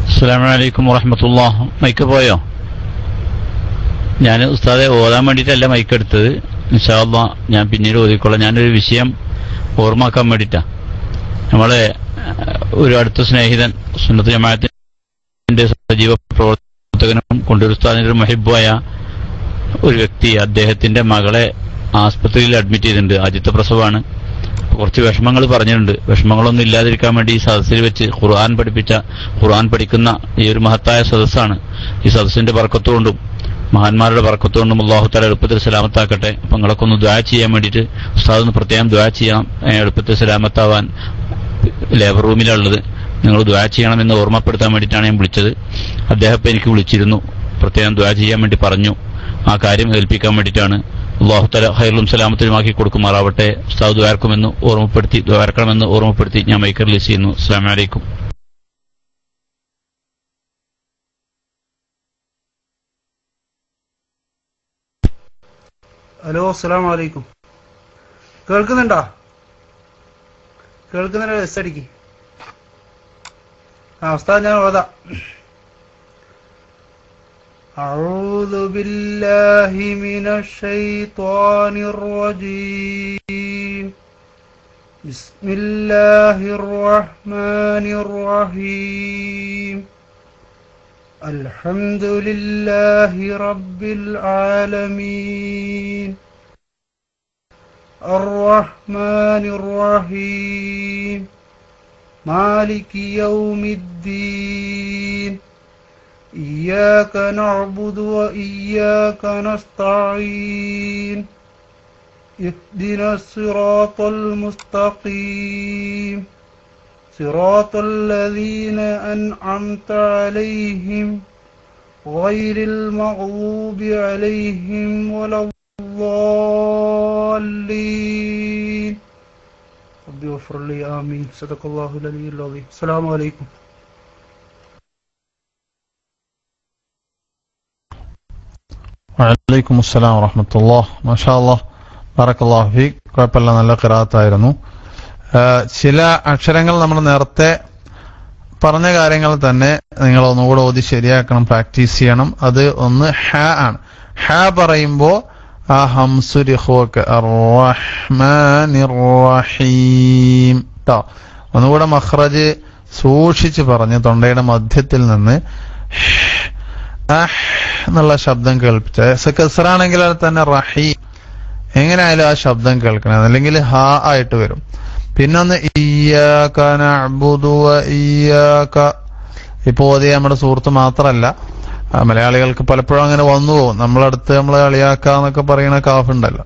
അസ്സലാമു അലൈക്കും വറഹ്മത്തുള്ളാഹി. മൈക്ക് പോയോ? ഞാൻ ഉസ്താദെ ഓതാൻ വേണ്ടിയിട്ടല്ല മൈക്ക് എടുത്തത്. ഇൻഷാ അല്ലാഹ് ഞാൻ പിന്നീട് ഓതിക്കൊള്ളാം. ഞാനൊരു വിഷയം ഓർമ്മാക്കാൻ വേണ്ടിയിട്ടാ. നമ്മളെ ഒരു അടുത്ത സ്നേഹിതൻ, സുന്നത്ത് ജമാഅത്തിന്റെ സജീവ പ്രവർത്തകനും കൊണ്ടൂർ ഉസ്താദിന്റെ ഒരു മുഹിബ്ബായ ഒരു വ്യക്തി, അദ്ദേഹത്തിന്റെ മകളെ ആസ്പത്രിയിൽ അഡ്മിറ്റ് ചെയ്തിട്ടുണ്ട്. ആദ്യത്തെ പ്രസവമാണ്. കുറച്ച് വിഷമങ്ങൾ പറഞ്ഞിട്ടുണ്ട്. വിഷമങ്ങളൊന്നും ഇല്ലാതിരിക്കാൻ വേണ്ടി ഈ സദസ്സിൽ വെച്ച് ഖുർആൻ പഠിക്കുന്ന ഈ ഒരു മഹത്തായ സദസ്സാണ്. ഈ സദസ്സിന്റെ ബർക്കത്തുകൊണ്ടും മഹാന്മാരുടെ ബർക്കത്തുകൊണ്ടും അല്ലാഹു തആല എളുപ്പത്തിൽ സലാമത്താക്കട്ടെ. അപ്പൊ നിങ്ങളൊക്കെ ഒന്ന് ദുആ ചെയ്യാൻ വേണ്ടിയിട്ട് ഉസ്താദൊന്ന് പ്രത്യേകം ദുആ ചെയ്യണം. എളുപ്പത്തിൽ സലാമത്താവാൻ ലേബർ റൂമിലുള്ളത്. നിങ്ങൾ ദുആ ചെയ്യണമെന്ന് ഓർമ്മപ്പെടുത്താൻ വേണ്ടിയിട്ടാണ് ഞാൻ വിളിച്ചത്. അദ്ദേഹം ഇപ്പം എനിക്ക് വിളിച്ചിരുന്നു, പ്രത്യേകം ദുആ ചെയ്യാൻ വേണ്ടി പറഞ്ഞു. ആ കാര്യം ഏൽപ്പിക്കാൻ വേണ്ടിയിട്ടാണ്. അല്ലാഹു തആല ഖൈറും സലാമത്തിലുമാക്കി കൊടുക്കുമാറാവട്ടെ. ഉസ്താദ് ദുആർക്കുമെന്ന് ഓർമ്മപ്പെടുത്തി ഞാൻ മൈക്ക് റിലീസ് ചെയ്യുന്നു. അസ്സലാമു അലൈക്കും. ഹലോ, അസ്സലാമു അലൈക്കും. കേൾക്കുന്നുണ്ടോ? എസ് അടിക്ക്. ഉസ്താദ് ഞാൻ ഓതാ. أعوذ بالله من الشيطان الرجيم. بسم الله الرحمن الرحيم. الحمد لله رب العالمين الرحمن الرحيم مالك يوم الدين إياك نعبد وإياك نستعين اهدنا الصراط المستقيم صراط الذين أنعمت عليهم غير المغضوب عليهم ولا الضالين رب اغفر لي آمين صدق الله العلي العظيم السلام عليكم വഅലൈക്കും അസ്സലാം വറഹ്മത്തുള്ളാഹി മാഷാ അല്ലാഹ് ബറക്കല്ലാഹു ഫീക്. കുഴപ്പമില്ല, നല്ല ഖിറാഅത്തായിരുന്നു. ചില അക്ഷരങ്ങൾ നമ്മൾ നേരത്തെ പറഞ്ഞ കാര്യങ്ങൾ തന്നെ നിങ്ങൾ ഒന്നുകൂടെ ഓതി ശരിയാക്കണം, പ്രാക്ടീസ് ചെയ്യണം. അത് ഒന്ന് ഹ ആണ്. ഹ പറയുമ്പോൾ ആ ഹംസുരിഖുക്ക് അർറഹ്മാനിർ റഹീം ട്ടോ. ഒന്നുകൂടെ മഖ്റജ് സൂക്ഷിച്ച് പറഞ്ഞ് തൊണ്ടയുടെ മധ്യത്തിൽ നിന്ന് എന്നുള്ള ശബ്ദം കേൾപ്പിച്ച കസ്റാണെങ്കിൽ അത് തന്നെ റഹീം എങ്ങനെയായാലും ആ ശബ്ദം കേൾക്കണം, അല്ലെങ്കിൽ ഹ ആയിട്ട് വരും. പിന്നൊന്ന് ഇയ്യാക നഅ്ബുദു വ ഇയ്യാക. ഇപ്പൊ ഓതിയ നമ്മുടെ സുഹൃത്ത് മാത്രമല്ല, മലയാളികൾക്ക് പലപ്പോഴും അങ്ങനെ വന്നു പോകും. നമ്മളടുത്ത് നമ്മൾ കളിയാക്ക എന്നൊക്കെ പറയുന്ന കാഫ് ഉണ്ടല്ലോ,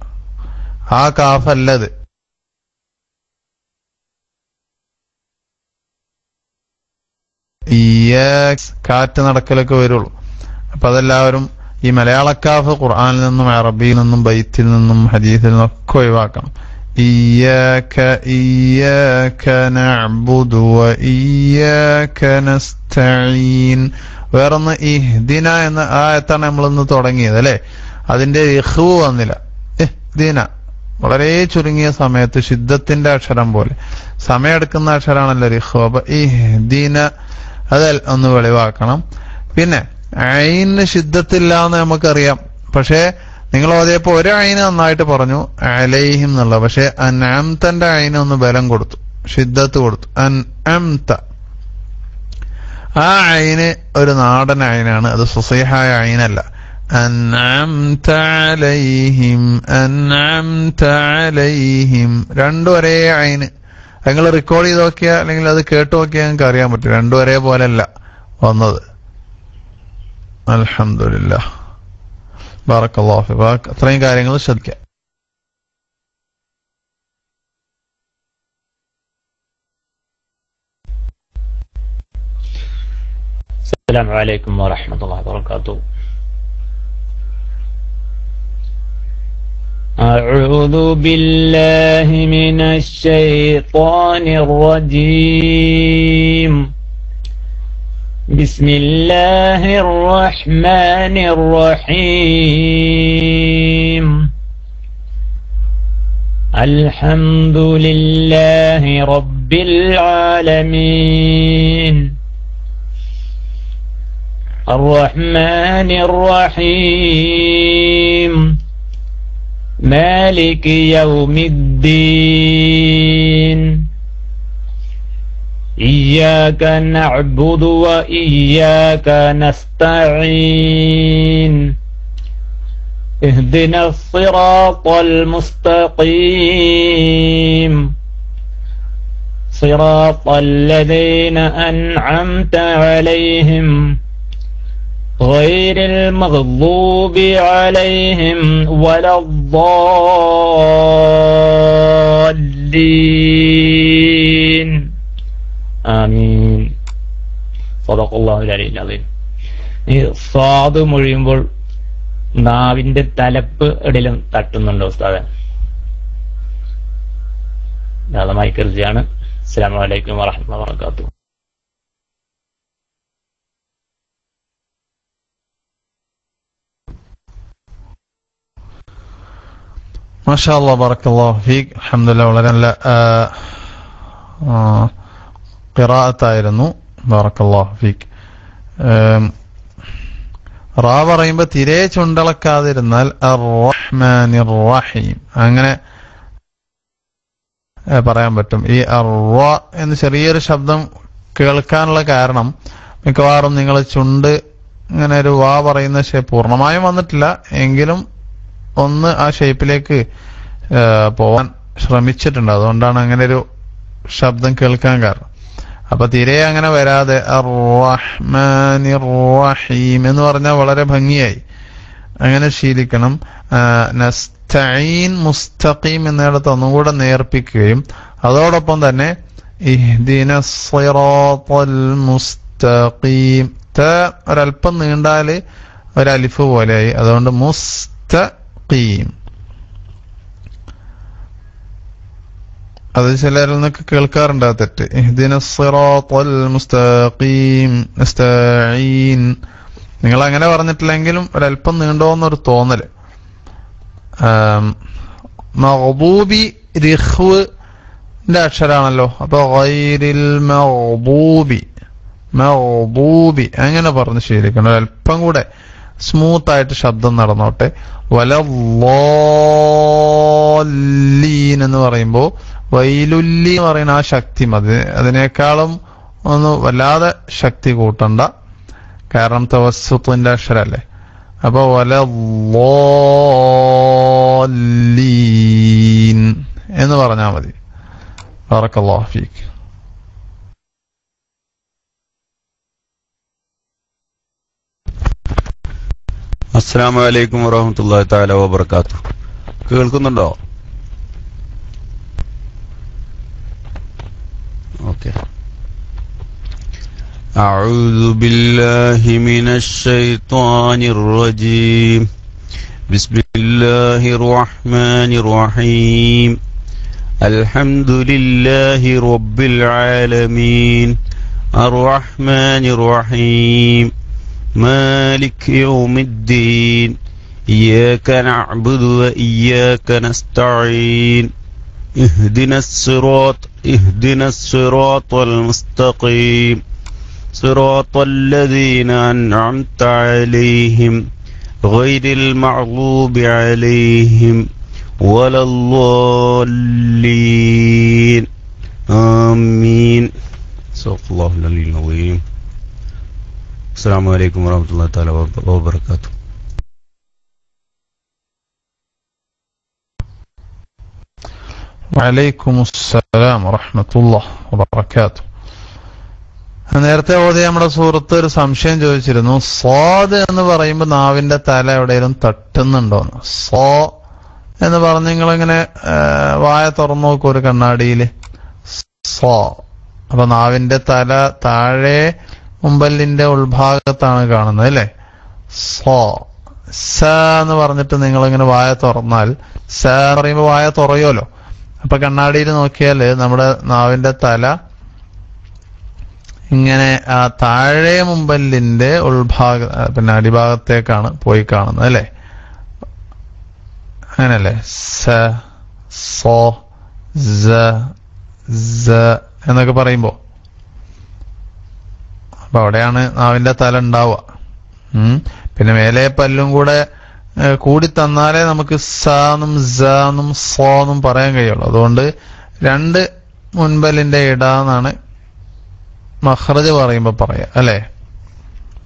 ആ കാഫ് അല്ലത്. കാറ്റ് നടക്കലൊക്കെ വരുള്ളൂ. അപ്പൊ അതെല്ലാവരും ഈ മലയാളക്കാഫ് ഖുർആനിൽ നിന്നും അറബിയിൽ നിന്നും ബൈത്തിൽ നിന്നും ഹദീസിൽ നിന്നും ഒക്കെ ഒഴിവാക്കണം. ഇയ്യാക ഇയ്യാക നഅ്ബുദു വ ഇയ്യാക നസ്തഈൻ. വേറൊന്ന് ഇഹ്ദിന എന്ന ആയത്താണ് നമ്മളിന്ന് തുടങ്ങിയത് അല്ലെ. അതിന്റെ ഇഖ്വ വന്നില്ല. ഇഹ്ദിന വളരെ ചുരുങ്ങിയ സമയത്ത് ശുദ്ധത്തിന്റെ അക്ഷരം പോലെ സമയമെടുക്കുന്ന അക്ഷരമാണല്ലോ ഇഖ്വ. അപ്പൊ ഇഹ്ദിന അതിൽ ഒന്ന് വെളിവാക്കണം. പിന്നെ ഐന് ശുദ്ധത്തില്ല എന്ന് നമുക്കറിയാം. പക്ഷെ നിങ്ങൾ ഓതിയപ്പോ ഒരു ഐന് നന്നായിട്ട് പറഞ്ഞു അലൈഹിം എന്നുള്ള, പക്ഷെ അൻഅംതന്റെ ഐന് ഒന്ന് ബലം കൊടുത്തു, ശുദ്ധത്ത് കൊടുത്തു. അൻഅംത ആ ഐന് ഒരു നാടൻ ഐനാണ്, അത് സുസീഹായ ഐനല്ല. അൻഅംത അലൈഹിം അൻഅംത അലൈഹിം രണ്ടും ഒരേ ഐന്. നിങ്ങൾ റെക്കോർഡ് ചെയ്ത് നോക്കിയാൽ അല്ലെങ്കിൽ അത് കേട്ടു നോക്കിയാൽ നിങ്ങൾക്ക് അറിയാൻ പറ്റും, രണ്ടും ഒരേപോലെ അല്ല വന്നത്. അൽഹംദുലില്ലാഹ് ബറക്കല്ലാഹു ഫീക്. അത്രയും കാര്യങ്ങൾ ശ്രദ്ധിക്കുക. السلام عليكم ورحمة الله وبركاته. أعوذ بالله من الشيطان الرجيم. بسم الله الرحمن الرحيم. الحمد لله رب العالمين الرحمن الرحيم مالك يوم الدين إياك نعبد وإياك نستعين اهدنا الصراط المستقيم صراط الذين أنعمت عليهم غير المغضوب عليهم ولا الضالين آمين صدق الله العلي العظيم. ഈ സ്വാദ് മൊഴിയുമ്പോൾ നാവിന്റെ തലപ്പ് ഇടയിലും തട്ടുന്നുണ്ടോ ഉസ്താദെ? മൈക്കർജിയാണ്. അസ്സലാമു അലൈക്കും വറഹ്മത്തുള്ളാഹി വബറകാതുഹു. മാഷാ അല്ലാഹ് ബറക്കല്ലാഹു ഫീക്. അൽഹംദുലില്ലാഹ് വളരെ നല്ല ഖിറാഅത്തായിരുന്നു. ബറക്കല്ലാഹു ഫീക്. റാ പറയുമ്പോ തിരെ ചുണ്ടളക്കാതിരുന്നാൽ അർ-റഹ്മാനിർ റഹീം അങ്ങനെ പറയാൻ പറ്റും. ഈ അർ-റ എന്ന് ചെറിയൊരു ശബ്ദം കേൾക്കാനുള്ള കാരണം മിക്കവാറും നിങ്ങൾ ചുണ്ട് ഇങ്ങനെ ഒരു വാ പറയുന്ന ഷേപ്പ് പൂർണ്ണമായും വന്നിട്ടില്ല എങ്കിലും ഒന്ന് ആ ഷേപ്പിലേക്ക് പോവാൻ ശ്രമിച്ചിട്ടുണ്ട്. അതുകൊണ്ടാണ് അങ്ങനെ ഒരു ശബ്ദം കേൾക്കാൻ കാരണം. അപ്പൊ തീരെ അങ്ങനെ വരാതെ അർ-റഹ്മാനിർ റഹീം എന്ന് പറഞ്ഞാൽ വളരെ ഭംഗിയായി അങ്ങനെ ശീലിക്കണം. നസ്തഈൻ മുസ്തഖീം എന്നിടത്ത് ഒന്നുകൂടെ നേർപ്പിക്കുകയും അതോടൊപ്പം തന്നെ ഇഹ്ദിനസ് സിറാത്തൽ മുസ്തഖീം ഒരല്പം നീണ്ടാല് ഒരലിഫ് പോലെയായി. അതുകൊണ്ട് മുസ്തഖീം. അത് ചിലരിൽ നിന്നൊക്കെ കേൾക്കാറുണ്ട് ആ തെറ്റ്. ഇഹ്ദിനസ് സിറാത്തൽ മുസ്തഖീം നസ്തഈൻ. നിങ്ങൾ അങ്ങനെ പറഞ്ഞിട്ടില്ലെങ്കിലും ഒരല്പം നീണ്ടോന്നൊരു തോന്നല്. മഗ്ദൂബി റിഖ്വിന്റെ അക്ഷരാണല്ലോ. അപ്പൊ ഗൈരിൽ മഗ്ദൂബി അങ്ങനെ പറഞ്ഞ് ശീലിക്കണം. ഒരല്പം കൂടെ സ്മൂത്ത് ആയിട്ട് ശബ്ദം നടന്നോട്ടെ. വലല്ലീൻ എന്ന് പറയുമ്പോ വൈലുല്ലി എന്ന് പറയുന്ന ആ ശക്തി മതി. അതിനേക്കാളും ഒന്ന് വല്ലാതെ ശക്തി കൂട്ടണ്ട, കാരണം തവസ്സുത്തിന്റെ അക്ഷരല്ലേ. അപ്പൊ വലല്ലീൻ എന്ന് പറഞ്ഞാൽ മതി. ബറക്കല്ലാഹു ഫീക്ക്. അസ്സലാമു അലൈക്കും വറഹ്മത്തുള്ളാഹി തആല വബറകാതുഹു. കേൾക്കുന്നുണ്ടോ? ഓക്കെ. أعوذ بالله من الشيطان الرجيم. بسم الله الرحمن الرحيم. الحمد لله رب العالمين الرحمن الرحيم مالك يوم الدين إياك نعبد وإياك نستعين اهدنا الصراط المستقيم صراط الذين أنعمت عليهم غير المغضوب عليهم ولا الضالين آمين. صدق الله العلي العظيم. السلام عليكم ورحمة الله تعالى وبركاته. വഅലൈക്കും അസ്സലാം വറഹ്മത്തുള്ളാഹി വബറകാതുഹു. നേരത്തെ ഓതിയ നമ്മുടെ സുഹൃത്ത് ഒരു സംശയം ചോദിച്ചിരുന്നു. സ്വാദ് എന്ന് പറയുമ്പോൾ നാവിന്റെ തല എവിടെയെങ്കിലും തട്ടുന്നുണ്ടോന്ന്. സോ എന്ന് പറഞ്ഞ് നിങ്ങളിങ്ങനെ വായ തുറന്നു നോക്കും ഒരു കണ്ണാടിയില്. സോ. അപ്പൊ നാവിന്റെ തല താഴെ മുമ്പല്ലിന്റെ ഉൾഭാഗത്താണ് കാണുന്നത് അല്ലെ. സോ. സ എന്ന് പറഞ്ഞിട്ട് നിങ്ങളിങ്ങനെ വായ തുറന്നാൽ, സ എന്ന് പറയുമ്പോൾ വായ തുറയുമല്ലോ. അപ്പൊ കണ്ണാടിയിൽ നോക്കിയാല് നമ്മുടെ നാവിന്റെ തല ഇങ്ങനെ ആ താഴെ മുമ്പല്ലിന്റെ പിന്നെ അടിഭാഗത്തേക്കാണ് പോയി കാണുന്നത് അല്ലെ. അങ്ങനല്ലേ. സ സോ സ എന്നൊക്കെ പറയുമ്പോ അപ്പൊ അവിടെയാണ് നാവിന്റെ തല ഉണ്ടാവുക. പിന്നെ മേലെ പല്ലും കൂടെ കൂടി തന്നാലേ നമുക്ക് സാന്നും സാന്നും സോന്നും പറയാൻ കഴിയുള്ളൂ. അതുകൊണ്ട് രണ്ട് മുൻപല്ലിന്റെ ഇടാന്നാണ് മഖ്റജ് പറയുമ്പോ പറയാ അല്ലെ.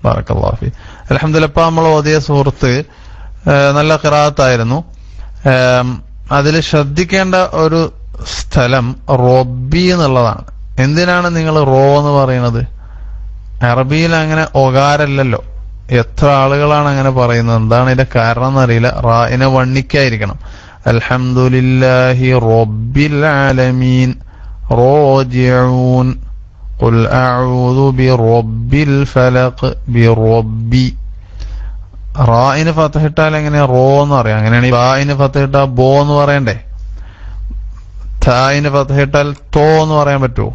ബറക്കല്ലാഹു ഫീ. അൽഹംദുലില്ലാഹ്. ഇപ്പൊ നമ്മൾ ഓതിയ സുഹൃത്ത് നല്ല ഖിറാഅത്തായിരുന്നു. അതിൽ ശ്രദ്ധിക്കേണ്ട ഒരു സ്ഥലം റബ്ബി എന്നുള്ളതാണ്. എന്തിനാണ് നിങ്ങൾ റോ എന്ന് പറയുന്നത്? അറബിയിൽ അങ്ങനെ ഒകാരല്ലല്ലോ. എത്ര ആളുകളാണ് അങ്ങനെ പറയുന്നത്? എന്താണ് ഇതിന്റെ കാരണം എന്നറിയില്ല. റായിനെ വണ്ണിക്കായിരിക്കണം. അൽഹംദുലില്ലാഹി റബ്ബിൽ ആലമീൻ റോജിഊൻ ഖുൽ അഊദു ബിറബ്ബിൽ ഫലഖ് ബിറബ്ബി. റായിന് ഫത്ഹിട്ടാൽ എങ്ങനെ റോ എന്ന് പറയാം? അങ്ങനെയാണെങ്കിൽ ബായിന് ഫത്ഹിട്ടാൽ ബോ എന്ന് പറയണ്ടേ? തായിന് ഫത്ഹിട്ടാൽ തോ എന്ന് പറയാൻ പറ്റുമോ?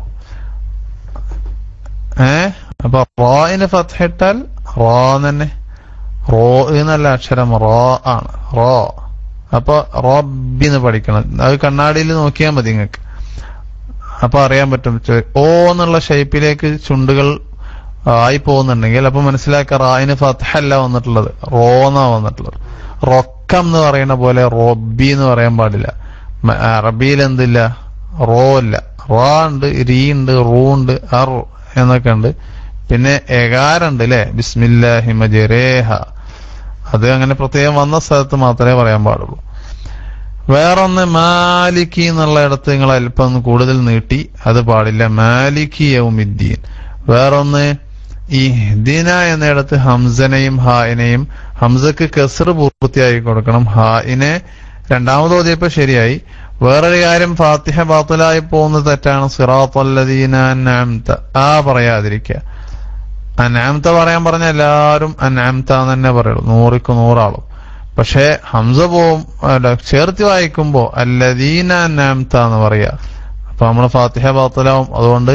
അപ്പൊ റായിന് ഫത്ഹിട്ടാൽ റോ തന്നെ. റോ എന്നല്ല അക്ഷരം, റോ ആണ്. റോ. അപ്പൊ റബ്ബിന്ന് പഠിക്കണം. അത് കണ്ണാടിയിൽ നോക്കിയാൽ മതി നിങ്ങൾക്ക്. അപ്പൊ അറിയാൻ പറ്റും. ഓ എന്നുള്ള ഷേപ്പിലേക്ക് ചുണ്ടുകൾ ആയി പോകുന്നുണ്ടെങ്കിൽ അപ്പൊ മനസ്സിലാക്കുക റായിന് ഫത്ഹല്ല വന്നിട്ടുള്ളത്, റോ എന്നാ വന്നിട്ടുള്ളത്. റൊക്കം എന്ന് പറയുന്ന പോലെ റബ്ബി എന്ന് പറയാൻ പാടില്ല. അറബിയിൽ എന്തില്ല? റോ ഇല്ല. റാ ഉണ്ട്, രീ ഉണ്ട്, റൂ ഉണ്ട്, അർ എന്നൊക്കെ ഉണ്ട്. പിന്നെ എകാരുണ്ട് അല്ലെ, ബിസ്മില്ലാഹി മജ്റേഹ. അത് അങ്ങനെ പ്രത്യേകം വന്ന സ്ഥലത്ത് മാത്രമേ പറയാൻ പാടുള്ളൂ. വേറൊന്ന് മാലിക്കി എന്നുള്ള ഇടത്ത് നിങ്ങൾ അല്പം കൂടുതൽ നീട്ടി, അത് പാടില്ല. മാലിക്കി യൗമിദ്ദീൻ. വേറൊന്ന് ഈ ദിന എന്നിടത്ത് ഹംസനെയും ഹായിനെയും, ഹംസക്ക് കസ്ർ പൂർത്തിയായി കൊടുക്കണം, ഹായിനെ രണ്ടാമത് ഓതിയപ്പോ ശരിയായി. വേറൊരു കാര്യം, ഫാത്തിഹ ബാത്തിലായി പോകുന്നത് തെറ്റാണ്. സിറാത്തല്ലദീന അൻഅംത പറയാതിരിക്കുക. അൻഅംത പറയാൻ പറഞ്ഞ എല്ലാവരും അൻഅംത തന്നെ പറയുള്ളൂ, 100ക്ക് 100 ആളും. പക്ഷെ ഹംസ പോവും ചേർത്തി വായിക്കുമ്പോ അല്ലദീന അൻഅംത എന്ന് പറയാ. അപ്പൊ നമ്മള് ഫാത്തിഹ ബാത്തിലാവും. അതുകൊണ്ട്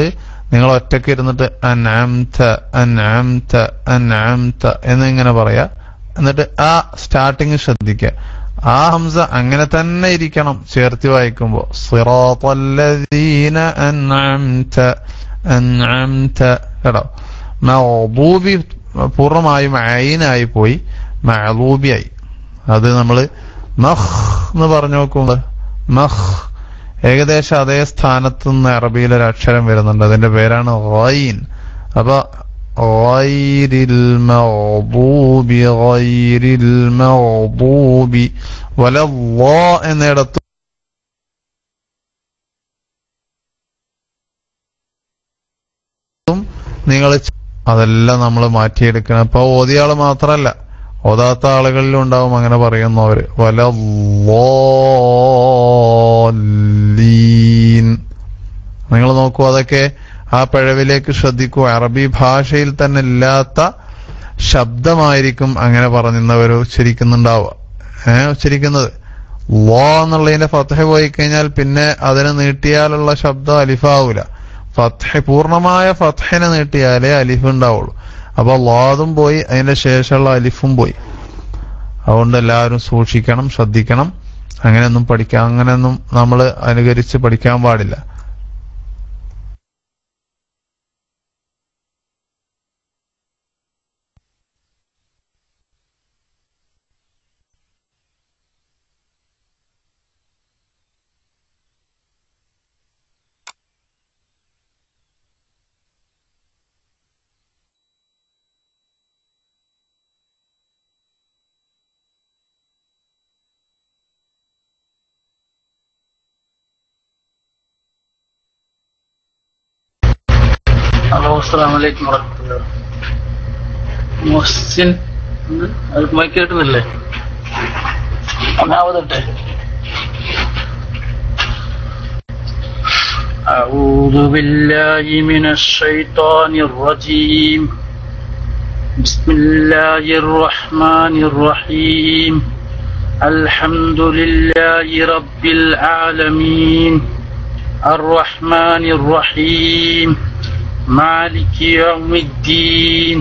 നിങ്ങൾ ഒറ്റക്ക് ഇരുന്നിട്ട് അൻഅംത അൻഅംത അൻഅംത എന്നിങ്ങനെ പറയാ. എന്നിട്ട് ആ സ്റ്റാർട്ടിങ് ശ്രദ്ധിക്കുക. ആ ഹംസ അങ്ങനെ തന്നെ ഇരിക്കണം ചേർത്തി വായിക്കുമ്പോ. സിറാത്തല്ലദീന അൻഅംത അൻഅംത കേട്ടോ. മഅ്ദൂബി പൂർണ്ണമായും ഐനായി പോയി, മഅ്ദൂബിയായി. അത് നമ്മള് മഹ് എന്ന് പറഞ്ഞു നോക്കുമ്പോ മഹ് ഏകദേശം അതേ സ്ഥാനത്ത് നിന്ന് അറബിയിൽ ഒരു അക്ഷരം വരുന്നുണ്ട്, അതിന്റെ പേരാണ് ഗൈൻ. അപ്പൊ ഗൈരിൽ മഗ്ദൂബി ഗൈരിൽ മഗ്ദൂബി വലല്ലാ എന്നിടത്ത് നിങ്ങൾ അതെല്ലാം നമ്മൾ മാറ്റിയെടുക്കണം. ഇപ്പൊ ഓതിയ ആള് മാത്രല്ല, ഓതാത്ത ആളുകളിലും ഉണ്ടാവും അങ്ങനെ പറയുന്നവര്. വലല്ലീൻ നിങ്ങൾ നോക്കൂ, അതൊക്കെ ആ പിഴവിലേക്ക് ശ്രദ്ധിക്കൂ. അറബി ഭാഷയിൽ തന്നെ ഇല്ലാത്ത ശബ്ദമായിരിക്കും അങ്ങനെ പറഞ്ഞവര് ഉച്ചരിക്കുന്നുണ്ടാവുക. ഉച്ചരിക്കുന്നത് ലോ എന്നുള്ളതിന്റെ ഫത്ഹ പോയി കഴിഞ്ഞാൽ പിന്നെ അതിനെ നീട്ടിയാലുള്ള ശബ്ദം അലിഫാവൂല. ഫത്ഹ പൂർണ്ണമായ ഫത്ഹിനെ നീട്ടിയാലേ അലിഫ് ഉണ്ടാവുള്ളൂ. അപ്പൊ ലാദും പോയി, അതിന്റെ ശേഷമുള്ള അലിഫും പോയി. അതുകൊണ്ട് എല്ലാവരും സൂക്ഷിക്കണം, ശ്രദ്ധിക്കണം. അങ്ങനെയൊന്നും നമ്മൾ അനുകരിച്ച് പഠിക്കാൻ പാടില്ല. ഹലോ, അസ്സലാമു അലൈക്കും വറഹ്മത്തുള്ളാഹി. മുഹ്സിൻ മൈക്ക് കേട്ടുന്നില്ലേ? ഒന്നാമതട്ടെ. أعوذ بالله من الشيطان الرجيم. بسم الله الرحمن الرحيم. الحمد لله رب العالمين الرحمن الرحيم مالك يوم الدين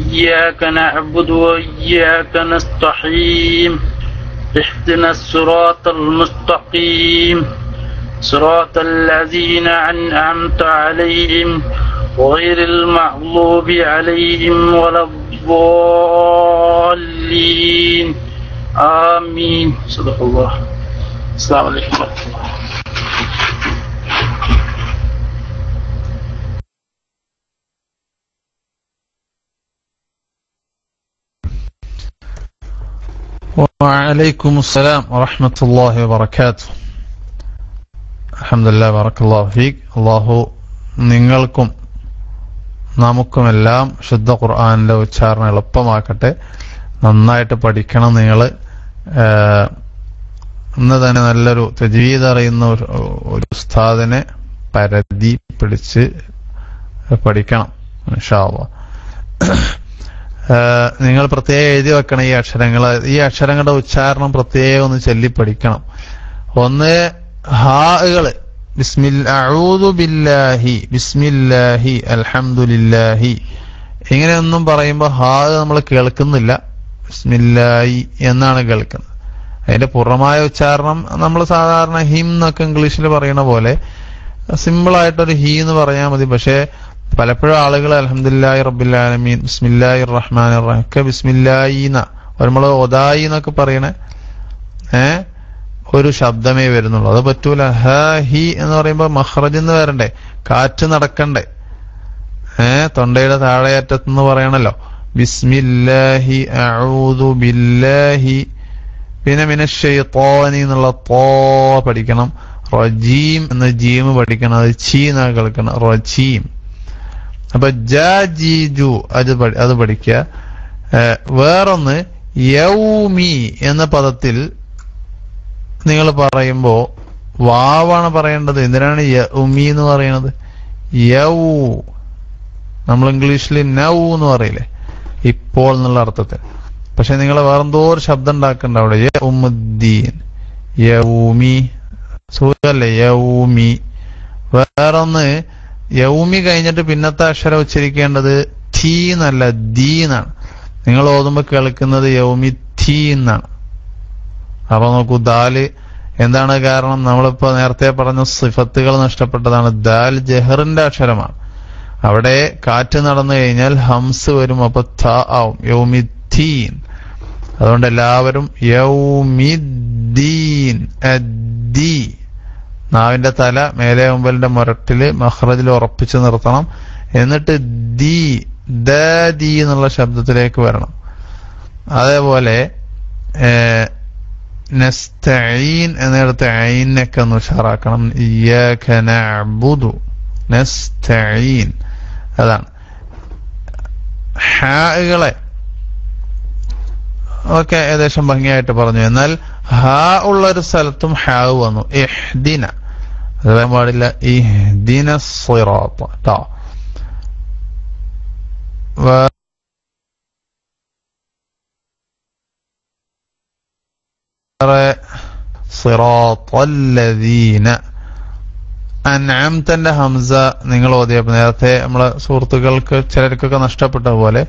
إياك نعبد وإياك نستعين اهدنا الصراط المستقيم صراط الذين أنعمت عليهم غير المغضوب عليهم ولا الضالين آمين. صدق الله. السلام عليكم ورحمة الله. വഅലൈക്കും അസ്സലാം വറഹ്മത്തുള്ളാഹി വബറകാതുഹു. അൽഹംദുലില്ലാഹ് ബറക്കല്ലാഹു ഫീക്. അല്ലാഹു നിങ്ങൾക്കും നമുക്കുമെല്ലാം ശുദ്ധ ഖുർആനിലെ ഉച്ചാരണം എളുപ്പമാക്കട്ടെ. നന്നായിട്ട് പഠിക്കണം നിങ്ങൾ. ഇന്ന് തന്നെ നല്ലൊരു തജ്വീദ് അറിയുന്ന ഒരു ഉസ്താദിനെ പരതി പിടിച്ച് പഠിക്കണം ഇൻഷാ അല്ലാഹ്. നിങ്ങൾ പ്രത്യേകം എഴുതി വെക്കണം ഈ അക്ഷരങ്ങൾ. ഈ അക്ഷരങ്ങളുടെ ഉച്ചാരണം പ്രത്യേകം ഒന്ന് ചൊല്ലി പഠിക്കണം. ഒന്ന് ഹാകള് ബിസ്മില്ലാഹി ബില്ലാഹി ബിസ്മില്ലാഹി അൽഹംദുലില്ലാഹി ഇങ്ങനെയൊന്നും പറയുമ്പോൾ ഹാ നമ്മൾ കേൾക്കുന്നില്ല, ബിസ്മില്ലാഹി എന്നാണ് കേൾക്കുന്നത്. അതിന്റെ പൂർണ്ണമായ ഉച്ചാരണം നമ്മൾ സാധാരണ ഹിം എന്നൊക്കെ ഇംഗ്ലീഷിൽ പറയുന്ന പോലെ സിമ്പിളായിട്ടൊരു ഹി എന്ന് പറയാൻ മതി. പക്ഷെ പലപ്പോഴും ആളുകൾ അൽഹംദുലില്ലാഹി റബ്ബിൽ ആലമീൻ ബിസ്മില്ലാഹിർ റഹ്മാനിർ റഹീം ഒക്കെ ബിസ്മില്ലാഹിന്ന നമ്മൾ ഒദായി എന്നൊക്കെ പറയണേ ഒരു ശബ്ദമേ വരുന്നുള്ളൂ. അത് പറ്റൂല. ഹ ഹി എന്ന് പറയുമ്പോൾ മഖ്റജ് എന്ന് വരണ്ടേ, കാറ്റ് നടക്കണ്ടേ, തൊണ്ടയുടെ താഴെയറ്റത്തെന്ന് പറയണല്ലോ. ബിസ്മില്ലാഹി അഊദു ബില്ലാഹി. പിന്നെ മിനശ്ശൈത്വാനി എന്നുള്ള തോ പഠിക്കണം. റജീം എന്ന ജീം പഠിക്കണം. അത് ചീ എന്നാ കേൾക്കണം. റജീം. അപ്പൊ ജാജീജു അത് പഠിക്കുക. വേറൊന്ന് യൗമി എന്ന പദത്തിൽ നിങ്ങൾ പറയുമ്പോ വാവാണ് പറയേണ്ടത്. എന്തിനാണ് യൗമി എന്ന് പറയുന്നത്? യൗ, നമ്മൾ ഇംഗ്ലീഷിൽ നൗ എന്ന് പറയില്ലേ, ഇപ്പോൾ എന്നുള്ള അർത്ഥത്തിൽ. പക്ഷെ നിങ്ങൾ വേറെന്തോ ഒരു ശബ്ദം ഉണ്ടാക്കണ്ട അവിടെ. യൗമുദ്ദീൻ, യൗമി, സുഖല്ലേ യൗമി. വേറൊന്ന് യൗമി കഴിഞ്ഞിട്ട് പിന്നത്തെ അക്ഷരം ഉച്ചരിക്കേണ്ടത് ഥീ എന്നല്ല, ദീ എന്നാണ്. നിങ്ങൾ ഓതുമ്പോ കേൾക്കുന്നത് യൗമി ഥീ എന്നാണ്. അപ്പൊ നോക്കൂ, ദാല് എന്താണ് കാരണം? നമ്മളിപ്പോ നേരത്തെ പറഞ്ഞ സിഫത്തുകൾ നഷ്ടപ്പെട്ടതാണ്. ദാൽ ജഹറിന്റെ അക്ഷരമാണ്. അവിടെ കാറ്റ് നടന്നു കഴിഞ്ഞാൽ ഹംസ് വരും, അപ്പൊ ഥ ആവും, യൗമിദ്ദീൻ. അതുകൊണ്ട് എല്ലാവരും യൗമിദ്ദീൻ, അദ്ദീ. നാവിന്റെ തല മേലെ മുമ്പലിന്റെ മുരട്ടില് മഖ്റജിൽ ഉറപ്പിച്ചു നിർത്തണം. എന്നിട്ട് ദീ, ദീ എന്നുള്ള ശബ്ദത്തിലേക്ക് വരണം. അതേപോലെ നസ്തഈൻ എന്നിടത്ത് ഐനൊക്കെ ഒന്ന് ഉഷാറാക്കണം. ഇയ്യാക നഅ്ബുദു, നസ്തഈൻ. അതാണ് ഹാകളെ ഒക്കെ ഏകദേശം ഭംഗിയായിട്ട് പറഞ്ഞു. എന്നാൽ ഹാ ഉള്ളൊരു സ്ഥലത്തും ഹാ വന്നു. ഇഹ്ദിന അത് പറയാൻ പാടില്ല. ഇഹ്ദിന സിറാത്ത ട്ടോ. സിറാത്തല്ലദീന. അൻഅംതന്റെ ഹംസ നിങ്ങൾ ഓതിയപ്പോൾ നേരത്തെ നമ്മളെ സുഹൃത്തുക്കൾക്ക് ചിലർക്കൊക്കെ നഷ്ടപ്പെട്ട പോലെ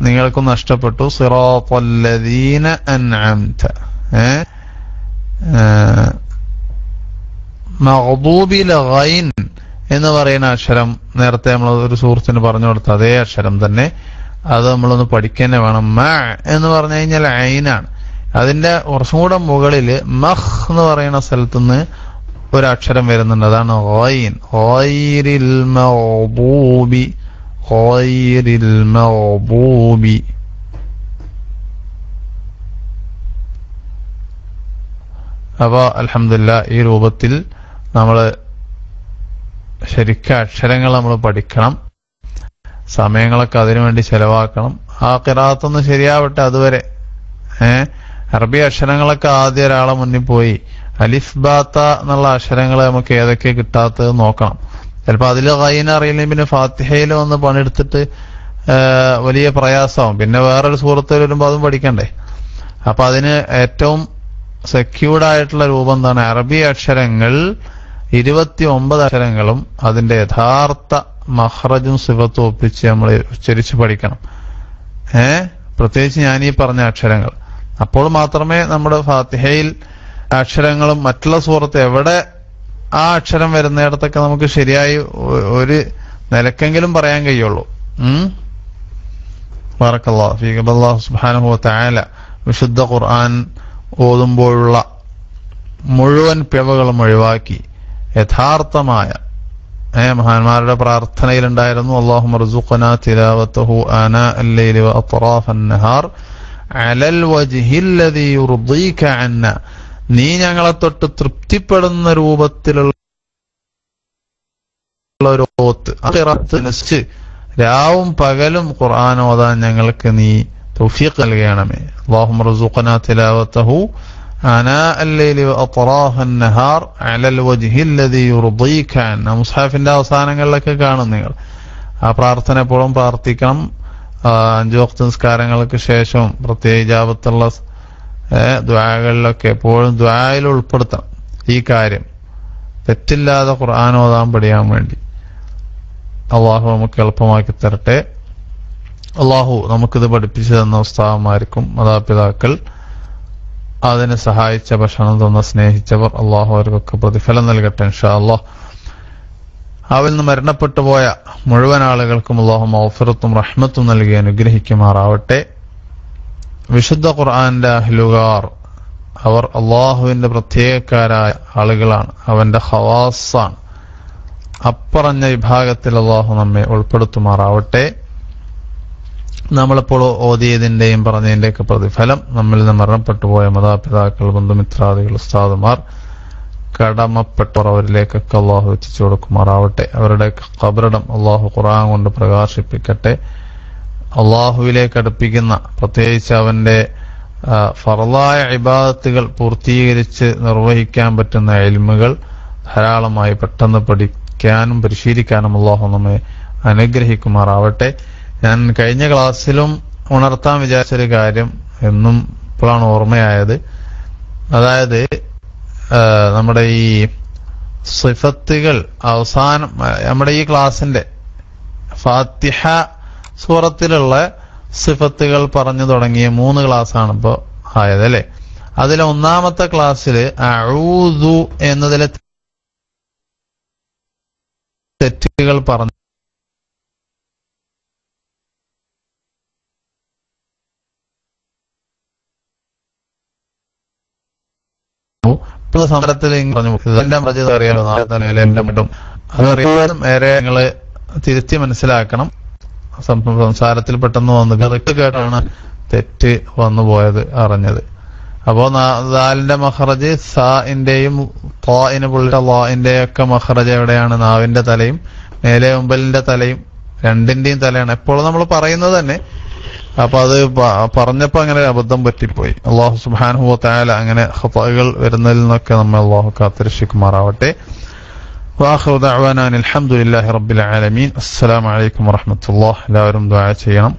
നിങ്ങൾക്കും നഷ്ടപ്പെട്ടു. സിറാത്തല്ലദീന അൻഅംത. മഗ്ദൂബിൽ ഗൈൻ എന്ന് പറയുന്ന അക്ഷരം നേരത്തെ നമ്മൾ ഒരു സുഹൃത്തിന് പറഞ്ഞു കൊടുത്ത അതേ അക്ഷരം തന്നെ. അത് നമ്മളൊന്ന് പഠിക്കാൻ വേണം. മ എന്ന് പറഞ്ഞു കഴിഞ്ഞാൽ ഐനാണ്. അതിന്റെ കുറച്ചും കൂടെ മുകളില് മഹ് എന്ന് പറയുന്ന സ്ഥലത്തുനിന്ന് ഒരക്ഷരം വരുന്നുണ്ട്. അതാണ് ഗൈൻ. ഗൈരിൽ മഗ്ദൂബി, ഗൈരിൽ മഗ്ദൂബി. അപ്പൊ അൽഹംദുലില്ലാ ഈ രൂപത്തിൽ നമ്മള് ശരിക്കും അക്ഷരങ്ങൾ നമ്മൾ പഠിക്കണം. സമയങ്ങളൊക്കെ അതിനുവേണ്ടി ചെലവാക്കണം. ആ ഖിറാഅത്തൊന്ന് ശരിയാവട്ടെ അതുവരെ. അറബി അക്ഷരങ്ങളൊക്കെ ആദ്യം ഒരാളെ മുന്നിൽ പോയി അലിഫ് ബാത്ത എന്നുള്ള അക്ഷരങ്ങൾ നമുക്ക് ഏതൊക്കെ കിട്ടാത്തത് നോക്കണം. ചിലപ്പോ അതില് ഗൈൻ അറിയില്ലെങ്കിൽ പിന്നെ ഫാത്തിഹയിൽ ഒന്ന് പണിയെടുത്തിട്ട് വലിയ പ്രയാസമാവും. പിന്നെ വേറൊരു സുഹൃത്ത് വരുമ്പോ അതും പഠിക്കണ്ടേ. അപ്പൊ അതിന് ഏറ്റവും സെക്യൂർഡ് ആയിട്ടുള്ള രൂപം എന്താണ്? അറബി അക്ഷരങ്ങൾ 29 അക്ഷരങ്ങളും അതിന്റെ യഥാർത്ഥ മഖ്റജും സിഫത്തും ഒപ്പിച്ച് നമ്മൾ ഉച്ചരിച്ച് പഠിക്കണം. പ്രത്യേകിച്ച് ഞാനീ പറഞ്ഞ അക്ഷരങ്ങൾ. അപ്പോൾ മാത്രമേ നമ്മുടെ ഫാത്തിഹയിൽ അക്ഷരങ്ങളും മറ്റുള്ള സൂറത്ത് എവിടെ ആ അക്ഷരം വരുന്നിടത്തൊക്കെ നമുക്ക് ശരിയായി ഒരു നിലക്കെങ്കിലും പറയാൻ കഴിയുള്ളൂ. ബറക്കല്ലാഹു ഫീക. അല്ലാഹു സുബ്ഹാനഹു വ തആല വിശുദ്ധ ഖുർആൻ ഓതുമ്പോഴുള്ള മുഴുവൻ പിഴവുകളും ഒഴിവാക്കി യഥാർത്ഥമായ മഹാന്മാരുടെ പ്രാർത്ഥനയിലുണ്ടായിരുന്നു. അല്ലാഹുമ്മ ർസുഖ്നാ തിലാവതഹു ആനാ അൽ-ലൈലി വ അത്റാഫ അൻ-നഹാർ അലൽ വജ്ഹില്ലദീ യുർദീക അന്നാ. നീ ഞങ്ങളെ തൊട്ട് തൃപ്തിപ്പെടുന്ന രൂപത്തിലുള്ള ഒരു ഓത്ത് അനുസരിച്ച് രാവും പകലും ഖുർആൻ ഓതാൻ ഞങ്ങൾക്ക് നീ തൗഫീഖ് നൽകണമേ. അല്ലാഹുമ്മ ർസുഖ്നാ തിലാവതഹു ആനാ അൽ-ലൈലി വ അത്റാഫ അൻ-നഹാർ അലൽ വജ്ഹില്ലദീ യുർദീക അന്നാ. മുസ്ഹഫിന്റെ അവസാനങ്ങളിലൊക്കെ കാണും നിങ്ങൾ. ആ പ്രാർത്ഥന എപ്പോഴും പ്രാർത്ഥിക്കണം. 5 വഖ്ത് നിസ്കാരങ്ങൾക്ക് ശേഷം പ്രത്യേക ഇജാബത്തുള്ള ദുആകളിലൊക്കെ എപ്പോഴും ദുആയിൽ ഉൾപ്പെടുത്തണം ഈ കാര്യം. തെറ്റില്ലാതെ ഖുർആൻ ഓതാൻ പഠിയാൻ വേണ്ടി അള്ളാഹു നമുക്ക് എളുപ്പമാക്കി തരട്ടെ. അള്ളാഹു നമുക്കിത് പഠിപ്പിച്ചു തന്ന ഉസ്താദന്മാർക്കും മാതാപിതാക്കൾ, അതിനെ സഹായിച്ച, ഭക്ഷണം തന്ന, സ്നേഹിച്ചവർ, അള്ളാഹു അവർക്കൊക്കെ പ്രതിഫലം നൽകട്ടെ ഇൻഷാ അല്ലാഹ്. അവൽ നിന്ന് മരണപ്പെട്ടു പോയ മുഴുവൻ ആളുകൾക്കും അല്ലാഹു മഗ്ഫിറത്തും റഹ്മത്തും നൽകി അനുഗ്രഹിക്കുമാറാവട്ടെ. വിശുദ്ധ ഖുർആന്റെ അഹ്ലുകാർ അവർ അള്ളാഹുവിന്റെ പ്രത്യേകക്കാരായ ആളുകളാണ്. അവന്റെ ഖവാസാണ്. അപ്പറഞ്ഞ വിഭാഗത്തിൽ അള്ളാഹു നമ്മെ ഉൾപ്പെടുത്തുമാറാവട്ടെ. നമ്മളിപ്പോൾ ഓതിയതിന്റെയും പറഞ്ഞതിന്റെയൊക്കെ പ്രതിഫലം നമ്മിൽ നിന്ന് മരണപ്പെട്ടുപോയ മാതാപിതാക്കൾ, ബന്ധുമിത്രാദികൾ, ഉസ്താദുമാർ, കടമപ്പെട്ടവർ അവരിലേക്കൊക്കെ അള്ളാഹു എത്തിച്ചു കൊടുക്കുമാറാവട്ടെ. അവരുടെ ഖബറിടം അള്ളാഹു ഖുർആൻ കൊണ്ട് പ്രകാശിപ്പിക്കട്ടെ. അള്ളാഹുവിലേക്ക് അടുപ്പിക്കുന്ന, പ്രത്യേകിച്ച് അവന്റെ ഫർളായ ഇബാദത്തുകൾ പൂർത്തീകരിച്ച് നിർവഹിക്കാൻ പറ്റുന്ന ഇൽമുകൾ ധാരാളമായി പെട്ടെന്ന് പഠിക്കാനും പരിശീലിക്കാനും അള്ളാഹു നമ്മെ അനുഗ്രഹിക്കുമാറാവട്ടെ. ഞാൻ കഴിഞ്ഞ ക്ലാസ്സിലും ഉണർത്താൻ വിചാരിച്ചൊരു കാര്യം എന്നും ഇപ്പോഴാണ് ഓർമ്മയായത്. അതായത് നമ്മുടെ ഈ സിഫത്തുകൾ അവസാനം, നമ്മുടെ ഈ ക്ലാസിന്റെ ഫാത്തിഹ സൂറത്തിലുള്ള സിഫത്തുകൾ പറഞ്ഞു തുടങ്ങിയ 3 ക്ലാസ്സാണ് ഇപ്പോ ആയത് അല്ലെ. അതിലെ ഒന്നാമത്തെ ക്ലാസ്സിൽ അഊദു എന്നതിലെ തെറ്റുകൾ പറഞ്ഞു. സമരത്തിൽ പറഞ്ഞു അറിയാലോ, എന്റെ മറ്റും അതറിയാനും നേരെ നിങ്ങള് തിരുത്തി മനസ്സിലാക്കണം. സംസാരത്തിൽ പെട്ടെന്ന് വന്നു കേട്ടാണ് തെറ്റ് വന്നു പോയത് അറിഞ്ഞത്. അപ്പോ ദാലിന്റെ മഖറജ് സാഇന്റെയും ത്വാഇന് പുള്ളിയുടെ ളാഇന്റെയും ഒക്കെ മഖറജ് എവിടെയാണ്? നാവിന്റെ തലയും മേലെ ഉമ്പലിന്റെ തലയും രണ്ടിന്റെയും തലയാണ് എപ്പോഴും നമ്മൾ പറയുന്നത് തന്നെ. അപ്പൊ അത് പറഞ്ഞപ്പോ അങ്ങനെ അബദ്ധം പറ്റിപ്പോയി. അള്ളാഹു സുബ്ഹാനഹു വ തആല അങ്ങനെ ഖതാകൾ വരുന്നതിൽ നിന്നൊക്കെ നമ്മെ അള്ളാഹു കാത്തിരക്ഷിക്കുമാറാവട്ടെ. വാഖിറു ദഅ്വാനാ അൽഹംദുലില്ലാഹി റബ്ബിൽ ആലമീൻ. അസ്സലാമു അലൈക്കും വറഹ്മത്തുള്ളാഹി. എല്ലാവരും ദുആ ചെയ്യണം.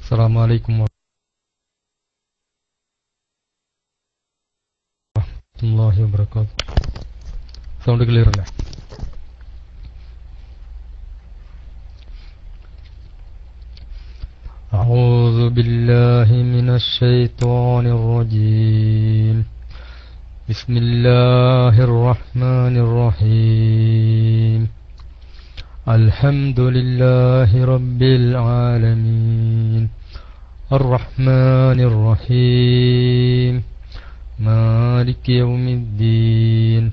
അസ്സലാമു അലൈക്കും വറഹ്മത്തുള്ളാഹി വബറകാതുഹു. സൗണ്ട് ക്ലിയർ അല്ലേ? أعوذ بالله من الشيطان الرجيم. بسم الله الرحمن الرحيم. الحمد لله رب العالمين الرحمن الرحيم مالك يوم الدين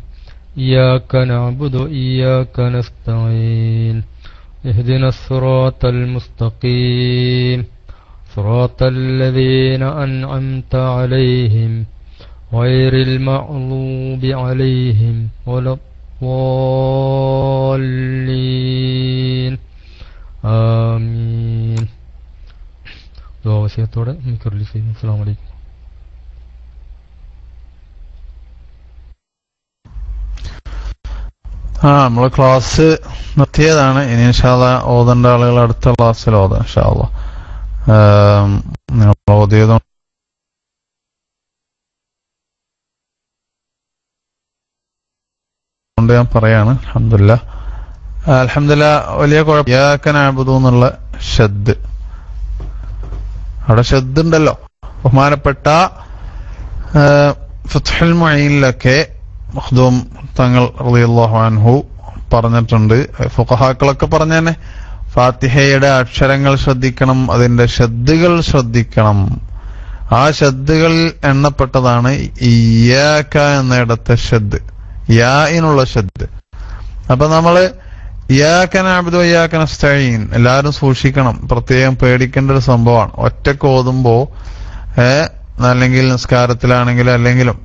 إياك نعبد وإياك نستعين اهدنا الصراط المستقيم صراط الذين أنعمت عليهم غير المغضوب عليهم ولا الضالين آمين. ദുആവസിയത്തോടെ നമുക്ക് റിലീസ് ചെയ്യുന്നു. അസ്സലാമു അലൈക്കും. നമ്മള് ക്ലാസ് നിർത്തിയതാണ്. ഇനി ഇൻഷാ അല്ലാഹ് ഓതേണ്ട ആളുകൾ അടുത്ത ക്ലാസ്സിൽ ഓതാം ഇൻഷാ അല്ലാഹ്. നിങ്ങൾ ഓതിയത് കൊണ്ട് ഞാൻ പറയാണ്. അൽഹംദുലില്ലാഹ് വലിയ കുഴപ്പം. ഇയ്യാക നഅ്ബുദു എന്നുള്ള ഷദ്, അവിടെ ഷദ് ഉണ്ടല്ലോ. ബഹുമാനപ്പെട്ട ഫത്ഹുൽ മുഈനിലൊക്കെ മഖ്ദൂം തങ്ങൾ റളിയല്ലാഹു അൻഹു പറഞ്ഞിട്ടുണ്ട്. ഫുഖഹാക്കളൊക്കെ പറഞ്ഞു തന്നെ ഫാത്തിഹയുടെ അക്ഷരങ്ങൾ ശ്രദ്ധിക്കണം, അതിന്റെ ഷദ്ദുകൾ ശ്രദ്ധിക്കണം. ആ ഷദ്ദുകളിൽ എണ്ണപ്പെട്ടതാണ് ഇയ്യാക എന്നിടത്തെ ഷദ്, യാഇനുള്ള ഷദ്. അപ്പൊ നമ്മള് ഇയ്യാക നഅ്ബുദു വഇയ്യാക നസ്തഈൻ എല്ലാവരും സൂക്ഷിക്കണം. പ്രത്യേകം പേടിക്കേണ്ട ഒരു സംഭവമാണ്. ഒറ്റക്ക് ഓതുമ്പോ അല്ലെങ്കിൽ നിസ്കാരത്തിലാണെങ്കിലും അല്ലെങ്കിലും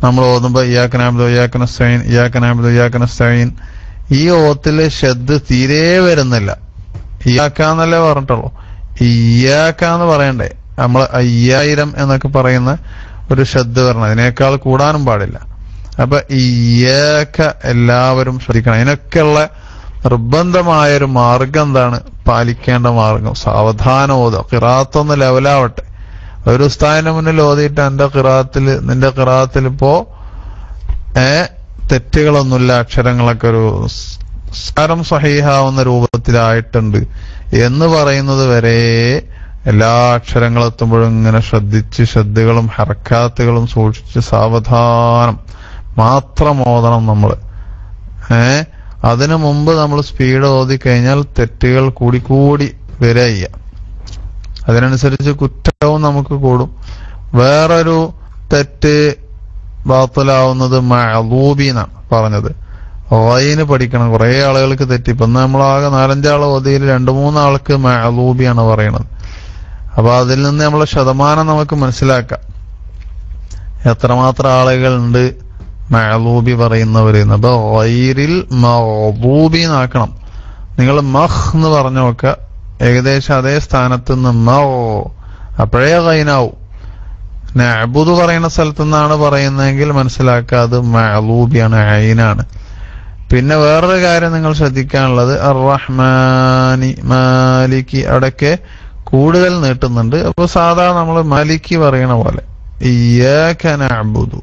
നമ്മൾ ഓതുമ്പോ ഇയ്യാക നഅ്ബുദു വഇയ്യാക നസ്തഈൻ, ഇയ്യാക നഅ്ബുദു വഇയ്യാക നസ്തഈൻ, ഈ ഓത്തില് ഷദ് തീരെ വരുന്നില്ല. ഇയ്യാക എന്നല്ലേ പറഞ്ഞിട്ടുള്ളൂ. ഇയ്യാക എന്ന് പറയണ്ടേ? നമ്മൾ 5000 എന്നൊക്കെ പറയുന്ന ഒരു ഷദ് വരണം. അതിനേക്കാൾ കൂടാനും പാടില്ല. അപ്പൊ ഇയ്യാക എല്ലാവരും ശ്രദ്ധിക്കണം. ഇതിനൊക്കെയുള്ള നിർബന്ധമായൊരു മാർഗം എന്താണ്? പാലിക്കേണ്ട മാർഗം സാവധാനം ഓതുക. ഖിറാഅത്തൊന്ന് ലെവലാവട്ടെ. ഒരു ഉസ്താദിന്റെ മുന്നിൽ ഓതിയിട്ട് നിന്റെ ഖിറാഅത്തിൽ ഇപ്പോ തെറ്റുകളൊന്നുമില്ല, അക്ഷരങ്ങളൊക്കെ ഒരു സാരം സഹീഹാവുന്ന രൂപത്തിലായിട്ടുണ്ട് എന്ന് പറയുന്നത് വരെ എല്ലാ അക്ഷരങ്ങളെത്തുമ്പോഴും ഇങ്ങനെ ശ്രദ്ധിച്ച് ഷദ്ദുകളും ഹർക്കാത്തുകളും സൂക്ഷിച്ച് സാവധാനം മാത്രം ഓതണം നമ്മള്. അതിനു മുമ്പ് നമ്മൾ സ്പീഡ് ഓതി കഴിഞ്ഞാൽ തെറ്റുകൾ കൂടി വരിക. അതിനനുസരിച്ച് കുറ്റവും നമുക്ക് കൂടും. വേറൊരു തെറ്റ് ബാത്തിലാവുന്നത് മഅലൂബി എന്നാണ് പറഞ്ഞത്. ഗൈന് പഠിക്കണം. കുറെ ആളുകൾക്ക് തെറ്റി. ഇപ്പൊ നമ്മളാകെ 4-5 ആള് ഓതിയിൽ 2-3 ആൾക്ക് മഅലൂബിയാണ് പറയണത്. അപ്പൊ അതിൽ നിന്ന് നമ്മളെ ശതമാനം നമുക്ക് മനസ്സിലാക്കാം, എത്രമാത്രം ആളുകളുണ്ട് മഅലൂബി പറയുന്നവരെന്ന്. അപ്പൊ ഗൈരിൽ മഅലൂബി എന്നാക്കണം. നിങ്ങൾ മഹ് എന്ന് പറഞ്ഞു നോക്കുക, ഏകദേശം അതേ സ്ഥാനത്ത് നിന്ന് മ, അപ്പോഴേ ഗൈനാവും. നഅ്ബുദു പറയുന്ന സ്ഥലത്തു നിന്നാണ് പറയുന്നതെങ്കിൽ മനസ്സിലാക്കുക അത് മഅലൂബിയാണ്, ഐനാണ്. പിന്നെ വേറൊരു കാര്യം നിങ്ങൾ ശ്രദ്ധിക്കാനുള്ളത് അർ-റഹ്മാനി മാലിക്കി, അവിടെയൊക്കെ കൂടുതൽ നീട്ടുന്നുണ്ട്. അപ്പൊ സാധാരണ നമ്മൾ മാലിക്കി പറയണ പോലെ ഇയ്യാക നഅ്ബുദു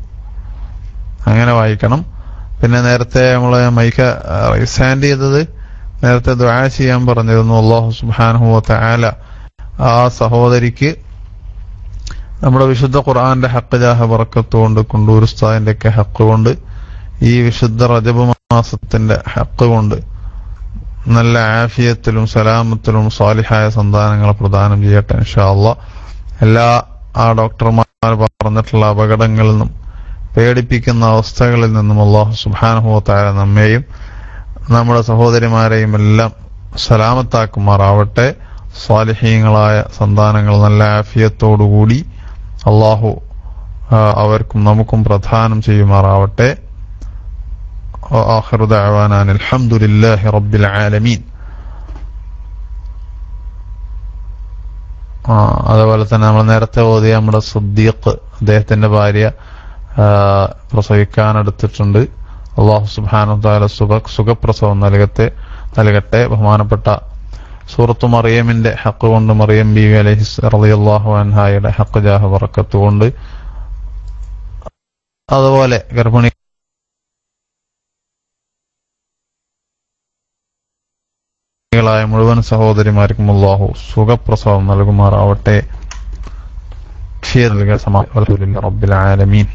അങ്ങനെ വായിക്കണം. പിന്നെ നേരത്തെ നമ്മള് മൈക്ക റൈസാൻഡ് ചെയ്തത്, നേരത്തെ ദുആ ചെയ്യാൻ പറഞ്ഞിരുന്നു. അല്ലാഹു സുബ്ഹാനഹു വ തആല ആ സഹോദരിക്ക് നമ്മുടെ വിശുദ്ധ ഖുർആന്റെ ഹഖ് ജാഹ ബറക്കത്ത് കൊണ്ട്, കൊണ്ടൂർ ഉസ്താദിന്റെ ഒക്കെ ഹഖ് കൊണ്ട്, ഈ വിശുദ്ധ റജബ് മാസത്തിന്റെ ഹഖ് കൊണ്ട് നല്ല ആഫിയത്തിലും സലാമത്തിലും സാലിഹായ സന്താനങ്ങളെ പ്രദാനം ചെയ്യട്ടെ ഇൻഷാ അല്ലാഹ്. എല്ലാ ആ ഡോക്ടർമാർ പറഞ്ഞിട്ടുള്ള അപകടങ്ങളിൽ നിന്നും പേടിപ്പിക്കുന്ന അവസ്ഥകളിൽ നിന്നും അല്ലാഹു സുബ്ഹാനഹു വ തആല നമ്മെയും നമ്മുടെ സഹോദരിമാരെയും എല്ലാം സലാമത്താക്കുമാറാവട്ടെ. സ്വാലിഹീങ്ങളായ സന്താനങ്ങൾ നല്ല ആഫിയത്തോടുകൂടി അല്ലാഹു അവർക്കും നമുക്കും പ്രദാനം ചെയ്യുമാറാവട്ടെ. ആഖിറു ദഅവാനാ അൽഹംദുലില്ലാഹി റബ്ബിൽ ആലമീൻ. അതുപോലെ തന്നെ നമ്മൾ നേരത്തെ ഓതിയ നമ്മുടെ സിദ്ദീഖ്, അദ്ദേഹത്തിന്റെ ഭാര്യ പ്രസവിക്കാനെടുത്തിട്ടുണ്ട്. അല്ലാഹു സുബ്ഹാനഹു വ തആല സുഖപ്രസവം നൽകട്ടെ. ബഹുമാനപ്പെട്ട സൂറത്തു മറിയമിന്റെ ഹഖ് കൊണ്ട്, മറിയം ബീവി റളിയല്ലാഹു അൻഹായുടെ ഹഖ് ജാഹ ബറക്കത്ത് കൊണ്ട്, അതുപോലെ ഗർഭിണികളായ മുഴുവൻ സഹോദരിമാർക്കും അല്ലാഹു സുഖപ്രസവം നൽകുമാറാവട്ടെ. അൽഹംദുലില്ലാഹി റബ്ബിൽ ആലമീൻ.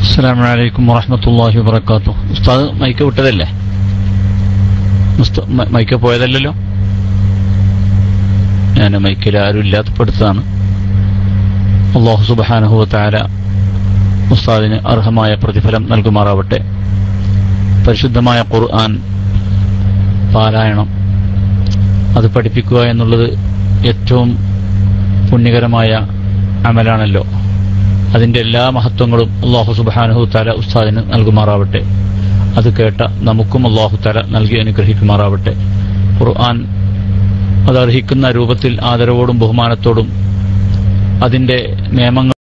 അസ്സലാമു അലൈക്കും വറഹ്മത്തുള്ളാഹി വബറകാതുഹു. ഉസ്താദ് മൈക്ക് വിട്ടതല്ലേ? മൈക്ക് പോയതല്ലല്ലോ? ഞാൻ മൈക്കിൽ ആരും ഇല്ലാത്തപ്പെടുത്താണ്. അല്ലാഹു സുബ്ഹാനഹു വ തആല ഉസ്താദിന് അർഹമായ പ്രതിഫലം നൽകുമാറാവട്ടെ. പരിശുദ്ധമായ ഖുർആൻ പാരായണം, അത് പഠിപ്പിക്കുക എന്നുള്ളത് ഏറ്റവും പുണ്യകരമായ അമലാണല്ലോ. അതിന്റെ എല്ലാ മഹത്വങ്ങളും അല്ലാഹു സുബ്ഹാനഹു വ തആല ഉസ്താദിന് നൽകുമാറാവട്ടെ. അത് കേട്ട നമുക്കും അല്ലാഹു തആല നൽകി അനുഗ്രഹിക്കുമാറാവട്ടെ. ഖുർആൻ അത് അർഹിക്കുന്ന രൂപത്തിൽ ആദരവോടും ബഹുമാനത്തോടും അതിന്റെ നിയമങ്ങൾ